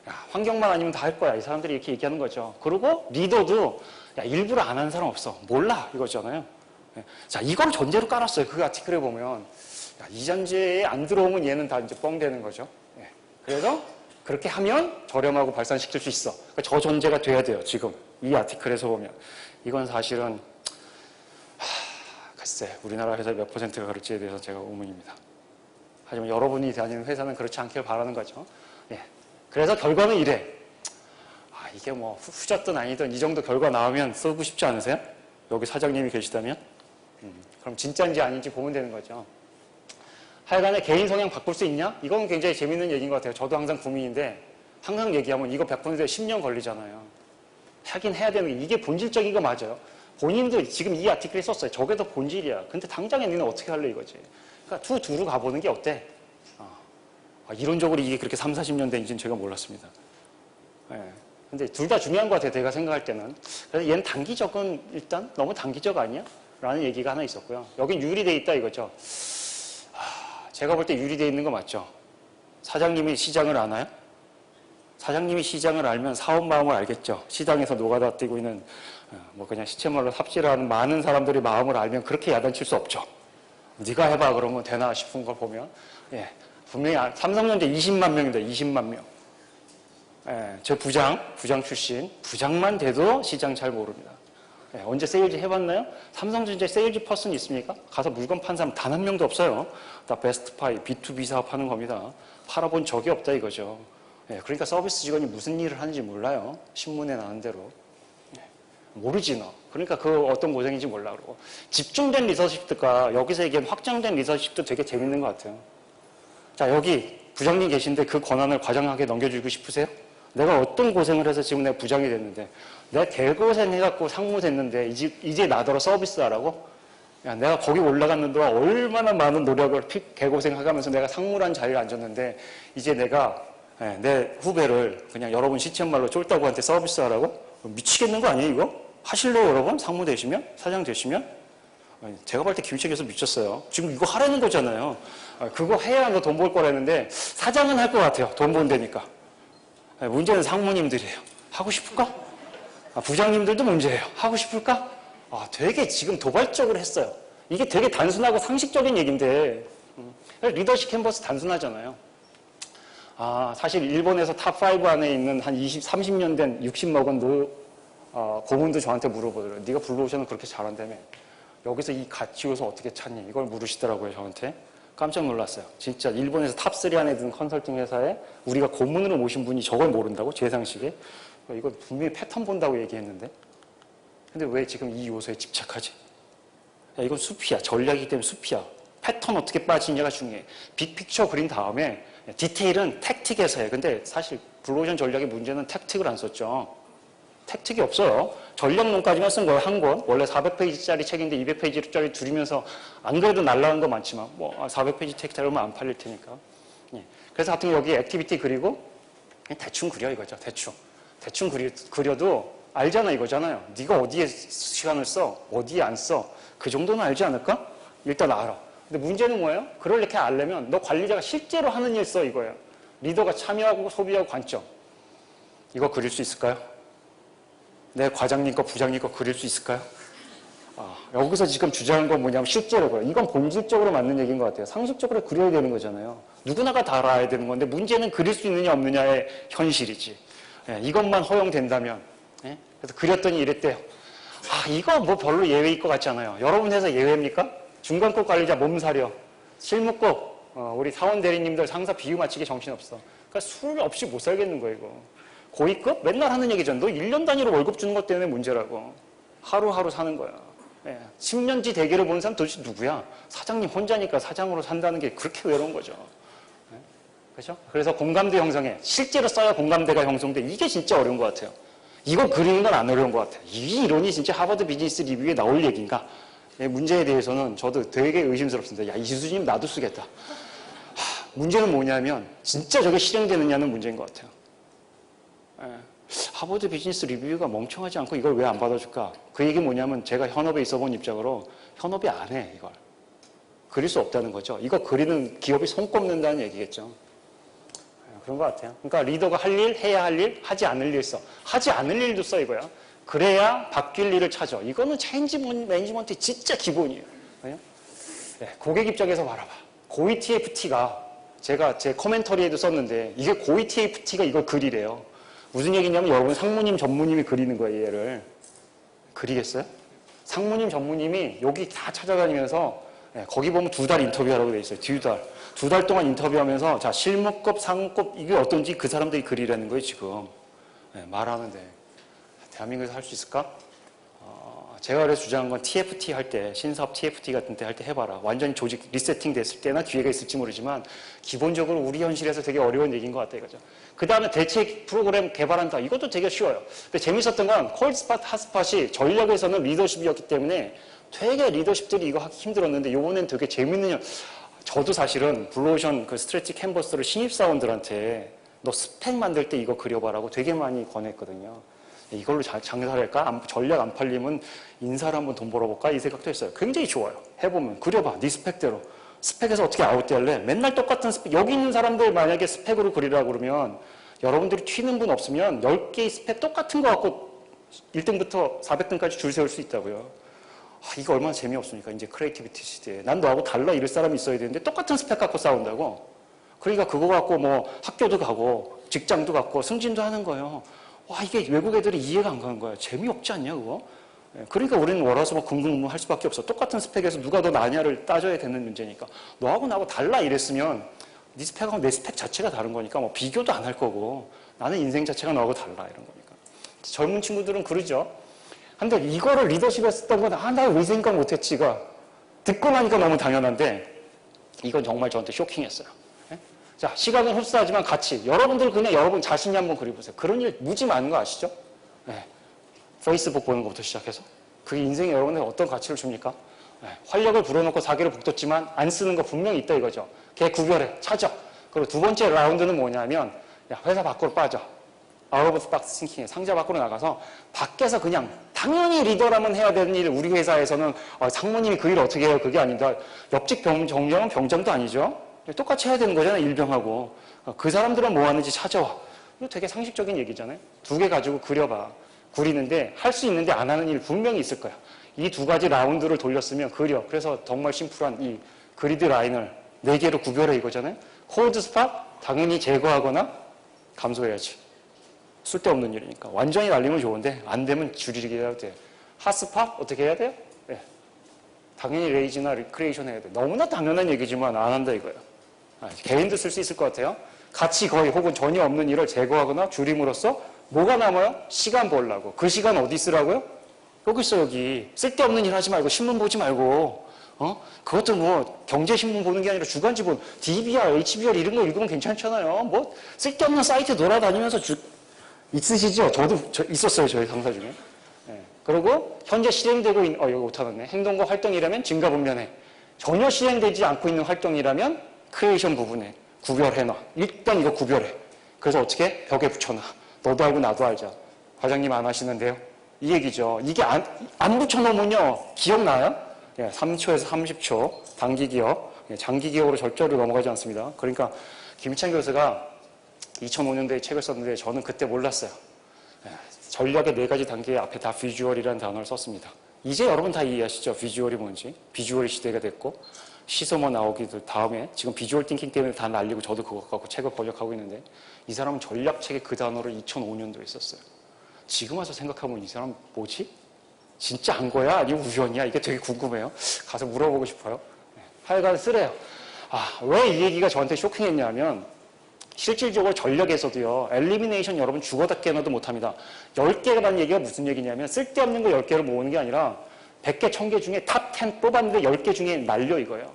야, 환경만 아니면 다 할 거야. 이 사람들이 이렇게 얘기하는 거죠. 그리고 리더도 야, 일부러 안 하는 사람 없어. 몰라 이거잖아요. 자, 이걸 전제로 깔았어요. 그 아티클에 보면 야, 이 전제에 안 들어오면 얘는 다 이제 뻥 되는 거죠. 그래서 그렇게 하면 저렴하고 발산시킬 수 있어. 그러니까 저 전제가 돼야 돼요. 지금 이 아티클에서 보면 이건 사실은 글쎄 우리나라 회사 몇 퍼센트가 그럴지에 대해서 제가 의문입니다. 하지만 여러분이 다니는 회사는 그렇지 않길 바라는 거죠. 예. 그래서 결과는 이래. 이게 뭐 후졌든 아니든 이 정도 결과 나오면 쓰고 싶지 않으세요? 여기 사장님이 계시다면? 그럼 진짜인지 아닌지 보면 되는 거죠. 하여간에 개인 성향 바꿀 수 있냐? 이건 굉장히 재밌는 얘기인 것 같아요. 저도 항상 고민인데 항상 얘기하면 이거 100%에 10년 걸리잖아요. 하긴 해야 되는 게 이게 본질적인 거 맞아요. 본인도 지금 이 아티클에 썼어요. 저게 더 본질이야. 근데 당장에 너는 어떻게 할래 이거지. 그러니까 두루 가보는 게 어때? 이론적으로 이게 그렇게 3, 40년 된지는 제가 몰랐습니다. 예. 근데 둘 다 중요한 것 같아요. 제가 생각할 때는. 그래서 얘는 단기적은 일단 너무 단기적 아니야? 라는 얘기가 하나 있었고요. 여긴 유리돼 있다 이거죠. 제가 볼 때 유리돼 있는 거 맞죠? 사장님이 시장을 아나요? 사장님이 시장을 알면 사업 마음을 알겠죠. 시장에서 노가다 뛰고 있는 뭐 그냥 시체말로 삽질하는 많은 사람들의 마음을 알면 그렇게 야단칠 수 없죠. 네가 해봐 그러면 되나 싶은 걸 보면 예, 분명히 삼성전자 20만 명입니다. 20만 명. 예, 저 부장 출신. 부장만 돼도 시장 잘 모릅니다. 예, 언제 세일즈 해봤나요? 삼성전자에 세일즈 퍼슨 있습니까? 가서 물건 판 사람 단 한 명도 없어요. 다 베스트파이, B2B 사업 하는 겁니다. 팔아본 적이 없다 이거죠. 예, 그러니까 서비스 직원이 무슨 일을 하는지 몰라요. 신문에 나온 대로. 예, 모르지 너. 그러니까 그 어떤 고생인지 몰라 그러고. 집중된 리더십과 여기서 얘기한 확장된 리더십도 되게 재밌는 것 같아요. 자, 여기 부장님 계신데 그 권한을 과장하게 넘겨주고 싶으세요? 내가 어떤 고생을 해서 지금 내가 부장이 됐는데 내가 개고생해갖고 상무 됐는데 이제 나더러 서비스하라고? 야, 내가 거기 올라갔는 동안 얼마나 많은 노력을 개고생하면서 내가 상무란 자리에 앉았는데 이제 내가 내 후배를 그냥 여러분 시쳇말로 쫄따구한테 서비스하라고? 미치겠는 거 아니에요 이거? 하실래요 여러분? 상무 되시면? 사장 되시면? 제가 볼 때 김희철 교수 미쳤어요. 지금 이거 하라는 거잖아요. 그거 해야 너 돈 벌 거라는데 사장은 할 것 같아요. 돈 번다니까. 문제는 상무님들이에요. 하고 싶을까? 부장님들도 문제예요. 하고 싶을까? 되게 지금 도발적으로 했어요. 이게 되게 단순하고 상식적인 얘기인데 리더십 캔버스 단순하잖아요. 사실 일본에서 탑5 안에 있는 한 20, 30년 된 60 먹은 고문도 저한테 물어보더라고요. 네가 블루오션은 그렇게 잘한다며. 여기서 이 가치 요소 어떻게 찾니? 이걸 물으시더라고요, 저한테. 깜짝 놀랐어요. 진짜 일본에서 탑3 안에 든 컨설팅 회사에 우리가 고문으로 모신 분이 저걸 모른다고? 제 상식에? 이거 분명히 패턴 본다고 얘기했는데. 근데 왜 지금 이 요소에 집착하지? 야, 이건 숲이야. 전략이기 때문에 숲이야. 패턴 어떻게 빠지느냐가 중요해. 빅픽처 그린 다음에 디테일은 택틱에서 해. 근데 사실 블루오션 전략의 문제는 택틱을 안 썼죠. 택틱이 없어요. 전략론까지만 쓴 거예요. 한 권. 원래 400페이지짜리 책인데 200페이지짜리 줄이면서 안 그래도 날라간 거 많지만 400페이지 텍스트 그러면 안 팔릴 테니까. 그래서 하여튼 여기 액티비티 그리고 대충 그려 이거죠. 대충 그려도 알잖아 이거잖아요. 네가 어디에 시간을 써? 어디에 안 써? 그 정도는 알지 않을까? 일단 알아. 근데 문제는 뭐예요? 그걸 이렇게 알려면 너 관리자가 실제로 하는 일 써 이거예요. 리더가 참여하고 소비하고 관점. 이거 그릴 수 있을까요? 내 과장님 거 부장님 거 그릴 수 있을까요? 여기서 지금 주장한 건 뭐냐면 실제로 그래요. 이건 본질적으로 맞는 얘기인 것 같아요. 상식적으로 그려야 되는 거잖아요. 누구나가 다 알아야 되는 건데 문제는 그릴 수 있느냐 없느냐의 현실이지. 이것만 허용된다면. 그래서 그렸더니 이랬대요. 이거 뭐 별로 예외일 것 같지 않아요. 여러분 회사 예외입니까? 중간급 관리자 몸사려. 실무급 우리 사원 대리님들 상사 비유 맞추기 정신없어. 그러니까 술 없이 못 살겠는 거예요 이거. 고위급? 맨날 하는 얘기잖아. 너 1년 단위로 월급 주는 것 때문에 문제라고. 하루하루 사는 거야. 10년지 대계를 보는 사람 도대체 누구야? 사장님 혼자니까 사장으로 산다는 게 그렇게 외로운 거죠. 그렇죠? 그래서 공감대 형성에 실제로 써야 공감대가 형성돼. 이게 진짜 어려운 것 같아요. 이거 그리는 건 안 어려운 것 같아요. 이 이론이 진짜 하버드 비즈니스 리뷰에 나올 얘기인가? 문제에 대해서는 저도 되게 의심스럽습니다. 야, 이수준이면 나도 쓰겠다. 문제는 뭐냐면 진짜 저게 실행되느냐는 문제인 것 같아요. 하버드 비즈니스 리뷰가 멍청하지 않고 이걸 왜 안 받아줄까? 그 얘기 뭐냐면 제가 현업에 있어 본 입장으로 현업이 안 해, 이걸. 그릴 수 없다는 거죠. 이거 그리는 기업이 손꼽는다는 얘기겠죠. 그런 것 같아요. 그러니까 리더가 할 일, 해야 할 일, 하지 않을 일 써. 하지 않을 일도 써, 이거야. 그래야 바뀔 일을 찾아. 이거는 체인지 매니지먼트의 진짜 기본이에요. 고객 입장에서 바라봐. 고위 TFT가 제가 제 코멘터리에도 썼는데 이게 고위 TFT가 이걸 그리래요. 무슨 얘기냐면 여러분 상무님 전무님이 그리는 거예요. 얘를. 그리겠어요? 상무님 전무님이 여기 다 찾아다니면서 거기 보면 2달 인터뷰하라고 돼 있어요. 2달. 2달 동안 인터뷰하면서 자 실무급, 상무급 이게 어떤지 그 사람들이 그리라는 거예요. 지금. 말하는데 대한민국에서 할 수 있을까? 제가 그래서 주장한 건 TFT 할 때, 신사업 TFT 같은 때 할 때 해봐라. 완전히 조직 리세팅 됐을 때나 기회가 있을지 모르지만 기본적으로 우리 현실에서 되게 어려운 얘기인 것 같다 이거죠. 그 다음에 대책 프로그램 개발한다. 이것도 되게 쉬워요. 근데 재밌었던 건 콜드스팟, 핫스팟이 전략에서는 리더십이었기 때문에 되게 리더십들이 이거 하기 힘들었는데 이번엔 되게 재밌는 저도 사실은 블루오션 그 스트레치 캔버스를 신입사원들한테 너 스펙 만들 때 이거 그려봐라고 되게 많이 권했거든요. 이걸로 장사를 할까? 전략 안 팔리면 인사를 한번 돈 벌어볼까? 이 생각도 했어요. 굉장히 좋아요. 해보면. 그려봐. 네 스펙대로. 스펙에서 어떻게 아웃될래? 맨날 똑같은 스펙. 여기 있는 사람들 만약에 스펙으로 그리라고 그러면 여러분들이 튀는 분 없으면 10개의 스펙 똑같은 거 갖고 1등부터 400등까지 줄 세울 수 있다고요. 이거 얼마나 재미없습니까? 이제 크리에이티비티 시대에. 난 너하고 달라 이럴 사람이 있어야 되는데 똑같은 스펙 갖고 싸운다고. 그러니까 그거 갖고 뭐 학교도 가고 직장도 갖고 승진도 하는 거예요. 이게 외국 애들이 이해가 안 가는 거야. 재미없지 않냐, 그거? 그러니까 우리는 월화수목 금금무 할 수밖에 없어. 똑같은 스펙에서 누가 더 나냐를 따져야 되는 문제니까. 너하고 나하고 달라 이랬으면 네 스펙하고 내 스펙 자체가 다른 거니까 뭐 비교도 안 할 거고 나는 인생 자체가 너하고 달라 이런 거니까. 젊은 친구들은 그러죠. 근데 이거를 리더십에 썼던 건 나 왜 생각 못했지 가 듣고 나니까 너무 당연한데 이건 정말 저한테 쇼킹했어요. 자, 시각은 흡수하지만 가치. 여러분들 그냥 여러분 자신이 한번 그려보세요. 그런 일 무지 많은 거 아시죠? 페이스북 보는 것부터 시작해서. 그게 인생에 여러분들 어떤 가치를 줍니까? 활력을 불어넣고 사기를 북돋지만 안 쓰는 거 분명히 있다 이거죠. 걔 구별해. 찾아. 그리고 두 번째 라운드는 뭐냐면 회사 밖으로 빠져. Out of the box thinking. 상자 밖으로 나가서 밖에서 그냥 당연히 리더라면 해야 되는 일 우리 회사에서는 상무님이 그 일 어떻게 해요? 그게 아니다. 옆집 정장은 병장도 아니죠. 똑같이 해야 되는 거잖아요. 일병하고. 그 사람들은 뭐 하는지 찾아와. 이거 되게 상식적인 얘기잖아요. 2개 가지고 그려봐. 구리는데 할 수 있는데 안 하는 일 분명히 있을 거야. 이 두 가지 라운드를 돌렸으면 그려. 그래서 정말 심플한 이 그리드 라인을 4개로 구별해 이거잖아요. 콜드 스팟 당연히 제거하거나 감소해야지. 쓸데없는 일이니까. 완전히 날리면 좋은데 안 되면 줄이게 해야 돼. 핫스팟 어떻게 해야 돼요? 네. 당연히 레이즈나 리크레이션 해야 돼. 너무나 당연한 얘기지만 안 한다 이거예요. 개인도 쓸 수 있을 것 같아요. 같이 거의 혹은 전혀 없는 일을 제거하거나 줄임으로써 뭐가 남아요? 시간 벌라고. 그 시간 어디 쓰라고요? 여기 있어 여기. 쓸데없는 일 하지 말고 신문 보지 말고 그것도 뭐 경제신문 보는 게 아니라 주간지본 DBR, HBR 이런 거 읽으면 괜찮잖아요. 뭐 쓸데없는 사이트 돌아다니면서 있으시죠? 저도 있었어요. 저희 상사 중에. 네. 그리고 현재 실행되고 있는 여기 못하겠네. 행동과 활동이라면 증가 분면에 전혀 실행되지 않고 있는 활동이라면 크리에이션 부분에 구별해놔. 일단 이거 구별해. 그래서 어떻게? 벽에 붙여놔. 너도 알고 나도 알자. 과장님 안 하시는데요? 이 얘기죠. 이게 안 붙여놓으면요. 기억나요? 3초에서 30초 단기 기억, 장기 기억으로 절대로 넘어가지 않습니다. 그러니까 김희찬 교수가 2005년도에 책을 썼는데 저는 그때 몰랐어요. 전략의 4가지 단계 앞에 다 비주얼이라는 단어를 썼습니다. 이제 여러분 다 이해하시죠? 비주얼이 뭔지. 비주얼이 시대가 됐고 시소모 나오기 다음에 지금 비주얼 띵킹 때문에 다 날리고 저도 그거 갖고 책을 번역하고 있는데 이 사람은 전략책에 그 단어를 2005년도에 썼어요. 지금 와서 생각하면 이 사람 뭐지? 진짜 한 거야? 아니면 우연이야? 이게 되게 궁금해요. 가서 물어보고 싶어요. 하여간 쓰래요. 왜 이 얘기가 저한테 쇼킹했냐면 실질적으로 전략에서도요. 엘리미네이션 여러분 죽어다 깨어나도 못합니다. 10개라는 얘기가 무슨 얘기냐면 쓸데없는 거 10개를 모으는 게 아니라 100개, 1000개 중에 탑 10 뽑았는데 10개 중에 날려 이거예요.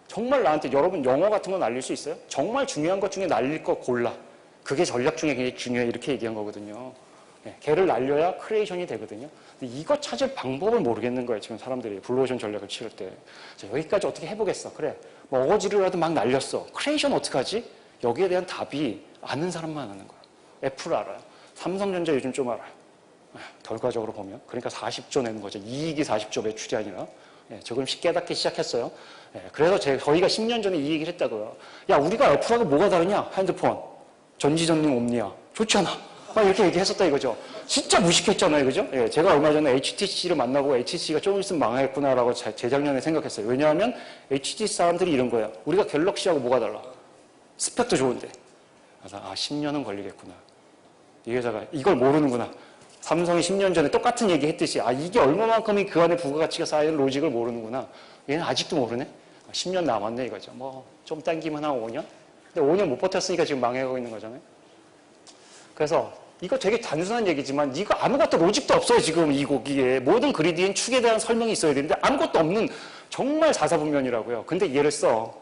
정말 나한테 여러분 영어 같은 거 날릴 수 있어요? 정말 중요한 것 중에 날릴 거 골라. 그게 전략 중에 굉장히 중요해. 이렇게 얘기한 거거든요. 걔를 날려야 크리에이션이 되거든요. 근데 이거 찾을 방법을 모르겠는 거예요. 지금 사람들이 블루오션 전략을 치를 때. 자, 여기까지 어떻게 해보겠어. 그래. 뭐 어거지로라도 막 날렸어. 크리에이션 어떡하지? 여기에 대한 답이 아는 사람만 아는 거예요. 애플 알아요. 삼성전자 요즘 좀 알아요. 결과적으로 보면. 그러니까 40조 내는 거죠. 이익이 40조 매출이 아니라. 조금 깨닫기 시작했어요. 그래서 저희가 10년 전에 이 얘기를 했다고요. 야, 우리가 애플하고 뭐가 다르냐? 핸드폰. 전지전능 옴니아. 좋잖아. 막 이렇게 얘기했었다 이거죠. 진짜 무식했잖아요. 그죠? 제가 얼마 전에 HTC를 만나고 HTC가 조금 있으면 망하겠구나라고 재작년에 생각했어요. 왜냐하면 HTC 사람들이 이런 거예요. 우리가 갤럭시하고 뭐가 달라? 스펙도 좋은데. 그래서 10년은 걸리겠구나. 이 회사가 이걸 모르는구나. 삼성이 10년 전에 똑같은 얘기 했듯이 이게 얼마만큼이 그 안에 부가가치가 쌓이는 로직을 모르는구나. 얘는 아직도 모르네. 10년 남았네 이거죠. 뭐 좀 당기면 한 5년? 근데 5년 못 버텼으니까 지금 망해가고 있는 거잖아요. 그래서 이거 되게 단순한 얘기지만 이거 아무것도 로직도 없어요. 지금 이 거기에 모든 그리드인 축에 대한 설명이 있어야 되는데 아무것도 없는 정말 사사분면이라고요. 근데 얘를 써.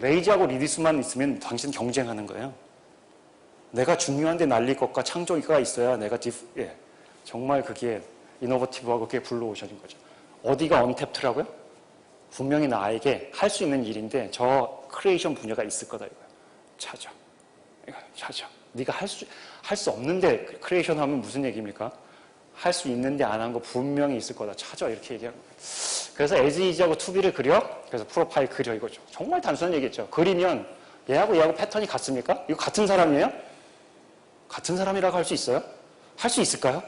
레이지하고 리디스만 있으면 당신 경쟁하는 거예요. 내가 중요한데 날릴 것과 창조가 있어야 내가 정말 그게 이노버티브하고 그게 블루오션인 거죠. 어디가 언탭트라고요? 분명히 나에게 할 수 있는 일인데 저 크리에이션 분야가 있을 거다 이거예요. 찾아. 찾아. 네가 할 수 없는데 크리에이션 하면 무슨 얘기입니까? 할 수 있는데 안 한 거 분명히 있을 거다. 찾아. 이렇게 얘기하는 거예요. 그래서 에즈이지하고 투비를 그려. 그래서 프로파일 그려 이거죠. 정말 단순한 얘기겠죠. 그리면 얘하고 패턴이 같습니까? 이거 같은 사람이에요? 같은 사람이라고 할 수 있어요? 할 수 있을까요?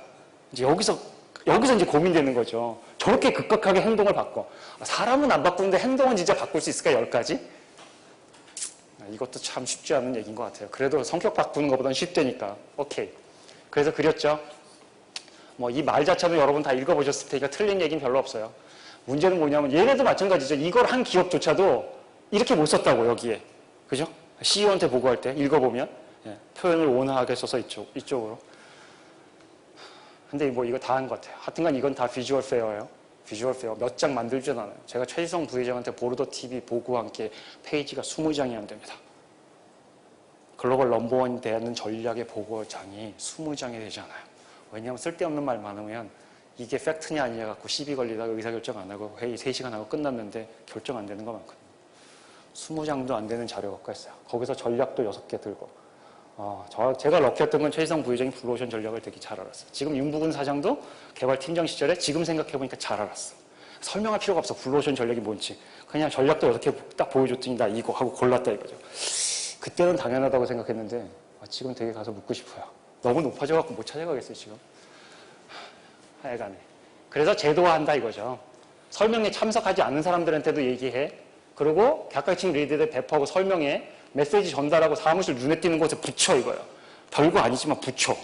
이제 여기서 이제 고민되는 거죠. 저렇게 급격하게 행동을 바꿔. 사람은 안 바꾸는데 행동은 진짜 바꿀 수 있을까? 10가지? 이것도 참 쉽지 않은 얘기인 것 같아요. 그래도 성격 바꾸는 것보다는 쉽다니까. 오케이. 그래서 그렸죠. 뭐 이 말 자체는 여러분 다 읽어보셨을 테니까 틀린 얘기는 별로 없어요. 문제는 뭐냐면 얘네도 마찬가지죠. 이걸 한 기업조차도 이렇게 못 썼다고 여기에. 그죠? CEO한테 보고할 때 읽어보면 표현을 온화하게 써서 이쪽으로. 근데 뭐 이거 다 한 것 같아요. 하여튼간 이건 다 비주얼 페어예요. 비주얼 페어 몇 장 만들진 않아요. 제가 최지성 부회장한테 보르도 TV 보고와 함께 페이지가 20장이 안 됩니다. 글로벌 넘버원이 되는 전략의 보고장이 20장이 되지 않아요. 왜냐하면 쓸데없는 말 많으면 이게 팩트냐 아니냐 갖고 시비 걸리다가 의사결정 안 하고 회의 3시간 하고 끝났는데 결정 안 되는 거 많거든요. 20장도 안 되는 자료 갖고 했어요. 거기서 전략도 6개 들고. 제가 럭키였던 건 최지성 부회장이 블루오션 전략을 되게 잘 알았어요. 지금 윤부근 사장도 개발팀장 시절에 지금 생각해보니까 잘 알았어. 설명할 필요가 없어. 블루오션 전략이 뭔지. 그냥 전략도 6개 딱 보여줬더니 나 이거 하고 골랐다 이거죠. 그때는 당연하다고 생각했는데 지금 되게 가서 묻고 싶어요. 너무 높아져갖고 못 찾아가겠어요 지금. 하여간에. 그래서 제도화한다 이거죠. 설명에 참석하지 않는 사람들한테도 얘기해. 그리고 객관식 리드에 배포하고 설명해. 메시지 전달하고 사무실 눈에 띄는 곳에 붙여 이거예요. 별거 아니지만 붙여.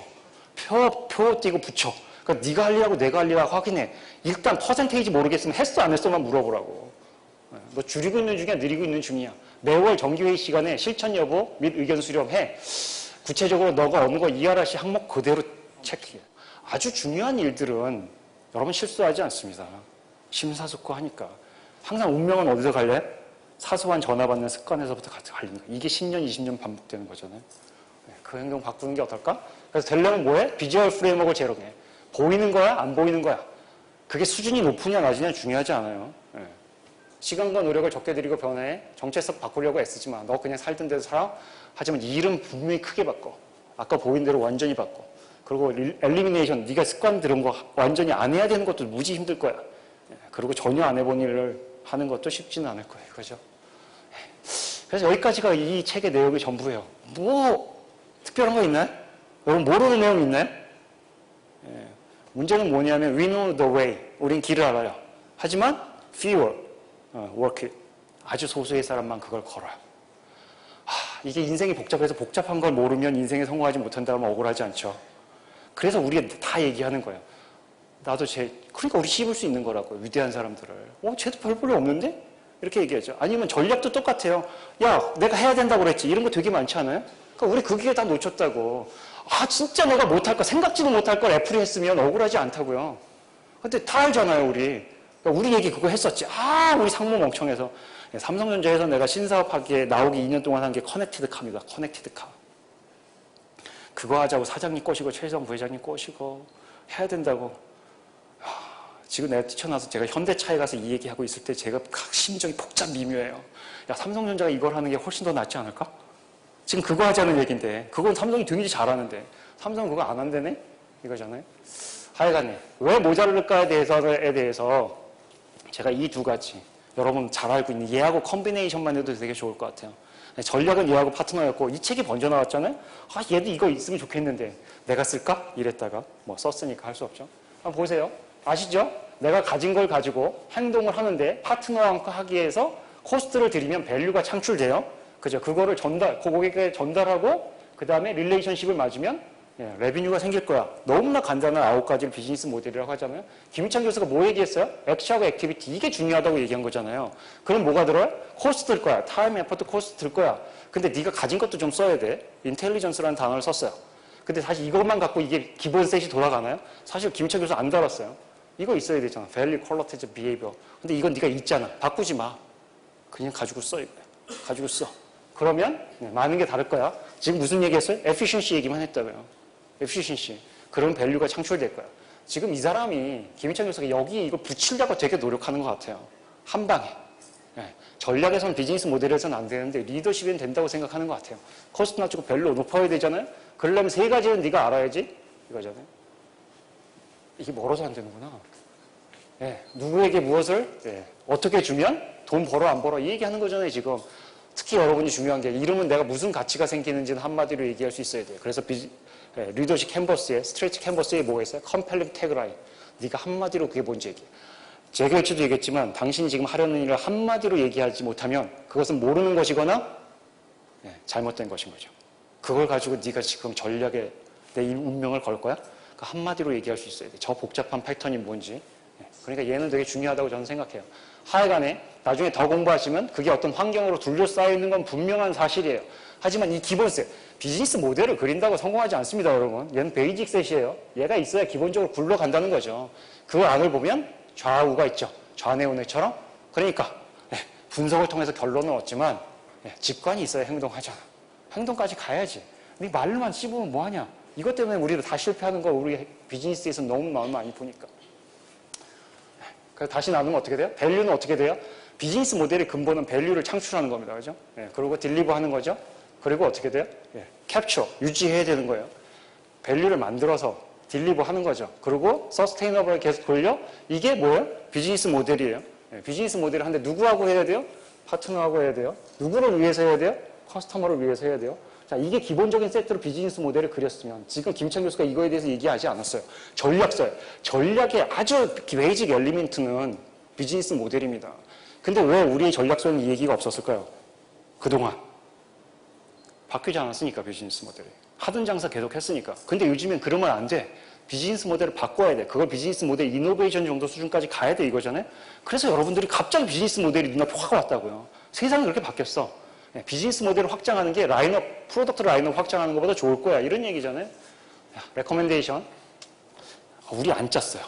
표 띄고 붙여. 그러니까 네가 할 일하고 내가 할 일하고 확인해. 일단 퍼센테이지 모르겠으면 했어 안 했어만 물어보라고. 너 줄이고 있는 중이야 느리고 있는 중이야. 매월 정기회의 시간에 실천 여부 및 의견 수렴해. 구체적으로 너가 어느 거 ERRC 항목 그대로 체크해. 아주 중요한 일들은 여러분 실수하지 않습니다. 심사숙고하니까. 항상 운명은 어디서 갈래? 사소한 전화 받는 습관에서부터 같이 갈립니다. 이게 10년, 20년 반복되는 거잖아요. 그 행동 바꾸는 게 어떨까? 그래서 되려면 뭐해? 비주얼 프레임워크를 제로해. 보이는 거야? 안 보이는 거야? 그게 수준이 높으냐 낮으냐 중요하지 않아요. 시간과 노력을 적게 들이고 변화해. 정체성 바꾸려고 애쓰지만 너 그냥 살던 대로 살아. 하지만 이 일은 분명히 크게 바꿔. 아까 보인 대로 완전히 바꿔. 그리고 엘리미네이션, 네가 습관 들은 거 완전히 안 해야 되는 것도 무지 힘들 거야. 그리고 전혀 안 해본 일을 하는 것도 쉽지는 않을 거예요. 그죠? 그래서 여기까지가 이 책의 내용이 전부예요. 뭐 특별한 거 있나요? 여러분 모르는 내용 있나요? 문제는 뭐냐면 we know the way. 우린 길을 알아요. 하지만 fewer work it. 아주 소수의 사람만 그걸 걸어요. 이게 인생이 복잡해서 복잡한 걸 모르면 인생에 성공하지 못한다면 억울하지 않죠. 그래서 우리가 다 얘기하는 거예요. 나도 그러니까 우리 씹을 수 있는 거라고요. 위대한 사람들을. 쟤도 별 볼일 없는데? 이렇게 얘기하죠. 아니면 전략도 똑같아요. 야, 내가 해야 된다고 그랬지. 이런 거 되게 많지 않아요? 그러니까 우리 그 기회 다 놓쳤다고. 진짜 내가 못할 거, 생각지도 못할 걸 애플이 했으면 억울하지 않다고요. 근데 다 알잖아요, 우리. 그러니까 우리 얘기 그거 했었지. 우리 상무 멍청해서. 삼성전자에서 내가 신사업하기에 나오기 2년 동안 한 게 커넥티드 카입니다. 커넥티드 카. 그거 하자고 사장님 꼬시고 최재성 부회장님 꼬시고 해야 된다고. 지금 내가 뛰쳐나서 제가 현대차에 가서 이 얘기하고 있을 때 제가 심정이 복잡 미묘해요. 야, 삼성전자가 이걸 하는 게 훨씬 더 낫지 않을까? 지금 그거 하자는 얘기인데 그건 삼성이 되게 잘하는데 삼성은 그거 안 한다네? 이거잖아요. 하여간에 왜 모자랄까에 대해서 제가 이 두 가지 여러분 잘 알고 있는 얘하고 컴비네이션만 해도 되게 좋을 것 같아요. 전략은 얘하고 파트너였고 이 책이 번져 나왔잖아요. 얘도 이거 있으면 좋겠는데 내가 쓸까? 이랬다가 뭐 썼으니까 할 수 없죠. 한번 보세요. 아시죠? 내가 가진 걸 가지고 행동을 하는데 파트너와 하기 위해서 코스트를 들이면 밸류가 창출돼요. 그죠? 그거를 고객에게 전달하고 그 다음에 릴레이션십을 맞으면 레비뉴가 생길 거야. 너무나 간단한 9가지 비즈니스 모델이라고 하잖아요. 김희찬 교수가 뭐 얘기했어요? 액션하고 액티비티 이게 중요하다고 얘기한 거잖아요. 그럼 뭐가 들어요? 코스트 들 거야. 타임, 에포트, 코스트 들 거야. 근데 네가 가진 것도 좀 써야 돼. 인텔리전스라는 단어를 썼어요. 근데 사실 이것만 갖고 이게 기본 셋이 돌아가나요? 사실 김희찬 교수 안 달았어요. 이거 있어야 되잖아. value, quality, behavior. 근데 이건 네가 있잖아. 바꾸지 마. 그냥 가지고 써 이거야. 가지고 써. 그러면 많은 게 다를 거야. 지금 무슨 얘기했어요? efficiency 얘기만 했다고요. efficiency. 그런 밸류가 창출될 거야. 지금 이 사람이 김희찬 교수가 여기 이거 붙이려고 되게 노력하는 것 같아요. 한 방에. 전략에서는 비즈니스 모델에서는 안 되는데 리더십에는 된다고 생각하는 것 같아요. 코스트 낮추고 밸류 높아야 되잖아요. 그러려면 3가지는 네가 알아야지. 이거잖아요. 이게 멀어서 안 되는구나. 누구에게 무엇을 어떻게 주면 돈 벌어 안 벌어 이 얘기하는 거잖아요. 지금. 특히 여러분이 중요한 게 이러면 내가 무슨 가치가 생기는지는 한마디로 얘기할 수 있어야 돼요. 그래서 리더십 캔버스에 스트레이트 캔버스에 뭐가 있어요? 컴펠링 태그라인. 네가 한마디로 그게 뭔지 얘기해. 제가 일주도 얘기했지만 당신이 지금 하려는 일을 한마디로 얘기하지 못하면 그것은 모르는 것이거나 잘못된 것인 거죠. 그걸 가지고 네가 지금 전략에 내 운명을 걸 거야? 그러니까 한마디로 얘기할 수 있어야 돼. 저 복잡한 패턴이 뭔지. 그러니까 얘는 되게 중요하다고 저는 생각해요. 하여간에 나중에 더 공부하시면 그게 어떤 환경으로 둘러싸여 있는 건 분명한 사실이에요. 하지만 이 기본셋, 비즈니스 모델을 그린다고 성공하지 않습니다, 여러분. 얘는 베이직 셋이에요. 얘가 있어야 기본적으로 굴러간다는 거죠. 그 안을 보면 좌우가 있죠. 좌뇌우뇌처럼. 그러니까 분석을 통해서 결론은 얻지만 직관이 있어야 행동하잖아. 행동까지 가야지. 근데 말로만 씹으면 뭐하냐. 이것 때문에 우리도 다 실패하는 거 우리 비즈니스에서 너무 많이 보니까. 그래서 다시 나누면 어떻게 돼요? 밸류는 어떻게 돼요? 비즈니스 모델의 근본은 밸류를 창출하는 겁니다. 그죠? 그리고 딜리버 하는 거죠. 그리고 어떻게 돼요? 캡처, 유지해야 되는 거예요. 밸류를 만들어서 딜리버 하는 거죠. 그리고 서스테이너블을 계속 돌려? 이게 뭐예요? 비즈니스 모델이에요. 비즈니스 모델을 하는데 누구하고 해야 돼요? 파트너하고 해야 돼요. 누구를 위해서 해야 돼요? 커스터머를 위해서 해야 돼요. 자, 이게 기본적인 세트로 비즈니스 모델을 그렸으면 지금 김찬 교수가 이거에 대해서 얘기하지 않았어요. 전략서예요. 전략의 아주 베이직 엘리멘트는 비즈니스 모델입니다. 근데 왜 우리의 전략서는 이 얘기가 없었을까요? 그동안. 바뀌지 않았으니까 비즈니스 모델이. 하던 장사 계속 했으니까. 근데 요즘엔 그러면 안 돼. 비즈니스 모델을 바꿔야 돼. 그걸 비즈니스 모델 이노베이션 정도 수준까지 가야 돼 이거잖아요. 그래서 여러분들이 갑자기 비즈니스 모델이 눈앞에 확 왔다고요. 세상이 그렇게 바뀌었어. 비즈니스 모델을 확장하는 게 프로덕트 라인업 확장하는 것보다 좋을 거야. 이런 얘기잖아요. 레커멘데이션. 우리 안 짰어요.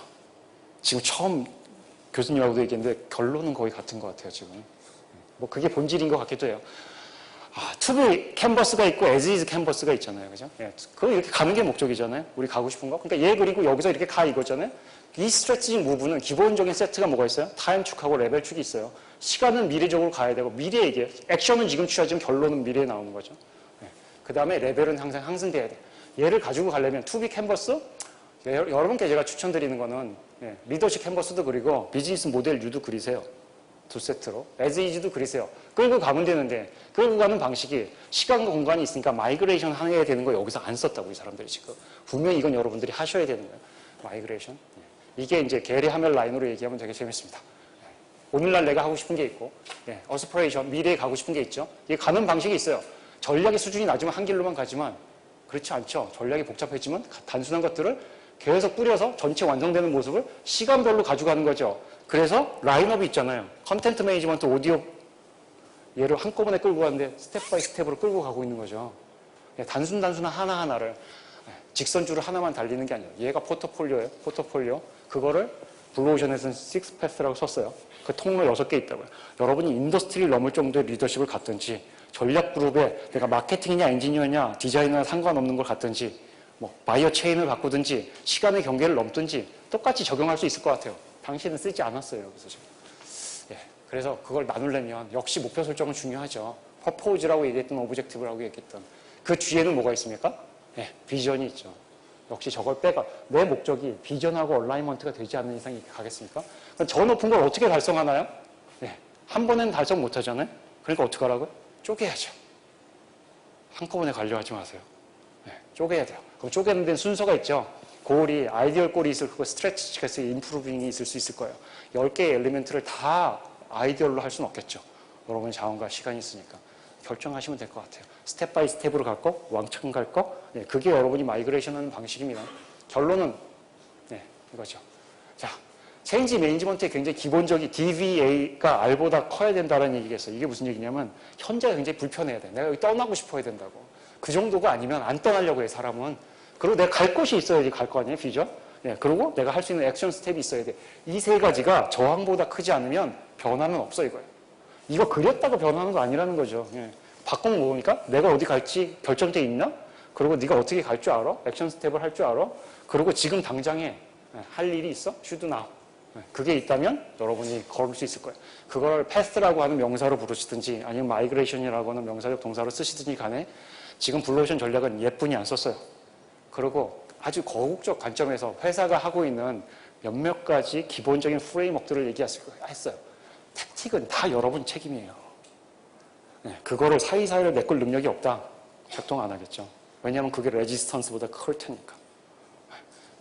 지금 처음 교수님하고도 얘기했는데 결론은 거의 같은 것 같아요, 지금. 뭐 그게 본질인 것 같기도 해요. 투비 캔버스가 있고 as is 캔버스가 있잖아요. 그죠? 예, 그거 이렇게 가는 게 목적이잖아요. 우리 가고 싶은 거. 그러니까 얘 그리고 여기서 이렇게 가 이거잖아요. 이 스트래티직 무브는 기본적인 세트가 뭐가 있어요? 타임 축하고 레벨 축이 있어요. 시간은 미래적으로 가야 되고 미래에 얘기해. 액션은 지금 취하지만 결론은 미래에 나오는 거죠. 예, 그 다음에 레벨은 항상 상승돼야 돼. 얘를 가지고 가려면 투비 캔버스 여러분께 제가 추천드리는 거는 리더십 캔버스도 그리고 비즈니스 모델 유도 그리세요. 두 세트로. as is도 그리세요. 끌고 가면 되는데 끌고 가는 방식이 시간과 공간이 있으니까 마이그레이션 하게 되는 거 여기서 안 썼다고 이 사람들이 지금. 분명히 이건 여러분들이 하셔야 되는 거예요. 마이그레이션. 이게 이제 게리 하멜 라인으로 얘기하면 되게 재밌습니다. 오늘날 내가 하고 싶은 게 있고 어스퍼레이션, 미래에 가고 싶은 게 있죠. 이게 가는 방식이 있어요. 전략의 수준이 낮으면 한 길로만 가지만 그렇지 않죠. 전략이 복잡했지만 단순한 것들을 계속 뿌려서 전체 완성되는 모습을 시간별로 가져가는 거죠. 그래서 라인업이 있잖아요. 컨텐트 매니지먼트 오디오 얘를 한꺼번에 끌고 가는데 스텝 바이 스텝으로 끌고 가고 있는 거죠. 단순한 하나하나를 직선줄을 하나만 달리는 게 아니에요. 얘가 포트폴리오예요. 포트폴리오. 그거를 블루오션에서는 6패스라고 썼어요. 그 통로 6개 있다고요. 여러분이 인더스트리를 넘을 정도의 리더십을 갖든지 전략 그룹에 내가 마케팅이냐 엔지니어냐 디자이너나 상관없는 걸 갖든지 뭐 바이어 체인을 바꾸든지 시간의 경계를 넘든지 똑같이 적용할 수 있을 것 같아요. 당신은 쓰지 않았어요. 여기서 지금. 그래서 그걸 나누려면 역시 목표 설정은 중요하죠. 퍼포즈라고 얘기했던 오브젝티브라고 얘기했던 그 뒤에는 뭐가 있습니까? 비전이 있죠. 역시 저걸 빼가 내 목적이 비전하고 얼라이먼트가 되지 않는 이상 이렇게 가겠습니까? 그럼 저 높은 걸 어떻게 달성하나요? 한 번에는 달성 못 하잖아요. 그러니까 어떻게 하라고요? 쪼개야죠. 한꺼번에 가려고 하지 마세요. 쪼개야 돼요. 그럼 쪼개는 데는 순서가 있죠. 골이 아이디얼 골이 있을 거고 스트레치에서 인프루빙이 있을 수 있을 거예요. 10개의 엘리멘트를 다 아이디얼로 할 수는 없겠죠. 여러분의 자원과 시간이 있으니까. 결정하시면 될 것 같아요. 스텝 바이 스텝으로 갈 거, 왕창 갈 거. 그게 여러분이 마이그레이션 하는 방식입니다. 결론은 이거죠. 자, 체인지 매니지먼트의 굉장히 기본적인 DVA가 R보다 커야 된다는 얘기겠어요. 이게 무슨 얘기냐면 현재가 굉장히 불편해야 돼. 내가 여기 떠나고 싶어야 된다고. 그 정도가 아니면 안 떠나려고 해, 사람은. 그리고 내가 갈 곳이 있어야지 갈 거 아니에요, 비전? 그리고 내가 할 수 있는 액션 스텝이 있어야 돼. 이 세 가지가 저항보다 크지 않으면 변화는 없어, 이거예요. 이거 그렸다고 변하는 거 아니라는 거죠. 바꾸면 뭐니까? 내가 어디 갈지 결정돼 있나? 그리고 네가 어떻게 갈 줄 알아? 액션 스텝을 할 줄 알아? 그리고 지금 당장에 할 일이 있어? should now. 그게 있다면 여러분이 걸을 수 있을 거예요. 그걸 패스라고 하는 명사로 부르시든지 아니면 마이그레이션이라고 하는 명사적 동사로 쓰시든지 간에 지금 블루오션 전략은 예쁜이 안 썼어요. 그리고 아주 거국적 관점에서 회사가 하고 있는 몇몇 가지 기본적인 프레임워크들을 얘기했어요. 택틱은 다 여러분 책임이에요. 그거를 사이사이를 메꿀 능력이 없다. 작동 안 하겠죠. 왜냐하면 그게 레지스턴스보다 클 테니까.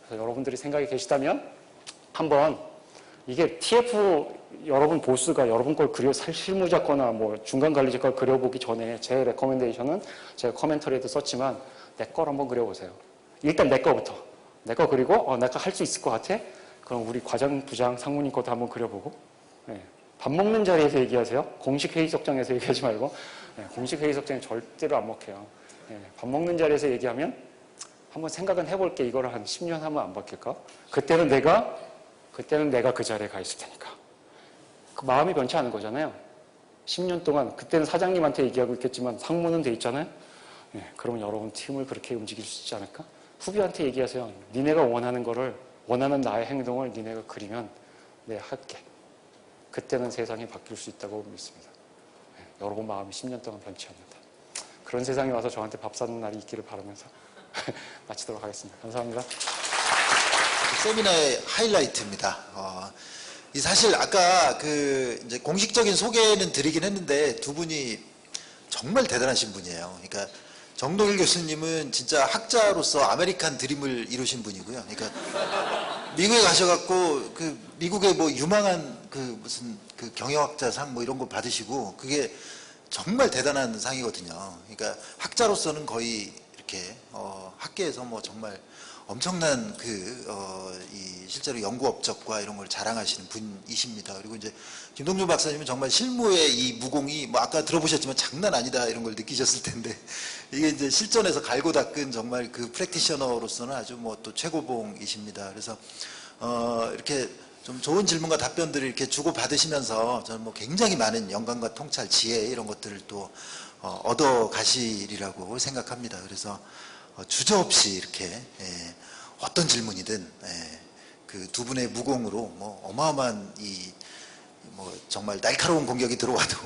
그래서 여러분들이 생각이 계시다면 한번 이게 TF 여러분 보스가 여러분 걸 실무자거나 뭐 중간 관리자 걸 그려보기 전에 제 레커멘데이션은 제가 커멘터리에도 썼지만 내 걸 한번 그려보세요. 일단 내 거부터. 내 거 그리고 내가 할 수 있을 것 같아? 그럼 우리 과장, 부장, 상무님 것도 한번 그려보고 밥 먹는 자리에서 얘기하세요. 공식 회의석장에서 얘기하지 말고 공식 회의석장에 절대로 안 먹혀요. 밥 먹는 자리에서 얘기하면 한번 생각은 해볼게. 이거를 한 10년 하면 안 바뀔까? 그때는 내가 그 자리에 가 있을 테니까. 그 마음이 변치 않은 거잖아요. 10년 동안 그때는 사장님한테 얘기하고 있겠지만 상무는 돼 있잖아요. 그러면 여러분 팀을 그렇게 움직일 수 있지 않을까? 후배한테 얘기하세요. 니네가 원하는 거를 원하는 나의 행동을 니네가 그리면 내가 할게. 그때는 세상이 바뀔 수 있다고 믿습니다. 여러분 마음이 10년 동안 변치 않는다. 그런 세상이 와서 저한테 밥 사는 날이 있기를 바라면서 마치도록 하겠습니다. 감사합니다.
세미나의 하이라이트입니다. 이 사실 아까 이제 공식적인 소개는 드리긴 했는데 두 분이 정말 대단하신 분이에요. 그러니까 정동일 교수님은 진짜 학자로서 아메리칸 드림을 이루신 분이고요. 그러니까 미국에 가셔갖고 그 미국의 뭐 유망한 그 무슨 그 경영학자상 뭐 이런 거 받으시고 그게 정말 대단한 상이거든요. 그러니까 학자로서는 거의 이렇게 학계에서 뭐 정말 엄청난 이 실제로 연구 업적과 이런 걸 자랑하시는 분이십니다. 그리고 이제 김동준 박사님은 정말 실무의 이 무공이 뭐 아까 들어보셨지만 장난 아니다 이런 걸 느끼셨을 텐데 이게 이제 실전에서 갈고 닦은 정말 그 프랙티셔너로서는 아주 뭐 또 최고봉이십니다. 그래서 이렇게 좀 좋은 질문과 답변들을 이렇게 주고 받으시면서 저는 뭐 굉장히 많은 영감과 통찰, 지혜 이런 것들을 또 얻어 가시리라고 생각합니다. 그래서 주저없이 이렇게 어떤 질문이든 그 두 분의 무공으로 뭐 어마어마한 이 뭐 정말 날카로운 공격이 들어와도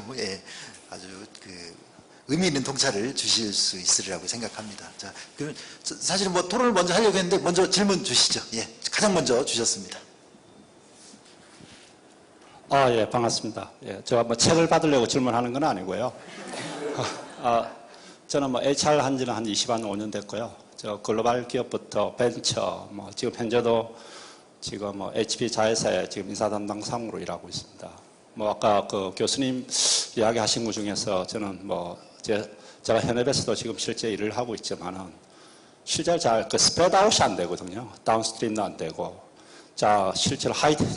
아주 그 의미 있는 통찰을 주실 수 있으리라고 생각합니다. 자, 그럼 사실은 뭐 토론을 먼저 하려고 했는데 먼저 질문 주시죠. 예, 가장 먼저 주셨습니다.
예, 반갑습니다. 예, 제가 뭐 책을 받으려고 질문하는 건 아니고요. 저는 뭐 HR 한 지는 한 25년 됐고요. 저 글로벌 기업부터 벤처, 뭐 지금 현재도 지금 뭐 HP 자회사에 지금 인사 담당 상무로 일하고 있습니다. 뭐 아까 그 교수님 이야기하신 것 중에서 저는 뭐 제가 현업에서도 지금 실제 일을 하고 있지만은 실제로 잘 그 스프레드 아웃이 안 되거든요. 다운스트림도 안 되고. 자, 실제로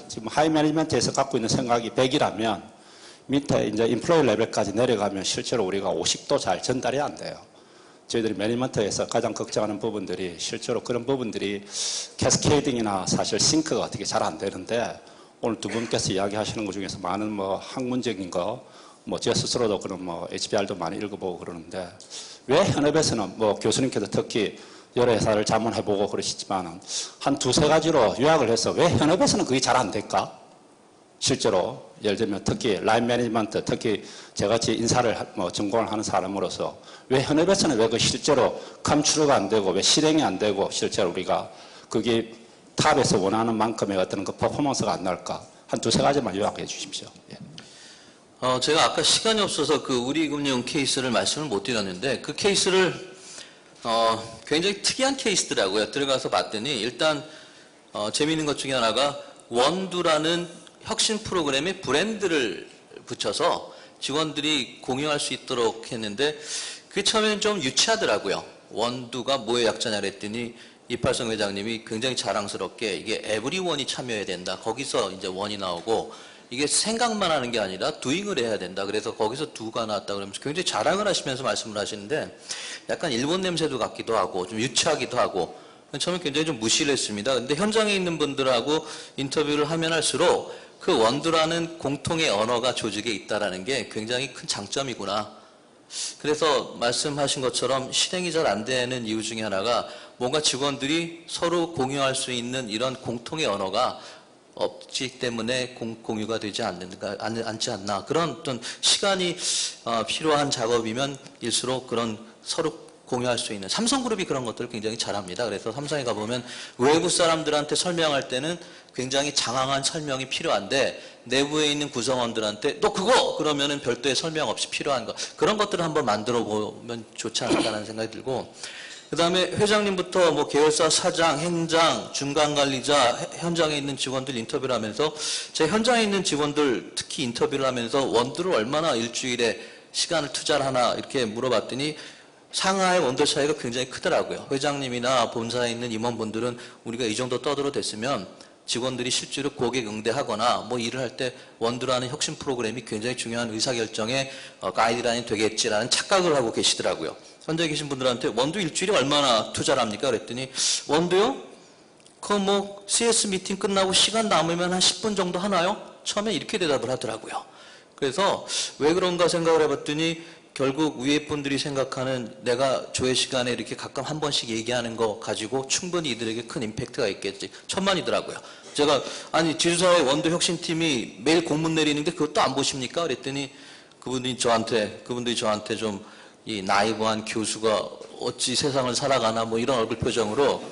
지금 하이 매니지먼트에서 갖고 있는 생각이 100이라면 밑에 이제 인플로이 레벨까지 내려가면 실제로 우리가 50도 잘 전달이 안 돼요. 저희들이 매니지먼트에서 가장 걱정하는 부분들이 실제로 그런 부분들이 캐스케이딩이나 사실 싱크가 어떻게 잘 안 되는데 오늘 두 분께서 이야기하시는 것 중에서 많은 뭐 학문적인 거, 뭐 제 스스로도 그런 뭐 HBR도 많이 읽어보고 그러는데 왜 현업에서는 뭐 교수님께서 특히 여러 회사를 자문해보고 그러시지만 한 두세 가지로 요약을 해서 왜 현업에서는 그게 잘 안 될까? 실제로 예를 들면 특히 라인 매니지먼트, 특히 저같이 인사를 뭐 전공을 하는 사람으로서 왜 현업에서는 왜 그 실제로 감추가 안 되고 왜 실행이 안 되고 실제로 우리가 그게 탑에서 원하는 만큼의 어떤 그 퍼포먼스가 안 나올까? 한 두세 가지만 요약해 주십시오. 예.
제가 아까 시간이 없어서 그 우리금융 케이스를 말씀을 못 드렸는데 그 케이스를 굉장히 특이한 케이스더라고요. 들어가서 봤더니 일단 재미있는 것 중에 하나가 원두라는 혁신 프로그램에 브랜드를 붙여서 직원들이 공유할 수 있도록 했는데 그게 처음에는 좀 유치하더라고요. 원두가 뭐의 약자냐 그랬더니 이팔성 회장님이 굉장히 자랑스럽게 이게 에브리원이 참여해야 된다. 거기서 이제 원이 나오고 이게 생각만 하는 게 아니라 두잉을 해야 된다. 그래서 거기서 두가 나왔다 그러면서 굉장히 자랑을 하시면서 말씀을 하시는데 약간 일본 냄새도 같기도 하고 좀 유치하기도 하고 처음에 굉장히 좀 무시를 했습니다. 근데 현장에 있는 분들하고 인터뷰를 하면 할수록 그 원두라는 공통의 언어가 조직에 있다라는 게 굉장히 큰 장점이구나. 그래서 말씀하신 것처럼 실행이 잘 안 되는 이유 중에 하나가 뭔가 직원들이 서로 공유할 수 있는 이런 공통의 언어가 없기 때문에 공유가 되지 않지 않나. 그런 어떤 시간이 필요한 작업이면 일수록 그런 서로 공유할 수 있는 삼성그룹이 그런 것들을 굉장히 잘합니다. 그래서 삼성에 가보면 외부 사람들한테 설명할 때는 굉장히 장황한 설명이 필요한데 내부에 있는 구성원들한테 너 그거! 그러면은 별도의 설명 없이 필요한 거 그런 것들을 한번 만들어 보면 좋지 않을까라는 생각이 들고 그 다음에 회장님부터 뭐 계열사 사장, 행장, 중간관리자, 현장에 있는 직원들 인터뷰를 하면서 제 현장에 있는 직원들 특히 인터뷰를 하면서 원두를 얼마나 일주일에 시간을 투자를 하나 이렇게 물어봤더니 상하의 원두 차이가 굉장히 크더라고요. 회장님이나 본사에 있는 임원분들은 우리가 이 정도 떠들어 됐으면 직원들이 실제로 고객 응대하거나 뭐 일을 할 때 원두라는 혁신 프로그램이 굉장히 중요한 의사결정의 가이드라인이 되겠지라는 착각을 하고 계시더라고요. 현장에 계신 분들한테 원두 일주일에 얼마나 투자를 합니까? 그랬더니 원두요? 그거 뭐 CS 미팅 끝나고 시간 남으면 한 10분 정도 하나요? 처음에 이렇게 대답을 하더라고요. 그래서 왜 그런가 생각을 해봤더니 결국 위에 분들이 생각하는 내가 조회 시간에 이렇게 가끔 한 번씩 얘기하는 거 가지고 충분히 이들에게 큰 임팩트가 있겠지. 천만이더라고요. 제가 아니 지주사회 원두 혁신팀이 매일 공문 내리는데 그것도 안 보십니까? 그랬더니 그분들이 저한테 좀 이 나이브한 교수가 어찌 세상을 살아가나 뭐 이런 얼굴 표정으로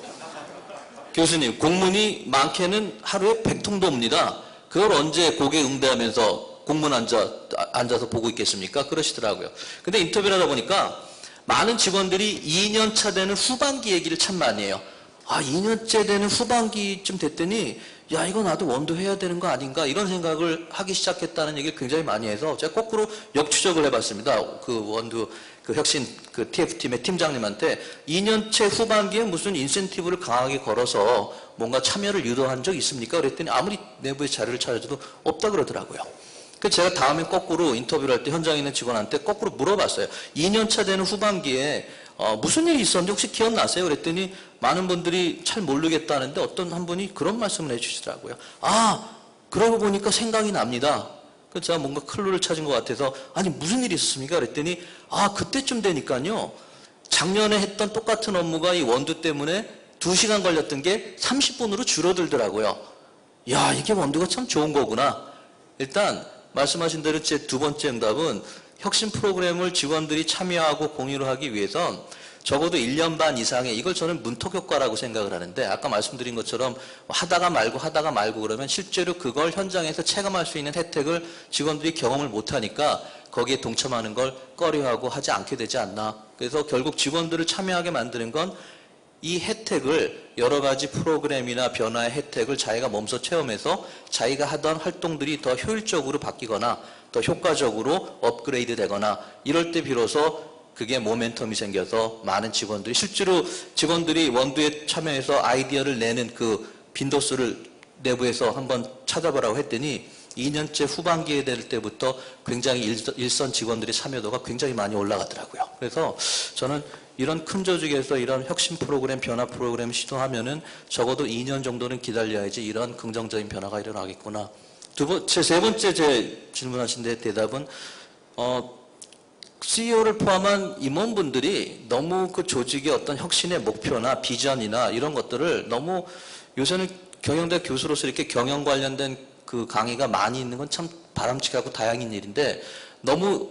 교수님 공문이 많게는 하루에 100통도 옵니다. 그걸 언제 고객 응대하면서 공문 앉아서 보고 있겠습니까? 그러시더라고요. 근데 인터뷰를 하다 보니까 많은 직원들이 2년차 되는 후반기 얘기를 참 많이 해요. 아, 2년째 되는 후반기쯤 됐더니 야, 이거 나도 원도 해야 되는 거 아닌가 이런 생각을 하기 시작했다는 얘기를 굉장히 많이 해서 제가 거꾸로 역추적을 해봤습니다. 그 원도 그 혁신 그 TF팀의 팀장님한테 2년째 후반기에 무슨 인센티브를 강하게 걸어서 뭔가 참여를 유도한 적 있습니까? 그랬더니 아무리 내부의 자료를 찾아줘도 없다 그러더라고요. 그래서 제가 다음에 거꾸로 인터뷰를 할 때 현장에 있는 직원한테 거꾸로 물어봤어요. 2년차 되는 후반기에 무슨 일이 있었는지 혹시 기억나세요? 그랬더니 많은 분들이 잘 모르겠다는데 어떤 한 분이 그런 말씀을 해주시더라고요. 아, 그러고 보니까 생각이 납니다. 그래서 제가 뭔가 클루를 찾은 것 같아서 아니 무슨 일이 있었습니까? 그랬더니 아, 그때쯤 되니까요. 작년에 했던 똑같은 업무가 이 원두 때문에 2시간 걸렸던 게 30분으로 줄어들더라고요. 야, 이게 원두가 참 좋은 거구나. 일단 말씀하신 대로 제 두 번째 응답은 혁신 프로그램을 직원들이 참여하고 공유를 하기 위해선 적어도 1년 반 이상의 이걸 저는 문턱 효과라고 생각을 하는데 아까 말씀드린 것처럼 하다가 말고 그러면 실제로 그걸 현장에서 체감할 수 있는 혜택을 직원들이 경험을 못하니까 거기에 동참하는 걸 꺼려하고 하지 않게 되지 않나. 그래서 결국 직원들을 참여하게 만드는 건 이 혜택을 여러 가지 프로그램이나 변화의 혜택을 자기가 몸소 체험해서 자기가 하던 활동들이 더 효율적으로 바뀌거나 더 효과적으로 업그레이드 되거나 이럴 때 비로소 그게 모멘텀이 생겨서 많은 직원들이 실제로 직원들이 원두에 참여해서 아이디어를 내는 그 빈도수를 내부에서 한번 찾아보라고 했더니 2년째 후반기에 될 때부터 굉장히 일선 직원들의 참여도가 굉장히 많이 올라가더라고요. 그래서 저는 이런 큰 조직에서 이런 혁신 프로그램, 변화 프로그램 시도하면은 적어도 2년 정도는 기다려야지 이런 긍정적인 변화가 일어나겠구나. 세 번째 제 질문하신 데 대답은 CEO를 포함한 임원분들이 너무 그 조직의 어떤 혁신의 목표나 비전이나 이런 것들을 너무 요새는 경영대 교수로서 이렇게 경영 관련된 그 강의가 많이 있는 건 참 바람직하고 다행인 일인데 너무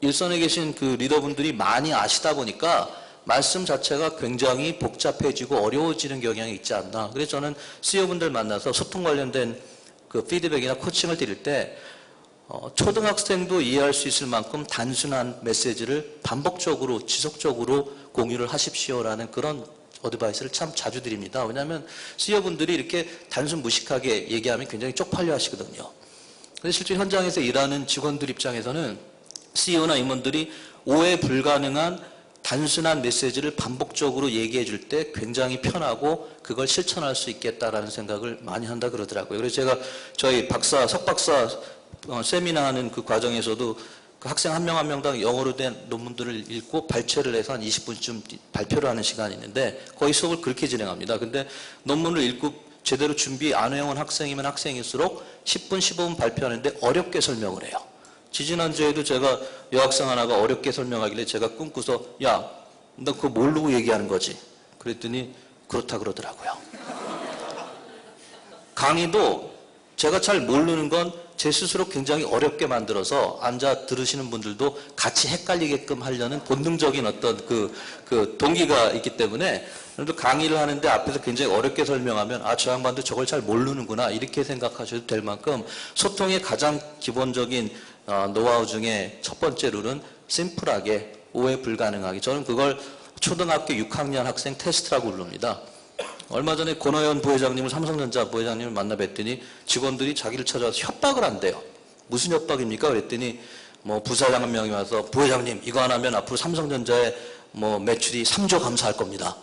일선에 계신 그 리더분들이 많이 아시다 보니까 말씀 자체가 굉장히 복잡해지고 어려워지는 경향이 있지 않나. 그래서 저는 CEO분들 만나서 소통 관련된 그 피드백이나 코칭을 드릴 때 초등학생도 이해할 수 있을 만큼 단순한 메시지를 반복적으로 지속적으로 공유를 하십시오라는 그런 어드바이스를 참 자주 드립니다. 왜냐하면 CEO분들이 이렇게 단순 무식하게 얘기하면 굉장히 쪽팔려 하시거든요. 그래서 실제 현장에서 일하는 직원들 입장에서는 CEO나 임원들이 오해 불가능한 단순한 메시지를 반복적으로 얘기해 줄 때 굉장히 편하고 그걸 실천할 수 있겠다라는 생각을 많이 한다 그러더라고요. 그래서 제가 저희 석박사 세미나 하는 그 과정에서도 그 학생 한 명 한 명당 영어로 된 논문들을 읽고 발췌를 해서 한 20분쯤 발표를 하는 시간이 있는데 거의 수업을 그렇게 진행합니다. 근데 논문을 읽고 제대로 준비 안 해온 학생이면 학생일수록 10분, 15분 발표하는데 어렵게 설명을 해요. 지지난주에도 제가 여학생 하나가 어렵게 설명하길래 제가 꿈꾸서 야, 너 그거 모르고 얘기하는 거지? 그랬더니 그렇다 그러더라고요. 강의도 제가 잘 모르는 건 제 스스로 굉장히 어렵게 만들어서 앉아 들으시는 분들도 같이 헷갈리게끔 하려는 본능적인 어떤 그 동기가 있기 때문에 그래도 강의를 하는데 앞에서 굉장히 어렵게 설명하면 아, 저 양반도 저걸 잘 모르는구나 이렇게 생각하셔도 될 만큼 소통의 가장 기본적인 노하우 중에 첫 번째 룰은 심플하게 오해 불가능하게 저는 그걸 초등학교 6학년 학생 테스트라고 부릅니다. 얼마 전에 권호연 부회장님을 삼성전자 부회장님을 만나 뵀더니 직원들이 자기를 찾아와서 협박을 한대요. 무슨 협박입니까? 그랬더니 뭐 부사장 한 명이 와서 부회장님 이거 안 하면 앞으로 삼성전자에 뭐 매출이 3조 감소할 겁니다.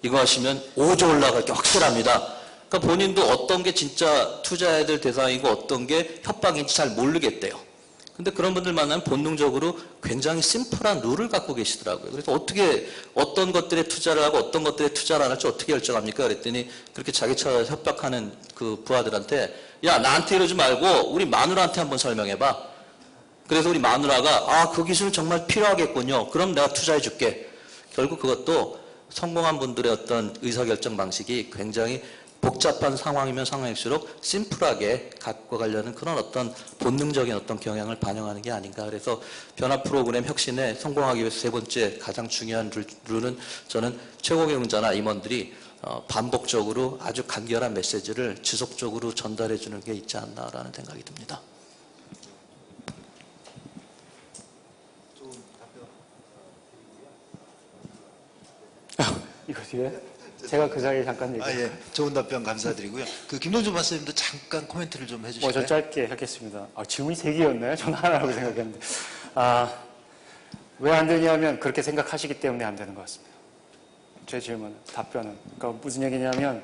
이거 하시면 5조 올라갈 게 확실합니다. 그러니까 본인도 어떤 게 진짜 투자해야 될 대상이고 어떤 게 협박인지 잘 모르겠대요. 근데 그런 분들 만나면 본능적으로 굉장히 심플한 룰을 갖고 계시더라고요. 그래서 어떻게 어떤 것들에 투자를 하고 어떤 것들에 투자를 안 할지 어떻게 결정합니까? 그랬더니 그렇게 자기 찾아서 협박하는 그 부하들한테 야, 나한테 이러지 말고 우리 마누라한테 한번 설명해봐. 그래서 우리 마누라가 아, 그 기술은 정말 필요하겠군요. 그럼 내가 투자해 줄게. 결국 그것도 성공한 분들의 어떤 의사결정 방식이 굉장히 복잡한 상황이면 상황일수록 심플하게 갖고 가려는 그런 어떤 본능적인 어떤 경향을 반영하는 게 아닌가. 그래서 변화 프로그램 혁신에 성공하기 위해서 세 번째 가장 중요한 룰은 저는 최고 경영자나 임원들이 반복적으로 아주 간결한 메시지를 지속적으로 전달해 주는 게 있지 않나라는 생각이 듭니다.
이거 뒤에? 제가 그 사이에 잠깐 얘기.
예. 좋은 답변 감사드리고요. 그 김동준 박사님도 잠깐 코멘트를 좀 해주실까요?
저 짧게 하겠습니다. 질문이 3개였나요? 저는 하나라고 생각했는데. 왜 안 되냐면 그렇게 생각하시기 때문에 안 되는 것 같습니다. 제 질문, 답변은. 그러니까 무슨 얘기냐면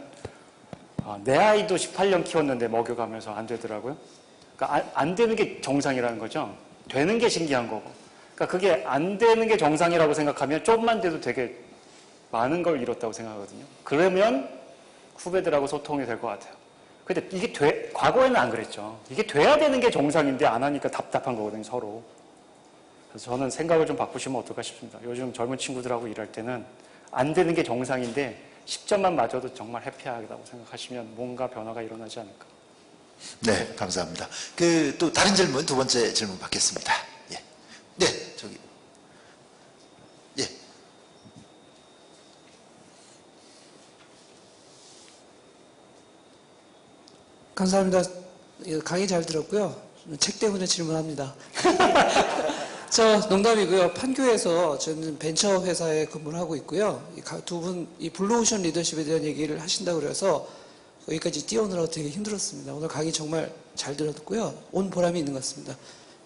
내 아이도 18년 키웠는데 먹여가면서 안 되더라고요. 그러니까 안 되는 게 정상이라는 거죠. 되는 게 신기한 거고. 그러니까 그게 안 되는 게 정상이라고 생각하면 조금만 돼도 되게 많은 걸 잃었다고 생각하거든요. 그러면 후배들하고 소통이 될 것 같아요. 근데 이게 과거에는 안 그랬죠. 이게 돼야 되는 게 정상인데 안 하니까 답답한 거거든요, 서로. 그래서 저는 생각을 좀 바꾸시면 어떨까 싶습니다. 요즘 젊은 친구들하고 일할 때는 안 되는 게 정상인데 10점만 맞아도 정말 해피하다고 생각하시면 뭔가 변화가 일어나지 않을까.
네, 감사합니다. 또 다른 질문, 두 번째 질문 받겠습니다. 예. 네, 저기. 예.
감사합니다. 강의 잘 들었고요. 책 때문에 질문합니다. 저 농담이고요. 판교에서 저는 벤처 회사에 근무를 하고 있고요. 두 분 이 블루오션 리더십에 대한 얘기를 하신다고 그래서 여기까지 뛰어오느라고 되게 힘들었습니다. 오늘 강의 정말 잘 들었고요. 온 보람이 있는 것 같습니다.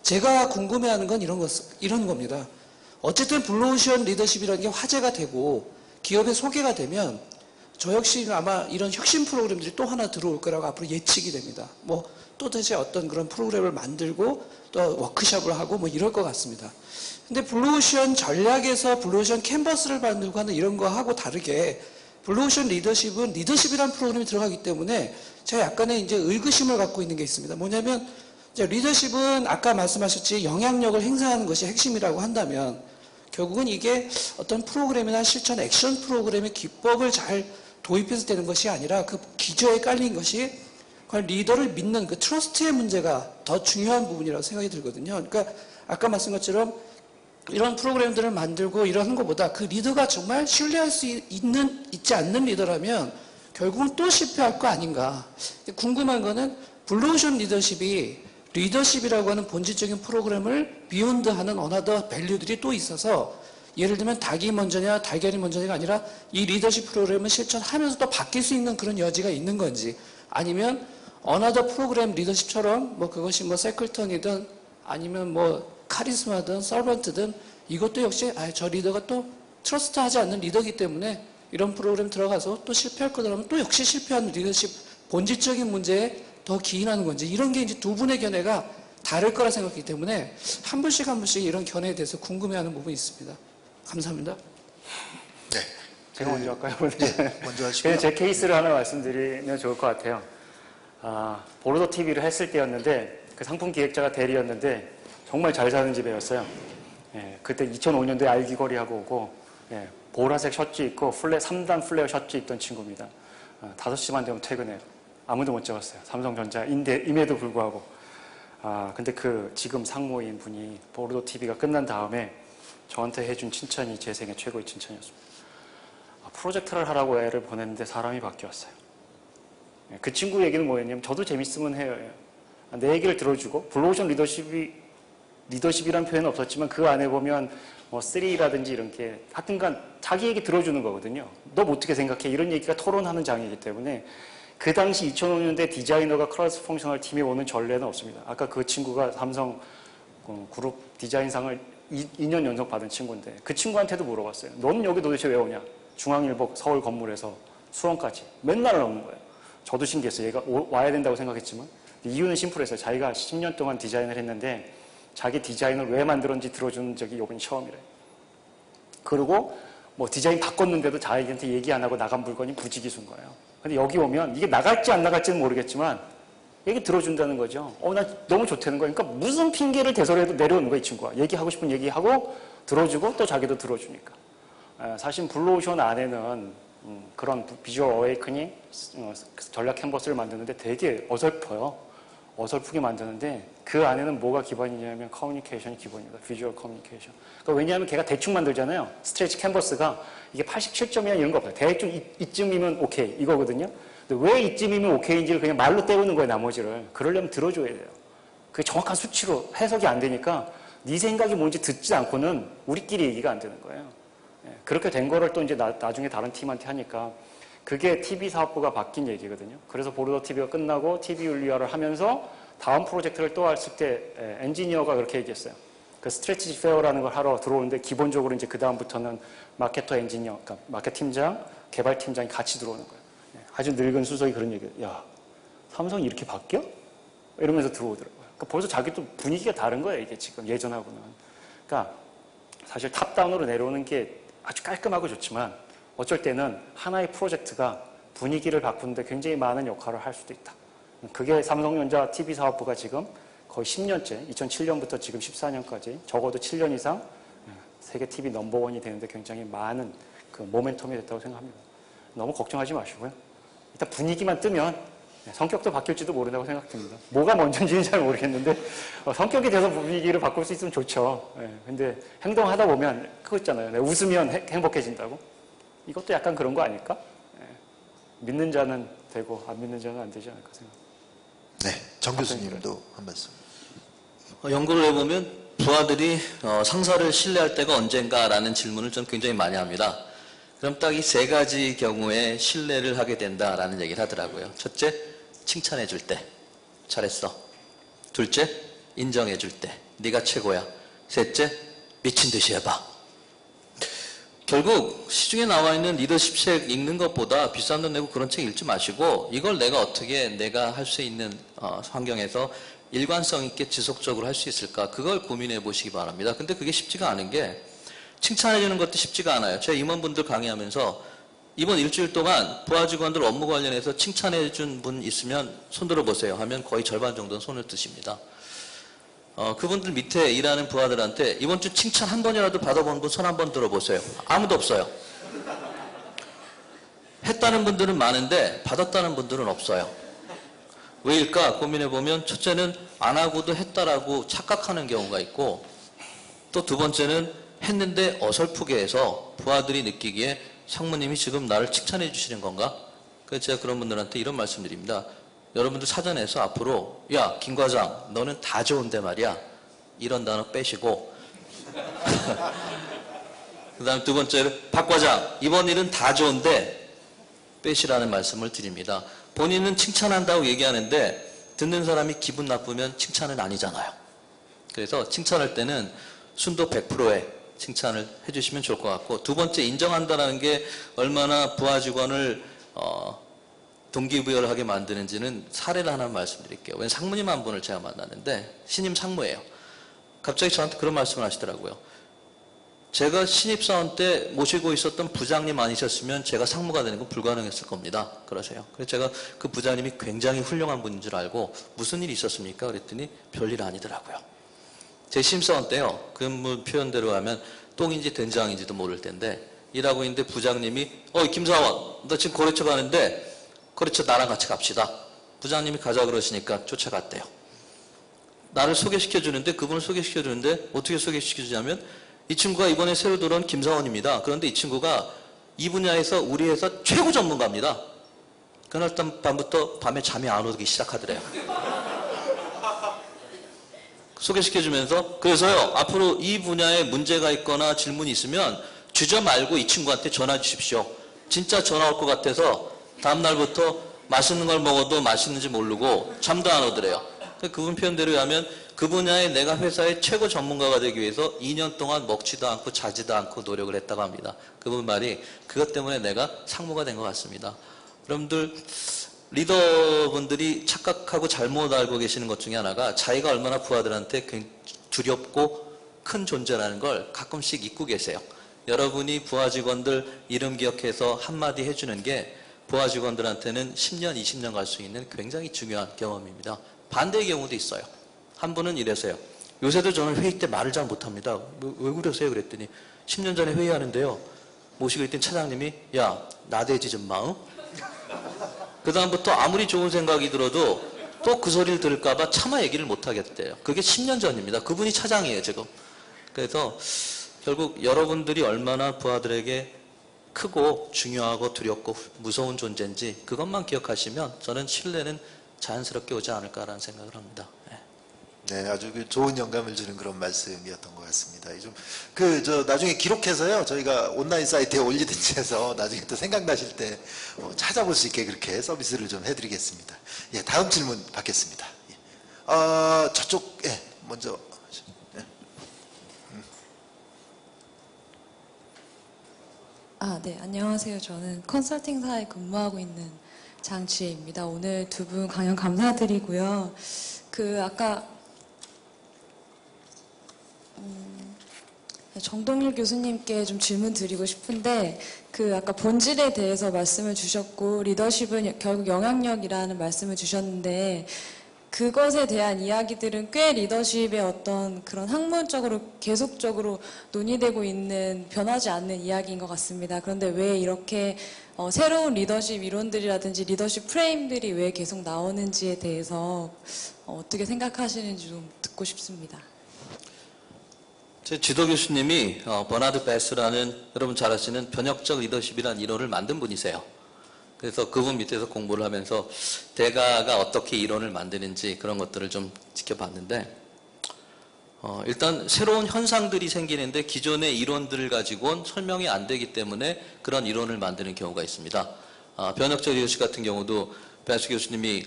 제가 궁금해하는 건 이런 겁니다. 어쨌든 블루오션 리더십이라는 게 화제가 되고 기업에 소개가 되면 저 역시 아마 이런 혁신 프로그램들이 또 하나 들어올 거라고 앞으로 예측이 됩니다. 또 다시 어떤 그런 프로그램을 만들고 또 워크숍을 하고 이럴 것 같습니다. 근데 블루오션 전략에서 블루오션 캔버스를 만들고 하는 이런 거하고 다르게 블루오션 리더십은 리더십이라는 프로그램이 들어가기 때문에 제가 약간의 이제 의구심을 갖고 있는 게 있습니다. 뭐냐면 이제 리더십은 아까 말씀하셨지 영향력을 행사하는 것이 핵심이라고 한다면 결국은 이게 어떤 프로그램이나 실천 액션 프로그램의 기법을 잘 도입해서 되는 것이 아니라 그 기저에 깔린 것이 과연 리더를 믿는 그 트러스트의 문제가 더 중요한 부분이라고 생각이 들거든요. 그러니까 아까 말씀 것처럼 이런 프로그램들을 만들고 이러는 것보다 그 리더가 정말 신뢰할 수 있지 않는 리더라면 결국은 또 실패할 거 아닌가. 궁금한 거는 블루오션 리더십이라고 하는 본질적인 프로그램을 비욘드하는 어나더 밸류들이 또 있어서 예를 들면 닭이 먼저냐 달걀이 먼저냐가 아니라 이 리더십 프로그램을 실천하면서 또 바뀔 수 있는 그런 여지가 있는 건지 아니면 어나더 프로그램 리더십처럼 그것이 세클턴이든 아니면 카리스마든 서번트든 이것도 역시 저 리더가 또 트러스트하지 않는 리더이기 때문에 이런 프로그램 들어가서 또 실패할 거라면 또 역시 실패하는 리더십 본질적인 문제에 더 기인하는 건지 이런 게 이제 두 분의 견해가 다를 거라 생각하기 때문에 한 분씩 이런 견해에 대해서 궁금해하는 부분이 있습니다. 감사합니다.
네.
제가 먼저 할까요?
네, 먼저 하시고요.
제 케이스를 하나 말씀드리면 좋을 것 같아요. 보르도 TV를 했을 때였는데 그 상품 기획자가 대리였는데 정말 잘 사는 집이었어요. 그때 2005년도에 알기거리하고 오고 보라색 셔츠 입고 3단 플레어 셔츠 입던 친구입니다. 5시만 되면 퇴근해요. 아무도 못 잡았어요. 삼성전자임에도 불구하고. 근데 지금 상무인 분이 보르도 TV가 끝난 다음에 저한테 해준 칭찬이 제 생애 최고의 칭찬이었습니다. 프로젝트를 하라고 애를 보냈는데 사람이 바뀌었어요. 그 친구 얘기는 뭐였냐면 저도 재밌으면 해요. 내 얘기를 들어주고 블루오션 리더십이라는 표현은 없었지만 그 안에 보면 3라든지 이런 게 하여튼간 자기 얘기 들어주는 거거든요. 너 어떻게 생각해? 이런 얘기가 토론하는 장이기 때문에 그 당시 2005년대 디자이너가 크로스 펑셔널 팀에 오는 전례는 없습니다. 아까 그 친구가 삼성 그룹 디자인상을 2년 연속 받은 친구인데 그 친구한테도 물어봤어요. 너는 여기 도대체 왜 오냐? 중앙일보 서울 건물에서 수원까지 맨날 오는 거예요. 저도 신기했어요. 얘가 와야 된다고 생각했지만 이유는 심플했어요. 자기가 10년 동안 디자인을 했는데 자기 디자인을 왜 만들었는지 들어주는 적이 이번이 처음이래요. 그리고 디자인 바꿨는데도 자기한테 얘기 안 하고 나간 물건이 부지기수인 거예요. 근데 여기 오면 이게 나갈지 안 나갈지는 모르겠지만 얘기 들어준다는 거죠. 나 너무 좋다는 거예요. 그러니까 무슨 핑계를 대서라도 내려오는 거예요, 이 친구가. 얘기하고 싶은 얘기하고 들어주고 또 자기도 들어주니까. 사실 블루오션 안에는 그런 비주얼 어웨이크닝 전략 캔버스를 만드는데 되게 어설퍼요. 어설프게 만드는데 그 안에는 뭐가 기본이냐면 커뮤니케이션이 기본입니다. 비주얼 커뮤니케이션. 그러니까 왜냐하면 걔가 대충 만들잖아요. 스트레치 캔버스가 이게 87점이나 이런 거 없어요. 대충 이쯤이면 오케이 이거거든요. 근데 왜 이쯤이면 오케이인지를 그냥 말로 때우는 거예요. 나머지를. 그러려면 들어줘야 돼요. 그게 정확한 수치로 해석이 안 되니까 네 생각이 뭔지 듣지 않고는 우리끼리 얘기가 안 되는 거예요. 그렇게 된 거를 또 이제 나중에 다른 팀한테 하니까 그게 TV 사업부가 바뀐 얘기거든요. 그래서 보르도 TV가 끝나고 TV 윤리화를 하면서 다음 프로젝트를 또 했을 때 엔지니어가 그렇게 얘기했어요. 그 스트레티지 페어라는 걸 하러 들어오는데 기본적으로 이제 그 다음부터는 마케터 엔지니어, 그러니까 마케 팀장, 개발 팀장이 같이 들어오는 거예요. 아주 늙은 수석이 그런 얘기예요. 야, 삼성이 이렇게 바뀌어? 이러면서 들어오더라고요. 그러니까 벌써 자기 또 분위기가 다른 거예요, 이게 지금 예전하고는. 그러니까 사실 탑다운으로 내려오는 게 아주 깔끔하고 좋지만 어쩔 때는 하나의 프로젝트가 분위기를 바꾸는데 굉장히 많은 역할을 할 수도 있다. 그게 삼성전자 TV 사업부가 지금 거의 10년째, 2007년부터 지금 14년까지 적어도 7년 이상 세계 TV 넘버원이 되는데 굉장히 많은 그 모멘텀이 됐다고 생각합니다. 너무 걱정하지 마시고요. 일단 분위기만 뜨면 성격도 바뀔지도 모른다고 생각됩니다. 뭐가 먼저인지는 잘 모르겠는데 성격이 돼서 분위기를 바꿀 수 있으면 좋죠. 근데 행동하다 보면 그거 있잖아요. 웃으면 행복해진다고. 이것도 약간 그런 거 아닐까? 믿는 자는 되고 안 믿는 자는 안 되지 않을까 생각합니다.
네, 정 교수님도 한 말씀.
연구를 해보면 부하들이 상사를 신뢰할 때가 언젠가라는 질문을 좀 굉장히 많이 합니다. 그럼 딱 이 세 가지 경우에 신뢰를 하게 된다라는 얘기를 하더라고요. 첫째, 칭찬해 줄 때. 잘했어. 둘째, 인정해 줄 때. 네가 최고야. 셋째, 미친 듯이 해봐. 결국 시중에 나와 있는 리더십 책 읽는 것보다 비싼 돈 내고 그런 책 읽지 마시고 이걸 내가 어떻게 내가 할 수 있는 환경에서 일관성 있게 지속적으로 할 수 있을까 그걸 고민해 보시기 바랍니다. 근데 그게 쉽지가 않은 게 칭찬해 주는 것도 쉽지가 않아요. 제가 임원분들 강의하면서 이번 일주일 동안 부하 직원들 업무 관련해서 칭찬해 준 분 있으면 손 들어 보세요 하면 거의 절반 정도는 손을 드십니다. 그분들 밑에 일하는 부하들한테 이번 주 칭찬 한 번이라도 받아본 분 손 한 번 들어보세요. 아무도 없어요. 했다는 분들은 많은데 받았다는 분들은 없어요. 왜일까 고민해보면 첫째는 안 하고도 했다라고 착각하는 경우가 있고 또 두 번째는 했는데 어설프게 해서 부하들이 느끼기에 상무님이 지금 나를 칭찬해 주시는 건가? 그래서 제가 그런 분들한테 이런 말씀드립니다. 여러분들 사전에서 앞으로 야, 김 과장 너는 다 좋은데 말이야. 이런 단어 빼시고 그 다음 두 번째로 박 과장 이번 일은 다 좋은데 빼시라는 말씀을 드립니다. 본인은 칭찬한다고 얘기하는데 듣는 사람이 기분 나쁘면 칭찬은 아니잖아요. 그래서 칭찬할 때는 순도 100%의 칭찬을 해주시면 좋을 것 같고 두 번째 인정한다는 게 얼마나 부하 직원을 동기부여를 하게 만드는지는 사례를 하나 말씀드릴게요. 왜냐면 상무님 한 분을 제가 만났는데 신임 상무예요. 갑자기 저한테 그런 말씀을 하시더라고요. 제가 신입사원 때 모시고 있었던 부장님 아니셨으면 제가 상무가 되는 건 불가능했을 겁니다. 그러세요. 그래서 제가 그 부장님이 굉장히 훌륭한 분인 줄 알고 무슨 일이 있었습니까? 그랬더니 별일 아니더라고요. 제 신입사원 때요. 그분 표현대로 하면 똥인지 된장인지도 모를 텐데 일하고 있는데 부장님이 김사원 너 지금 거래처 가는데 거래처 나랑 같이 갑시다. 부장님이 가자 그러시니까 쫓아갔대요. 나를 소개시켜 주는데 그분을 소개시켜 주는데 어떻게 소개시켜 주냐면 이 친구가 이번에 새로 들어온 김사원입니다. 그런데 이 친구가 이 분야에서 우리 회사 최고 전문가입니다. 그날 밤부터 밤에 잠이 안 오기 시작하더래요. 소개시켜주면서 그래서요 앞으로 이 분야에 문제가 있거나 질문이 있으면 주저 말고 이 친구한테 전화 주십시오. 진짜 전화 올 것 같아서 다음날부터 맛있는 걸 먹어도 맛있는지 모르고 잠도 안 오더래요. 그분 표현대로 하면 그 분야에 내가 회사의 최고 전문가가 되기 위해서 2년 동안 먹지도 않고 자지도 않고 노력을 했다고 합니다. 그분 말이 그것 때문에 내가 상무가 된 것 같습니다. 여러분들 리더분들이 착각하고 잘못 알고 계시는 것 중에 하나가 자기가 얼마나 부하들한테 두렵고 큰 존재라는 걸 가끔씩 잊고 계세요. 여러분이 부하 직원들 이름 기억해서 한마디 해주는 게 부하 직원들한테는 10년, 20년 갈 수 있는 굉장히 중요한 경험입니다. 반대의 경우도 있어요. 한 분은 이래서요. 요새도 저는 회의 때 말을 잘 못합니다. 왜 그러세요? 그랬더니 10년 전에 회의하는데요. 모시고 있던 차장님이 야, 나대지 좀 마. 그 다음부터 아무리 좋은 생각이 들어도 또 그 소리를 들을까봐 차마 얘기를 못하겠대요. 그게 10년 전입니다. 그분이 차장이에요 지금. 그래서 결국 여러분들이 얼마나 부하들에게 크고 중요하고 두렵고 무서운 존재인지 그것만 기억하시면 저는 신뢰는 자연스럽게 오지 않을까라는 생각을 합니다.
네, 아주 그 좋은 영감을 주는 그런 말씀이었던 것 같습니다. 좀 나중에 기록해서요, 저희가 온라인 사이트에 올리든지 해서 나중에 또 생각나실 때 찾아볼 수 있게 그렇게 서비스를 좀 해드리겠습니다. 예, 다음 질문 받겠습니다. 예. 저쪽, 예, 먼저. 예.
네, 안녕하세요. 저는 컨설팅사에 근무하고 있는 장지혜입니다. 오늘 두 분 강연 감사드리고요. 아까 정동일 교수님께 좀 질문 드리고 싶은데, 아까 본질에 대해서 말씀을 주셨고, 리더십은 결국 영향력이라는 말씀을 주셨는데, 그것에 대한 이야기들은 꽤 리더십의 어떤 그런 학문적으로 계속적으로 논의되고 있는 변하지 않는 이야기인 것 같습니다. 그런데 왜 이렇게 새로운 리더십 이론들이라든지 리더십 프레임들이 왜 계속 나오는지에 대해서 어떻게 생각하시는지 좀 듣고 싶습니다.
제 지도 교수님이 버나드 베스라는 여러분 잘 아시는 변혁적 리더십이라는 이론을 만든 분이세요. 그래서 그분 밑에서 공부를 하면서 대가가 어떻게 이론을 만드는지 그런 것들을 좀 지켜봤는데, 일단 새로운 현상들이 생기는데 기존의 이론들을 가지고는 설명이 안 되기 때문에 그런 이론을 만드는 경우가 있습니다. 변혁적 리더십 같은 경우도 베스 교수님이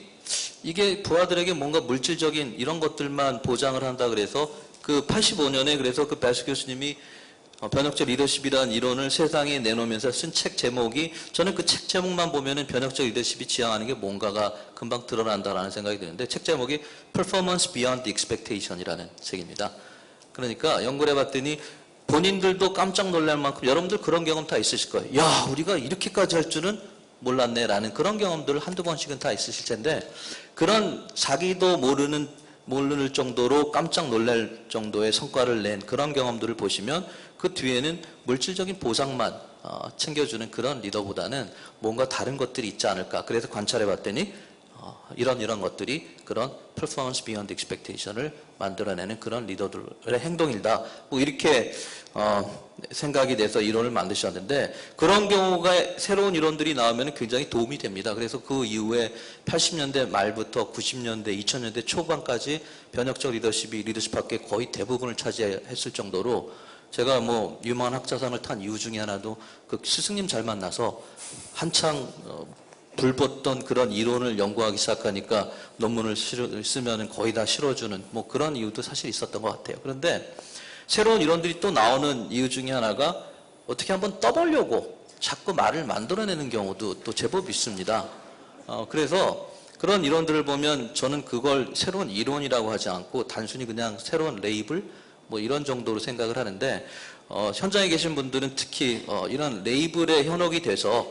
이게 부하들에게 뭔가 물질적인 이런 것들만 보장을 한다 그래서 85년에 그래서 베스 교수님이 변혁적 리더십이라는 이론을 세상에 내놓으면서 쓴 책 제목이, 저는 그 책 제목만 보면은 변혁적 리더십이 지향하는 게 뭔가가 금방 드러난다라는 생각이 드는데, 책 제목이 Performance Beyond Expectation이라는 책입니다. 그러니까 연구를 해봤더니 본인들도 깜짝 놀랄 만큼, 여러분들 그런 경험 다 있으실 거예요. 야, 우리가 이렇게까지 할 줄은 몰랐네 라는 그런 경험들 한두 번씩은 다 있으실 텐데, 그런 자기도 모르는 정도로 깜짝 놀랄 정도의 성과를 낸 그런 경험들을 보시면 그 뒤에는 물질적인 보상만 챙겨주는 그런 리더보다는 뭔가 다른 것들이 있지 않을까. 그래서 관찰해 봤더니 이런 것들이 그런 performance beyond expectation을 만들어내는 그런 리더들의 행동이다. 뭐 이렇게 생각이 돼서 이론을 만드셨는데, 그런 경우가 새로운 이론들이 나오면 굉장히 도움이 됩니다. 그래서 그 이후에 80년대 말부터 90년대, 2000년대 초반까지 변혁적 리더십이 리더십학계 거의 대부분을 차지했을 정도로, 제가 뭐 유망한 학자상을 탄 이유 중에 하나도 그 스승님 잘 만나서 한창 불붙던 그런 이론을 연구하기 시작하니까 논문을 쓰면 거의 다 실어주는 뭐 그런 이유도 사실 있었던 것 같아요. 그런데 새로운 이론들이 또 나오는 이유 중에 하나가 어떻게 한번 떠보려고 자꾸 말을 만들어내는 경우도 또 제법 있습니다. 그래서 그런 이론들을 보면 저는 그걸 새로운 이론이라고 하지 않고 단순히 그냥 새로운 레이블 뭐 이런 정도로 생각을 하는데, 현장에 계신 분들은 특히 이런 레이블에 현혹이 돼서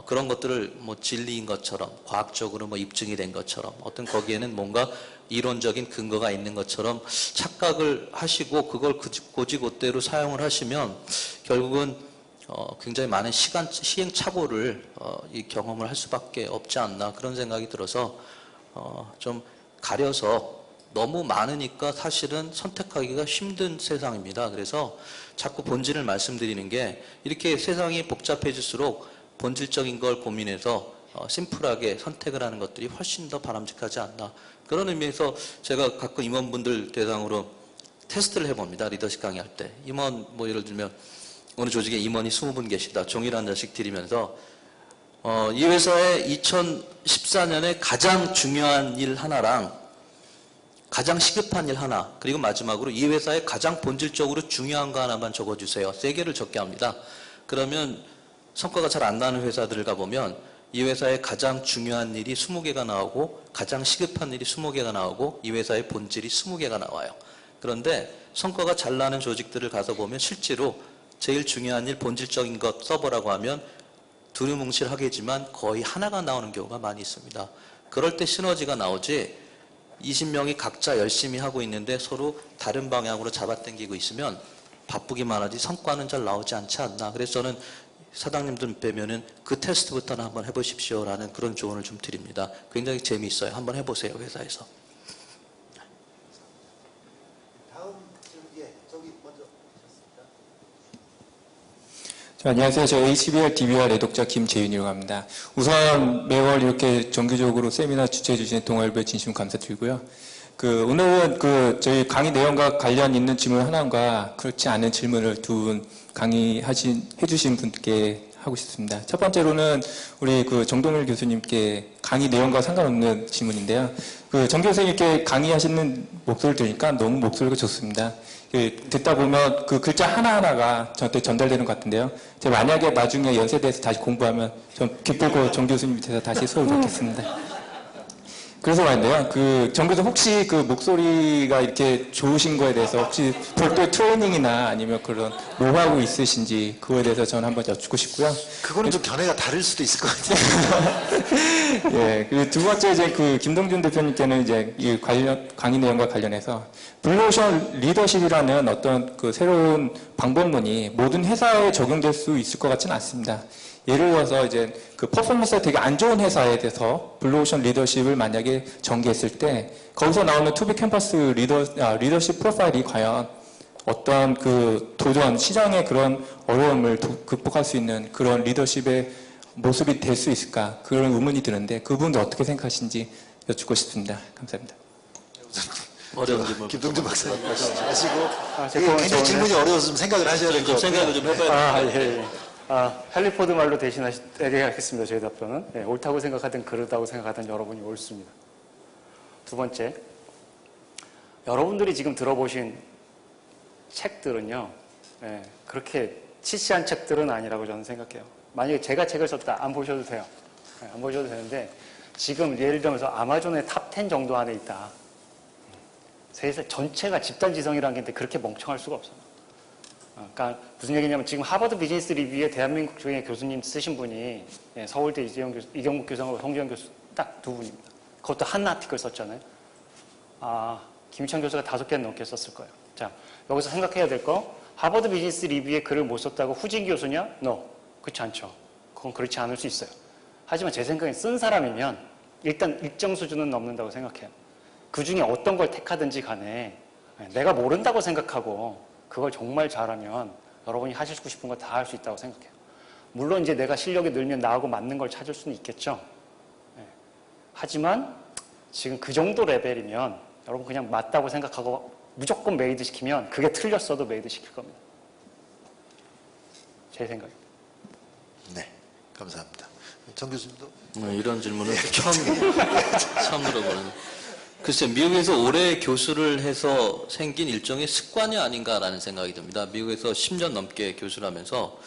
그런 것들을 뭐 진리인 것처럼 과학적으로 뭐 입증이 된 것처럼 어떤 거기에는 뭔가 이론적인 근거가 있는 것처럼 착각을 하시고 그걸 고지고대로 사용을 하시면 결국은 굉장히 많은 시행착오를 이 경험을 할 수밖에 없지 않나, 그런 생각이 들어서 좀 가려서 너무 많으니까 사실은 선택하기가 힘든 세상입니다. 그래서 자꾸 본질을 말씀드리는 게, 이렇게 세상이 복잡해질수록 본질적인 걸 고민해서 심플하게 선택을 하는 것들이 훨씬 더 바람직하지 않나. 그런 의미에서 제가 가끔 임원분들 대상으로 테스트를 해봅니다. 리더십 강의할 때. 임원, 뭐 예를 들면 어느 조직에 임원이 20분 계시다. 종이를 한 장씩 드리면서 이 회사의 2014년에 가장 중요한 일 하나랑 가장 시급한 일 하나, 그리고 마지막으로 이 회사의 가장 본질적으로 중요한 거 하나만 적어주세요. 3개를 적게 합니다. 그러면 성과가 잘 안 나는 회사들을 가보면 이 회사의 가장 중요한 일이 20개가 나오고 가장 시급한 일이 20개가 나오고 이 회사의 본질이 20개가 나와요. 그런데 성과가 잘 나는 조직들을 가서 보면 실제로 제일 중요한 일, 본질적인 것 써보라고 하면 두루뭉실하겠지만 거의 하나가 나오는 경우가 많이 있습니다. 그럴 때 시너지가 나오지, 20명이 각자 열심히 하고 있는데 서로 다른 방향으로 잡아당기고 있으면 바쁘기만 하지 성과는 잘 나오지 않지 않나. 그래서 저는 사장님들 뵈면은 그 테스트부터는 한번 해보십시오라는 그런 조언을 좀 드립니다. 굉장히 재미있어요. 한번 해보세요, 회사에서.
다음 질문, 예, 저기 먼저 하셨습니다.
안녕하세요. 저 HBR, DBR 애독자 김재윤이라고 합니다. 우선 매월 이렇게 정기적으로 세미나 주최해 주시는 동아일보에 진심 감사드리고요. 오늘은 저희 강의 내용과 관련 있는 질문 하나과 그렇지 않은 질문을 두 분 해주신 분께 하고 싶습니다. 첫 번째로는 우리 정동일 교수님께 강의 내용과 상관없는 질문인데요. 정 교수님께 강의하시는 목소리를 들으니까 너무 목소리가 좋습니다. 듣다 보면 글자 하나하나가 저한테 전달되는 것 같은데요. 제가 만약에 나중에 연세대에서 다시 공부하면 좀 기쁘고 정 교수님 밑에서 다시 수업을 받겠습니다. 그래서 말인데요. 정 교수 혹시 목소리가 이렇게 좋으신 거에 대해서 혹시 별도의 트레이닝이나 아니면 그런 노하우 있으신지 그거에 대해서 저는 한번 여쭙고 싶고요.
그거는 좀 견해가 다를 수도 있을 것 같아요.
예, 그리고 두 번째 김동준 대표님께는 이 강의 내용과 관련해서 블루오션 리더십이라는 어떤 새로운 방법론이 모든 회사에 적용될 수 있을 것 같지는 않습니다. 예를 들어서 퍼포먼스가 되게 안 좋은 회사에 대해서 블루오션 리더십을 만약에 전개했을 때 거기서 나오는 투비 캠퍼스 리더십 프로파일이 과연 어떤 도전, 시장의 그런 어려움을 극복할 수 있는 그런 리더십의 모습이 될 수 있을까? 그런 의문이 드는데 그 부분도 어떻게 생각하시는지 여쭙고 싶습니다. 감사합니다.
어려운 질문.
김동준 박사님 하시고
제
이게
거는
굉장히
좋은데.
질문이 어려워서 좀 생각을 하셔야 될 것
좀
같아요.
생각을 좀 해봐야 돼요.
예, 예. 헨리포드 말로 대신하겠습니다. 제 답변은. 예, 옳다고 생각하든 그르다고 생각하든 여러분이 옳습니다. 두 번째, 여러분들이 지금 들어보신 책들은요, 예, 그렇게 치시한 책들은 아니라고 저는 생각해요. 만약에 제가 책을 썼다, 안 보셔도 돼요. 예, 안 보셔도 되는데, 지금 예를 들면서 아마존의 탑 10 정도 안에 있다. 세상 전체가 집단지성이라는 게 있는데 그렇게 멍청할 수가 없어요. 그러니까 무슨 얘기냐면 지금 하버드 비즈니스 리뷰에 대한민국 중에 교수님 쓰신 분이 서울대 이경국 교수하고 송지현 교수 딱 두 분입니다. 그것도 한 아티클 썼잖아요. 김희찬 교수가 5개 넘게 썼을 거예요. 자, 여기서 생각해야 될 거, 하버드 비즈니스 리뷰에 글을 못 썼다고 후진 교수냐? No. 그렇지 않죠. 그건 그렇지 않을 수 있어요. 하지만 제 생각엔 쓴 사람이면 일단 일정 수준은 넘는다고 생각해요. 그 중에 어떤 걸 택하든지 간에 내가 모른다고 생각하고 그걸 정말 잘하면 여러분이 하시고 싶은 거 다 할 수 있다고 생각해요. 물론 이제 내가 실력이 늘면 나하고 맞는 걸 찾을 수는 있겠죠. 하지만 지금 그 정도 레벨이면 여러분 그냥 맞다고 생각하고 무조건 메이드 시키면 그게 틀렸어도 메이드 시킬 겁니다. 제 생각입니다.
네, 감사합니다. 정 교수님도
이런 질문은 처음 들어보는. 글쎄, 미국에서 오래 교수를 해서 생긴 일종의 습관이 아닌가라는 생각이 듭니다. 미국에서 10년 넘게 교수를 하면서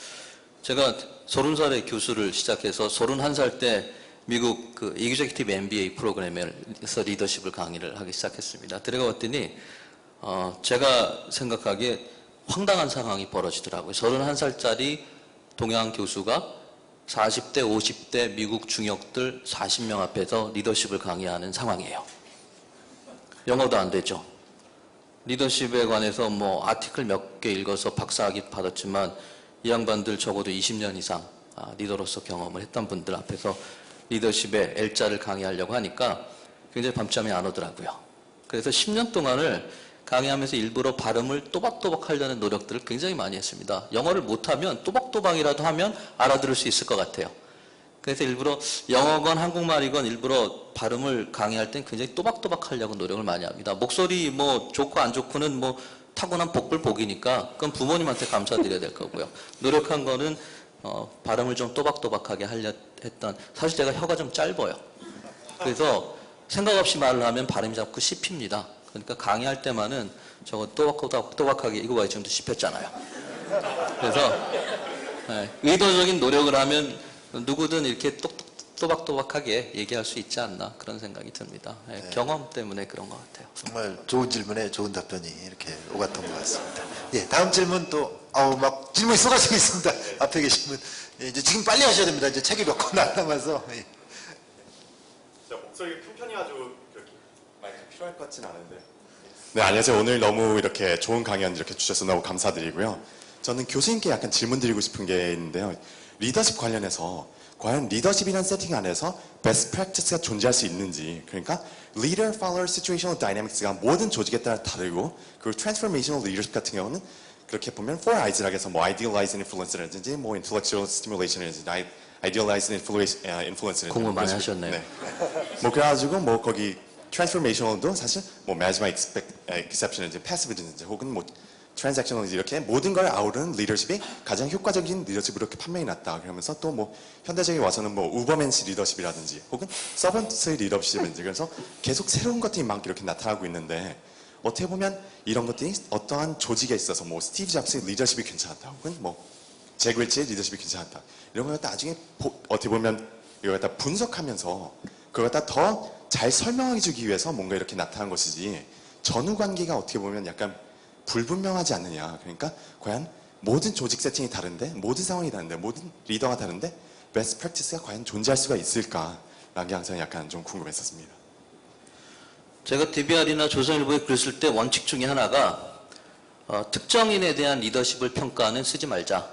제가 30살에 교수를 시작해서 31살 때 미국 Executive MBA 프로그램에서 리더십을 강의를 하기 시작했습니다. 들어가봤더니 제가 생각하기에 황당한 상황이 벌어지더라고요. 31살짜리 동양 교수가 40대, 50대 미국 중역들 40명 앞에서 리더십을 강의하는 상황이에요. 영어도 안 되죠. 리더십에 관해서 아티클 몇 개 읽어서 박사학위 받았지만 이 양반들 적어도 20년 이상 리더로서 경험을 했던 분들 앞에서 리더십의 L자를 강의하려고 하니까 굉장히 밤잠이 안 오더라고요. 그래서 10년 동안을 강의하면서 일부러 발음을 또박또박 하려는 노력들을 굉장히 많이 했습니다. 영어를 못하면 또박또박이라도 하면 알아들을 수 있을 것 같아요. 그래서 일부러 영어건 한국말이건 일부러 발음을 강의할 땐 굉장히 또박또박 하려고 노력을 많이 합니다. 목소리 좋고 안 좋고는 타고난 복불복이니까 그건 부모님한테 감사드려야 될 거고요. 노력한 거는 발음을 좀 또박또박하게 하려 했던, 사실 제가 혀가 좀 짧아요. 그래서 생각 없이 말을 하면 발음이 자꾸 씹힙니다. 그러니까 강의할 때만은 저거 또박또박하게, 이거 봐요, 지금도 씹혔잖아요. 그래서 의도적인 노력을 하면 누구든 이렇게 또박또박하게 얘기할 수 있지 않나 그런 생각이 듭니다. 경험 때문에 그런 것 같아요.
정말 좋은 질문에 좋은 답변이 이렇게 오갔던 것 같습니다. 예, 다음 질문 또 막 질문이 쏟아지고 있습니다. 앞에 계신 분. 예, 이제 지금 빨리 하셔야 됩니다. 이제 책이 몇 권 안 남아서. 예.
목소리가 큰 편이 아주 그렇게 많이 필요할 것 같지는 않은데. 네, 안녕하세요. 오늘 너무 이렇게 좋은 강연 이렇게 주셔서 너무 감사드리고요. 저는 교수님께 약간 질문 드리고 싶은 게 있는데요. 리더십 관련해서 과연 리더십이라는 세팅 안에서 베스트 프랙티스가 존재할 수 있는지, 그러니까 리더, 팔로워, 시츄에이셔널 다이내믹스가 모든 조직에 따라 다르고, 그리고 트랜스포메이셔널 리더십 같은 경우는 그렇게 보면 4Is라고 해서 idealized influence라든지 intellectual stimulation이라든지 idealized influence라든지
공부 많이 하셨네요.
네. 그래가지고 거기 트랜스포메이셔널도 사실 뭐 마지막 exception인지 패시브든지 혹은 뭐 트랜잭셔널인지 이렇게 모든 걸 아우르는 리더십이 가장 효과적인 리더십으로 이렇게 판명이 났다. 그러면서 또 뭐 현대적인 와서는 뭐 우버맨스 리더십이라든지 혹은 서번트의 리더십인지 그래서 계속 새로운 것들이 막 이렇게 나타나고 있는데 어떻게 보면 이런 것들이 어떠한 조직에 있어서 뭐 스티브 잡스의 리더십이 괜찮았다 혹은 뭐 제글치의 리더십이 괜찮았다 이런 걸 갖다 나중에 어떻게 보면 이걸 갖다 분석하면서 그걸 갖다 더 잘 설명해 주기 위해서 뭔가 이렇게 나타난 것이지 전후 관계가 어떻게 보면 약간 불분명하지 않느냐. 그러니까 과연 모든 조직 세팅이 다른데 모든 상황이 다른데 모든 리더가 다른데 베스트 프랙티스가 과연 존재할 수가 있을까라는 게 항상 약간 좀 궁금했었습니다.
제가 DBR이나 조선일보에 글 쓸 때 원칙 중에 하나가 특정인에 대한 리더십을 평가는 쓰지 말자.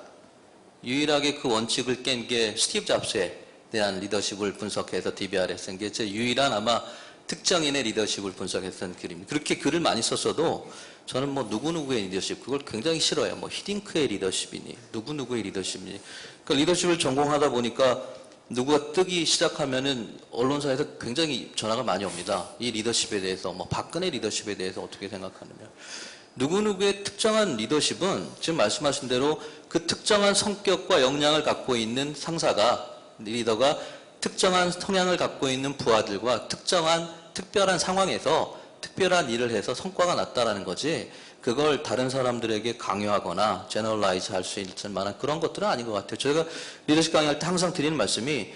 유일하게 그 원칙을 깬 게 스티브 잡스에 대한 리더십을 분석해서 DBR에 쓴 게 제 유일한 아마 특정인의 리더십을 분석했던 글입니다. 그렇게 글을 많이 썼어도 저는 뭐 누구누구의 리더십 그걸 굉장히 싫어요. 뭐 히딩크의 리더십이니 누구누구의 리더십이니 그러니까 리더십을 전공하다 보니까 누구가 뜨기 시작하면은 언론사에서 굉장히 전화가 많이 옵니다. 이 리더십에 대해서 뭐 박근혜 리더십에 대해서 어떻게 생각하느냐. 누구누구의 특정한 리더십은 지금 말씀하신 대로 그 특정한 성격과 역량을 갖고 있는 상사가 리더가 특정한 성향을 갖고 있는 부하들과 특별한 상황에서 특별한 일을 해서 성과가 났다라는 거지 그걸 다른 사람들에게 강요하거나 제너럴라이즈 할 수 있을 만한 그런 것들은 아닌 것 같아요. 저희가 리더십 강의할 때 항상 드리는 말씀이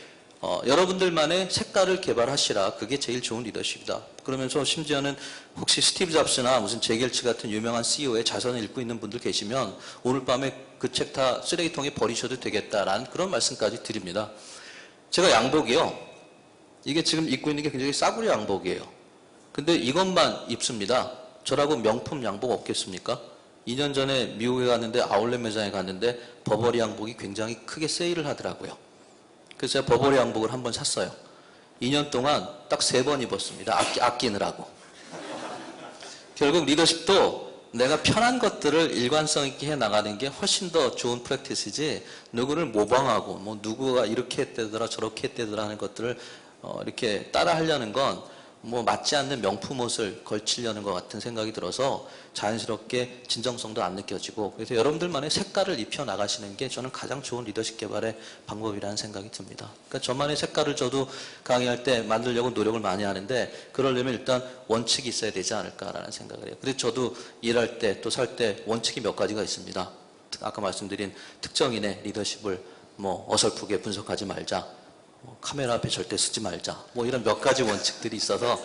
여러분들만의 색깔을 개발하시라. 그게 제일 좋은 리더십이다. 그러면서 심지어는 혹시 스티브 잡스나 무슨 제겔치 같은 유명한 CEO의 자선을 읽고 있는 분들 계시면 오늘 밤에 그 책 다 쓰레기통에 버리셔도 되겠다라는 그런 말씀까지 드립니다. 제가 양복이요. 이게 지금 입고 있는 게 굉장히 싸구려 양복이에요. 근데 이것만 입습니다. 저라고 명품 양복 없겠습니까? 2년 전에 미국에 갔는데 아울렛 매장에 갔는데 버버리 양복이 굉장히 크게 세일을 하더라고요. 그래서 제가 버버리 양복을 한번 샀어요. 2년 동안 딱 3번 입었습니다. 아끼느라고. 결국 리더십도 내가 편한 것들을 일관성 있게 해나가는 게 훨씬 더 좋은 프랙티스지 누구를 모방하고 뭐 누구가 이렇게 했대더라 저렇게 했대더라 하는 것들을 이렇게 따라 하려는 건 뭐 맞지 않는 명품 옷을 걸치려는 것 같은 생각이 들어서 자연스럽게 진정성도 안 느껴지고 그래서 여러분들만의 색깔을 입혀 나가시는 게 저는 가장 좋은 리더십 개발의 방법이라는 생각이 듭니다. 그러니까 저만의 색깔을 저도 강의할 때 만들려고 노력을 많이 하는데 그러려면 일단 원칙이 있어야 되지 않을까라는 생각을 해요. 그래서 저도 일할 때 또 살 때 원칙이 몇 가지가 있습니다. 아까 말씀드린 특정인의 리더십을 뭐 어설프게 분석하지 말자. 카메라 앞에 절대 쓰지 말자. 뭐 이런 몇 가지 원칙들이 있어서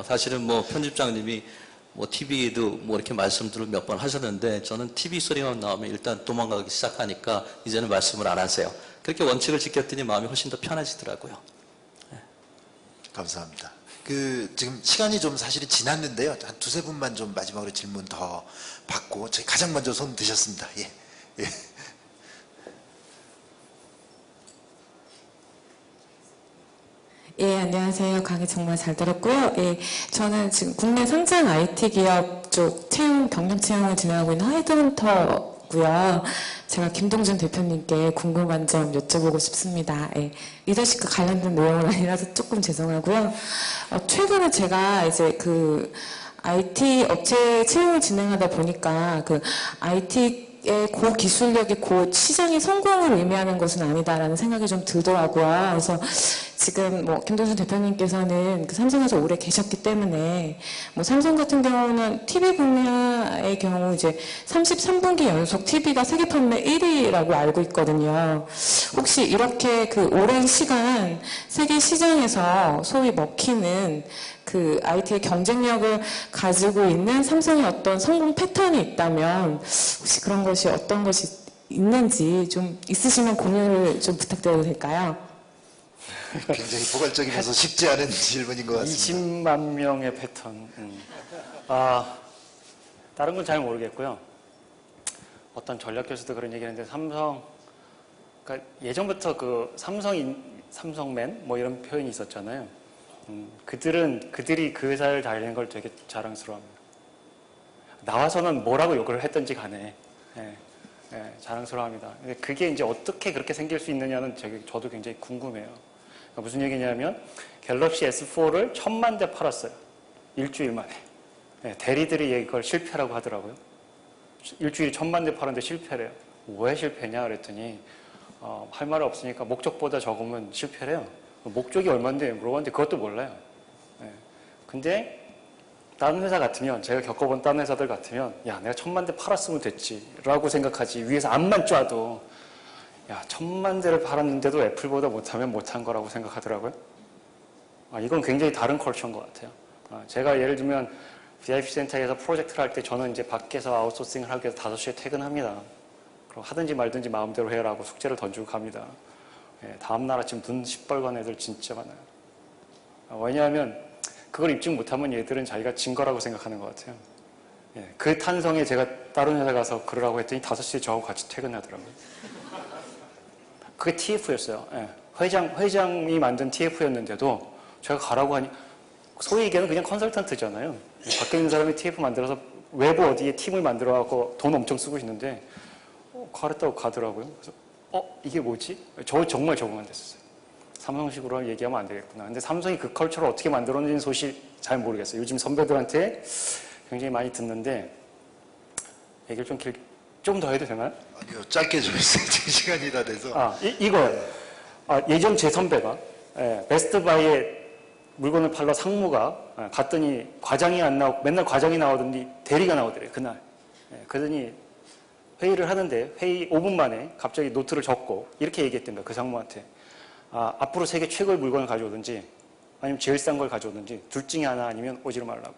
사실은 뭐 편집장님이 뭐 TV에도 뭐 이렇게 말씀들을 몇 번 하셨는데 저는 TV 소리만 나오면 일단 도망가기 시작하니까 이제는 말씀을 안 하세요. 그렇게 원칙을 지켰더니 마음이 훨씬 더 편해지더라고요. 네.
감사합니다. 지금 시간이 좀 사실은 지났는데요. 한 2-3분만 좀 마지막으로 질문 더 받고 저희 가장 먼저 손 드셨습니다. 예. 예.
예, 안녕하세요. 강의 정말 잘 들었고요. 예, 저는 지금 국내 상장 IT 기업 쪽 경력 채용을 진행하고 있는 하이드헌터고요. 제가 김동준 대표님께 궁금한 점 여쭤보고 싶습니다. 예, 리더십과 관련된 내용은 아니라서 조금 죄송하고요. 최근에 제가 이제 IT 업체 채용을 진행하다 보니까 IT의 고기술력이 곧 시장의 성공을 의미하는 것은 아니다라는 생각이 좀 들더라고요. 그래서 지금 뭐 김동준 대표님께서는 삼성에서 오래 계셨기 때문에 뭐 삼성 같은 경우는 TV 분야의 경우 이제 33분기 연속 TV가 세계 판매 1위라고 알고 있거든요. 혹시 이렇게 오랜 시간 세계 시장에서 소위 먹히는 IT의 경쟁력을 가지고 있는 삼성의 어떤 성공 패턴이 있다면 혹시 그런 것이 어떤 것이 있는지 좀 있으시면 공유를 좀 부탁드려도 될까요?
굉장히 포괄적이면서 쉽지 않은 질문인 것 같습니다.
20만 명의 패턴. 다른 건 잘 모르겠고요. 어떤 전략 교수도 그런 얘기를 했는데 그러니까 예전부터 삼성맨 뭐 이런 표현이 있었잖아요. 그들이 그 회사를 다니는 걸 되게 자랑스러워합니다. 나와서는 뭐라고 욕을 했던지 간에 자랑스러워합니다. 근데 그게 이제 어떻게 그렇게 생길 수 있느냐는 저도 굉장히 궁금해요. 그러니까 무슨 얘기냐면 갤럭시 S4를 1000만 대 팔았어요. 일주일 만에. 예, 대리들이 이걸 실패라고 하더라고요. 일주일에 1000만 대 파는데 실패래요. 왜 실패냐 그랬더니 할 말 없으니까 목적보다 적으면 실패래요. 목적이 얼마인데 물어봤는데 그것도 몰라요. 예. 근데 다른 회사 같으면, 제가 겪어본 다른 회사들 같으면, 야, 내가 1000만 대 팔았으면 됐지 라고 생각하지, 위에서 암만 쪄도 야, 1000만 대를 팔았는데도 애플보다 못하면 못한 거라고 생각하더라고요. 이건 굉장히 다른 컬처인 것 같아요. 제가 예를 들면 VIP 센터에서 프로젝트를 할 때 저는 이제 밖에서 아웃소싱을 하기 위해서 5시에 퇴근합니다. 그럼 하든지 말든지 마음대로 해라고 숙제를 던지고 갑니다. 예, 다음날 아침 눈 시뻘건 애들 진짜 많아요. 왜냐하면 그걸 입증 못하면 얘들은 자기가 진 거라고 생각하는 것 같아요. 예, 그 탄성에 제가 다른 회사 가서 그러라고 했더니 5시에 저하고 같이 퇴근하더라고요. 그게 TF였어요. 예, 회장이 만든 TF였는데도 제가 가라고 하니, 소위 얘기하는 그냥 컨설턴트잖아요. 밖에 있는 사람이 TF 만들어서 외부 어디에 팀을 만들어갖고 돈 엄청 쓰고 있는데 가랬다고 가더라고요. 그래서 이게 뭐지? 저 정말 적응 안 됐어요. 삼성식으로 얘기하면 안 되겠구나. 근데 삼성이 그 컬처를 어떻게 만들었는지 소식 잘 모르겠어요. 요즘 선배들한테 굉장히 많이 듣는데 얘기를 좀 더 해도 되나요?
아니요, 짧게 좀 했어요. 지금 시간이 다 돼서.
이거요. 예전 제 선배가 베스트바이에 물건을 팔러 상무가 갔더니 과장이 안 나오고 맨날 과장이 나오더니 대리가 나오더래요. 그날. 그러더니 회의를 하는데 회의 5분 만에 갑자기 노트를 적고 이렇게 얘기했답니다. 그 상무한테. 앞으로 세계 최고의 물건을 가져오든지 아니면 제일 싼 걸 가져오든지 둘 중에 하나 아니면 오지를 말라고.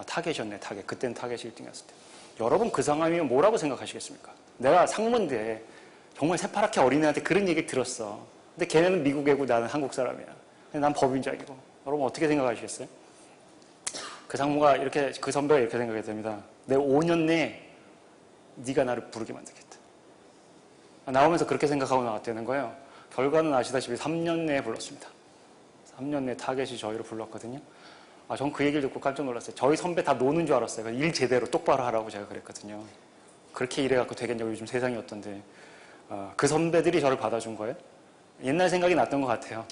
타겟이었네, 타겟. 그때는 타겟이 1등이었을 때. 여러분 그 상황이면 뭐라고 생각하시겠습니까? 내가 상무인데 정말 새파랗게 어린애한테 그런 얘기 들었어. 근데 걔네는 미국 애고 나는 한국 사람이야. 근데 난 법인장이고. 여러분 어떻게 생각하시겠어요? 그 상무가 이렇게, 그 선배가 이렇게 생각해야 됩니다. 내가 5년 내에 네가 나를 부르게 만들겠다. 나오면서 그렇게 생각하고 나왔다는 거예요. 결과는 아시다시피 3년 내에 불렀습니다. 3년 내에 타겟이 저희를 불렀거든요. 전 그 얘기를 듣고 깜짝 놀랐어요. 저희 선배 다 노는 줄 알았어요. 일 제대로 똑바로 하라고 제가 그랬거든요. 그렇게 일해갖고 되겠냐고 요즘 세상이 어떤데. 그 선배들이 저를 받아준 거예요. 옛날 생각이 났던 것 같아요.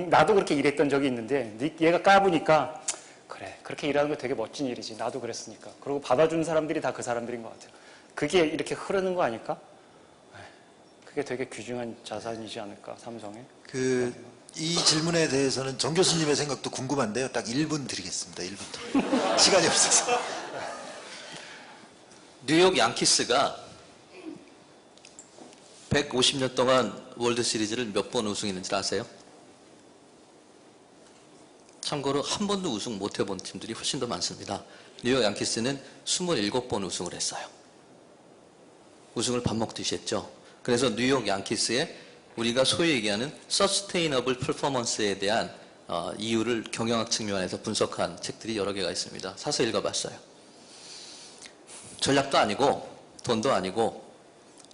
나도 그렇게 일했던 적이 있는데 얘가 까부니까 그래, 그렇게 일하는 거 되게 멋진 일이지. 나도 그랬으니까. 그리고 받아준 사람들이 다 그 사람들인 것 같아요. 그게 이렇게 흐르는 거 아닐까? 그게 되게 귀중한 자산이지 않을까, 삼성에.
이 질문에 대해서는 정 교수님의 생각도 궁금한데요. 딱 1분 드리겠습니다. 1분 더. 시간이 없어서.
뉴욕 양키스가 150년 동안 월드 시리즈를 몇 번 우승했는지 아세요? 참고로 한 번도 우승 못 해본 팀들이 훨씬 더 많습니다. 뉴욕 양키스는 27번 우승을 했어요. 우승을 밥 먹듯이 했죠. 그래서 뉴욕 양키스의 우리가 소위 얘기하는 서스테이너블 퍼포먼스에 대한 이유를 경영학 측면에서 분석한 책들이 여러 개가 있습니다. 사서 읽어봤어요. 전략도 아니고 돈도 아니고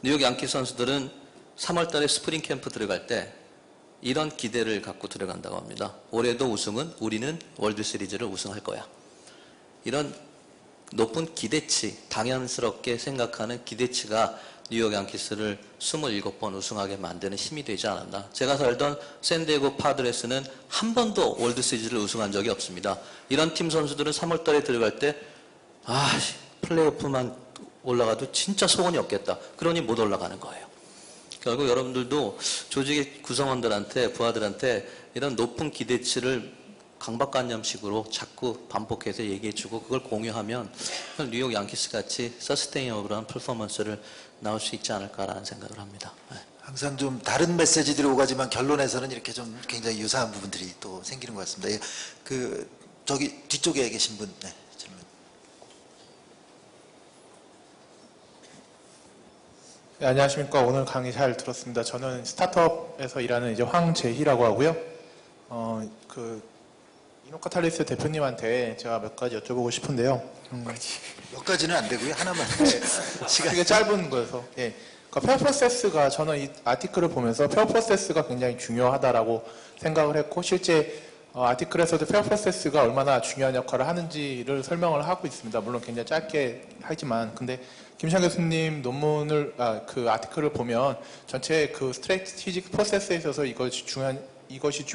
뉴욕 양키스 선수들은 3월 달에 스프링 캠프 들어갈 때 이런 기대를 갖고 들어간다고 합니다. 올해도 우승은 우리는 월드 시리즈를 우승할 거야. 이런 높은 기대치, 당연스럽게 생각하는 기대치가 뉴욕 양키스를 27번 우승하게 만드는 힘이 되지 않았나. 제가 살던 샌디에고 파드레스는 한 번도 월드 시리즈를 우승한 적이 없습니다. 이런 팀 선수들은 3월 달에 들어갈 때 플레이오프만 올라가도 진짜 소원이 없겠다. 그러니 못 올라가는 거예요. 결국 여러분들도 조직의 구성원들한테, 부하들한테 이런 높은 기대치를 강박관념식으로 자꾸 반복해서 얘기해주고 그걸 공유하면 뉴욕 양키스 같이 서스테이너블한 퍼포먼스를 나올 수 있지 않을까라는 생각을 합니다. 네.
항상 좀 다른 메시지들이 오가지만 결론에서는 이렇게 좀 굉장히 유사한 부분들이 또 생기는 것 같습니다. 저기 뒤쪽에 계신 분, 네, 질문.
네, 안녕하십니까. 오늘 강의 잘 들었습니다. 저는 스타트업에서 일하는 이제 황재희라고 하고요. 이노카탈리스트 대표님한테 제가 몇 가지 여쭤보고 싶은데요.
몇 가지는 안 되고요. 하나만.
시간이 되게 짧은 거여서. 예. 그러니까 페어 프로세스가 저는 이 아티클을 보면서 페어 프로세스가 굉장히 중요하다라고 생각을 했고 실제 아티클에서도 페어 프로세스가 얼마나 중요한 역할을 하는지를 설명을 하고 있습니다. 물론 굉장히 짧게 하지만 근데 김시환 교수님 논문을 그 아티클을 보면 전체 그 스트래티직 프로세스에 있어서 이것이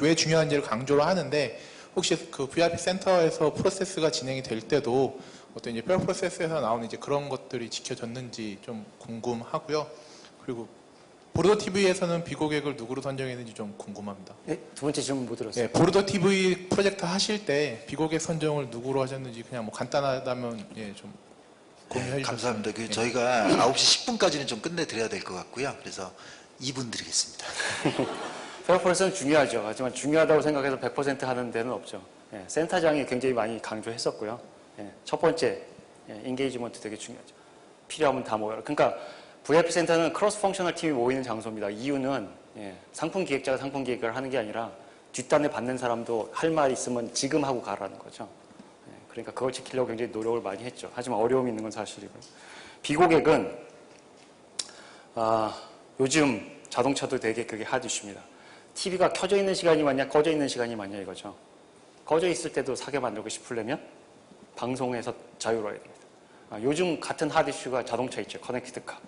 왜 중요한지를 강조를 하는데 혹시 그 VIP 센터에서 프로세스가 진행이 될 때도 어떤 이제 페어 프로세스에서 나오는 이제 그런 것들이 지켜졌는지 좀 궁금하고요. 그리고 보르도 TV에서는 비고객을 누구로 선정했는지 좀 궁금합니다.
네, 두 번째 질문 못 들었어요.
네, 보르도 TV 프로젝트 하실 때 비고객 선정을 누구로 하셨는지 그냥 뭐 간단하다면 예, 좀 공유해 주셨으면.
감사합니다. 그 저희가 9시 10분까지는 좀 끝내드려야 될 것 같고요. 그래서 2분 드리겠습니다.
페어 프로세스는 중요하죠. 하지만 중요하다고 생각해서 100% 하는 데는 없죠. 예, 센터장이 굉장히 많이 강조했었고요. 예, 첫 번째, 인게이지먼트 되게 중요하죠. 필요하면 다 모여라. 그러니까 VIP 센터는 크로스 펑셔널 팀이 모이는 장소입니다. 이유는 상품 기획자가 상품 기획을 하는 게 아니라 뒷단에 받는 사람도 할 말 있으면 지금 하고 가라는 거죠. 그러니까 그걸 지키려고 굉장히 노력을 많이 했죠. 하지만 어려움이 있는 건 사실이고요. 비고객은 요즘 자동차도 되게 그게 핫 이슈입니다. TV가 켜져 있는 시간이 맞냐 꺼져 있는 시간이 맞냐 이거죠. 꺼져 있을 때도 사게 만들고 싶으려면 방송에서 자유로워야 됩니다. 요즘 같은 핫 이슈가 자동차 있죠. 커넥티드카.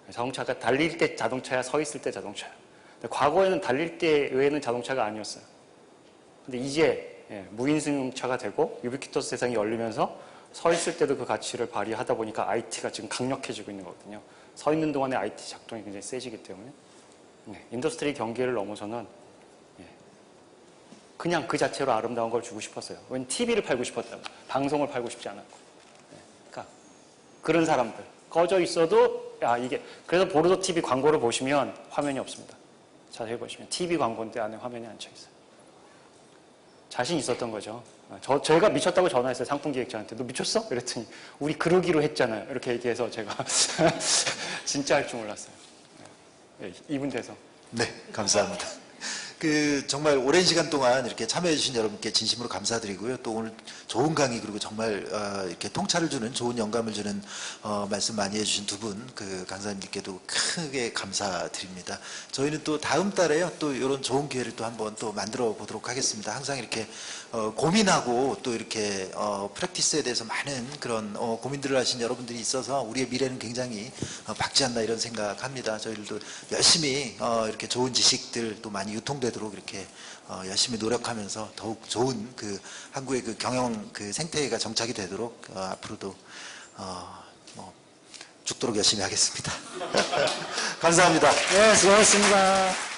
자동차가 달릴 때 자동차야, 서 있을 때 자동차야. 근데 과거에는 달릴 때 외에는 자동차가 아니었어요. 근데 이제 무인승용차가 되고 유비퀴터스 세상이 열리면서 서 있을 때도 그 가치를 발휘하다 보니까 IT가 지금 강력해지고 있는 거거든요. 서 있는 동안에 IT 작동이 굉장히 세지기 때문에 인더스트리 경계를 넘어서는 그냥 그 자체로 아름다운 걸 주고 싶었어요. 왜냐면 TV를 팔고 싶었다고. 방송을 팔고 싶지 않았고. 그러니까 그런 사람들. 꺼져 있어도 이게 그래서 보르도 TV 광고를 보시면 화면이 없습니다. 자세히 보시면 TV 광고인데 안에 화면이 안 쳐 있어요. 자신 있었던 거죠. 저희가 미쳤다고 전화했어요. 상품 기획자한테. 너 미쳤어? 그랬더니 우리 그러기로 했잖아요. 이렇게 얘기해서 제가 진짜 할 줄 몰랐어요. 2분 돼서.
네, 감사합니다. 정말 오랜 시간 동안 이렇게 참여해주신 여러분께 진심으로 감사드리고요. 또 오늘 좋은 강의 그리고 정말 이렇게 통찰을 주는 좋은 영감을 주는 말씀 많이 해주신 두 분 강사님들께도 크게 감사드립니다. 저희는 또 다음 달에요. 또 이런 좋은 기회를 또 한번 또 만들어 보도록 하겠습니다. 항상 이렇게 고민하고 또 이렇게 프랙티스에 대해서 많은 그런 고민들을 하신 여러분들이 있어서 우리의 미래는 굉장히 밝지 않나 이런 생각합니다. 저희들도 열심히 이렇게 좋은 지식들 또 많이 유통되도록 이렇게 열심히 노력하면서 더욱 좋은 한국의 경영 생태계가 정착이 되도록 앞으로도 죽도록 열심히 하겠습니다. 감사합니다.
네, 수고하셨습니다.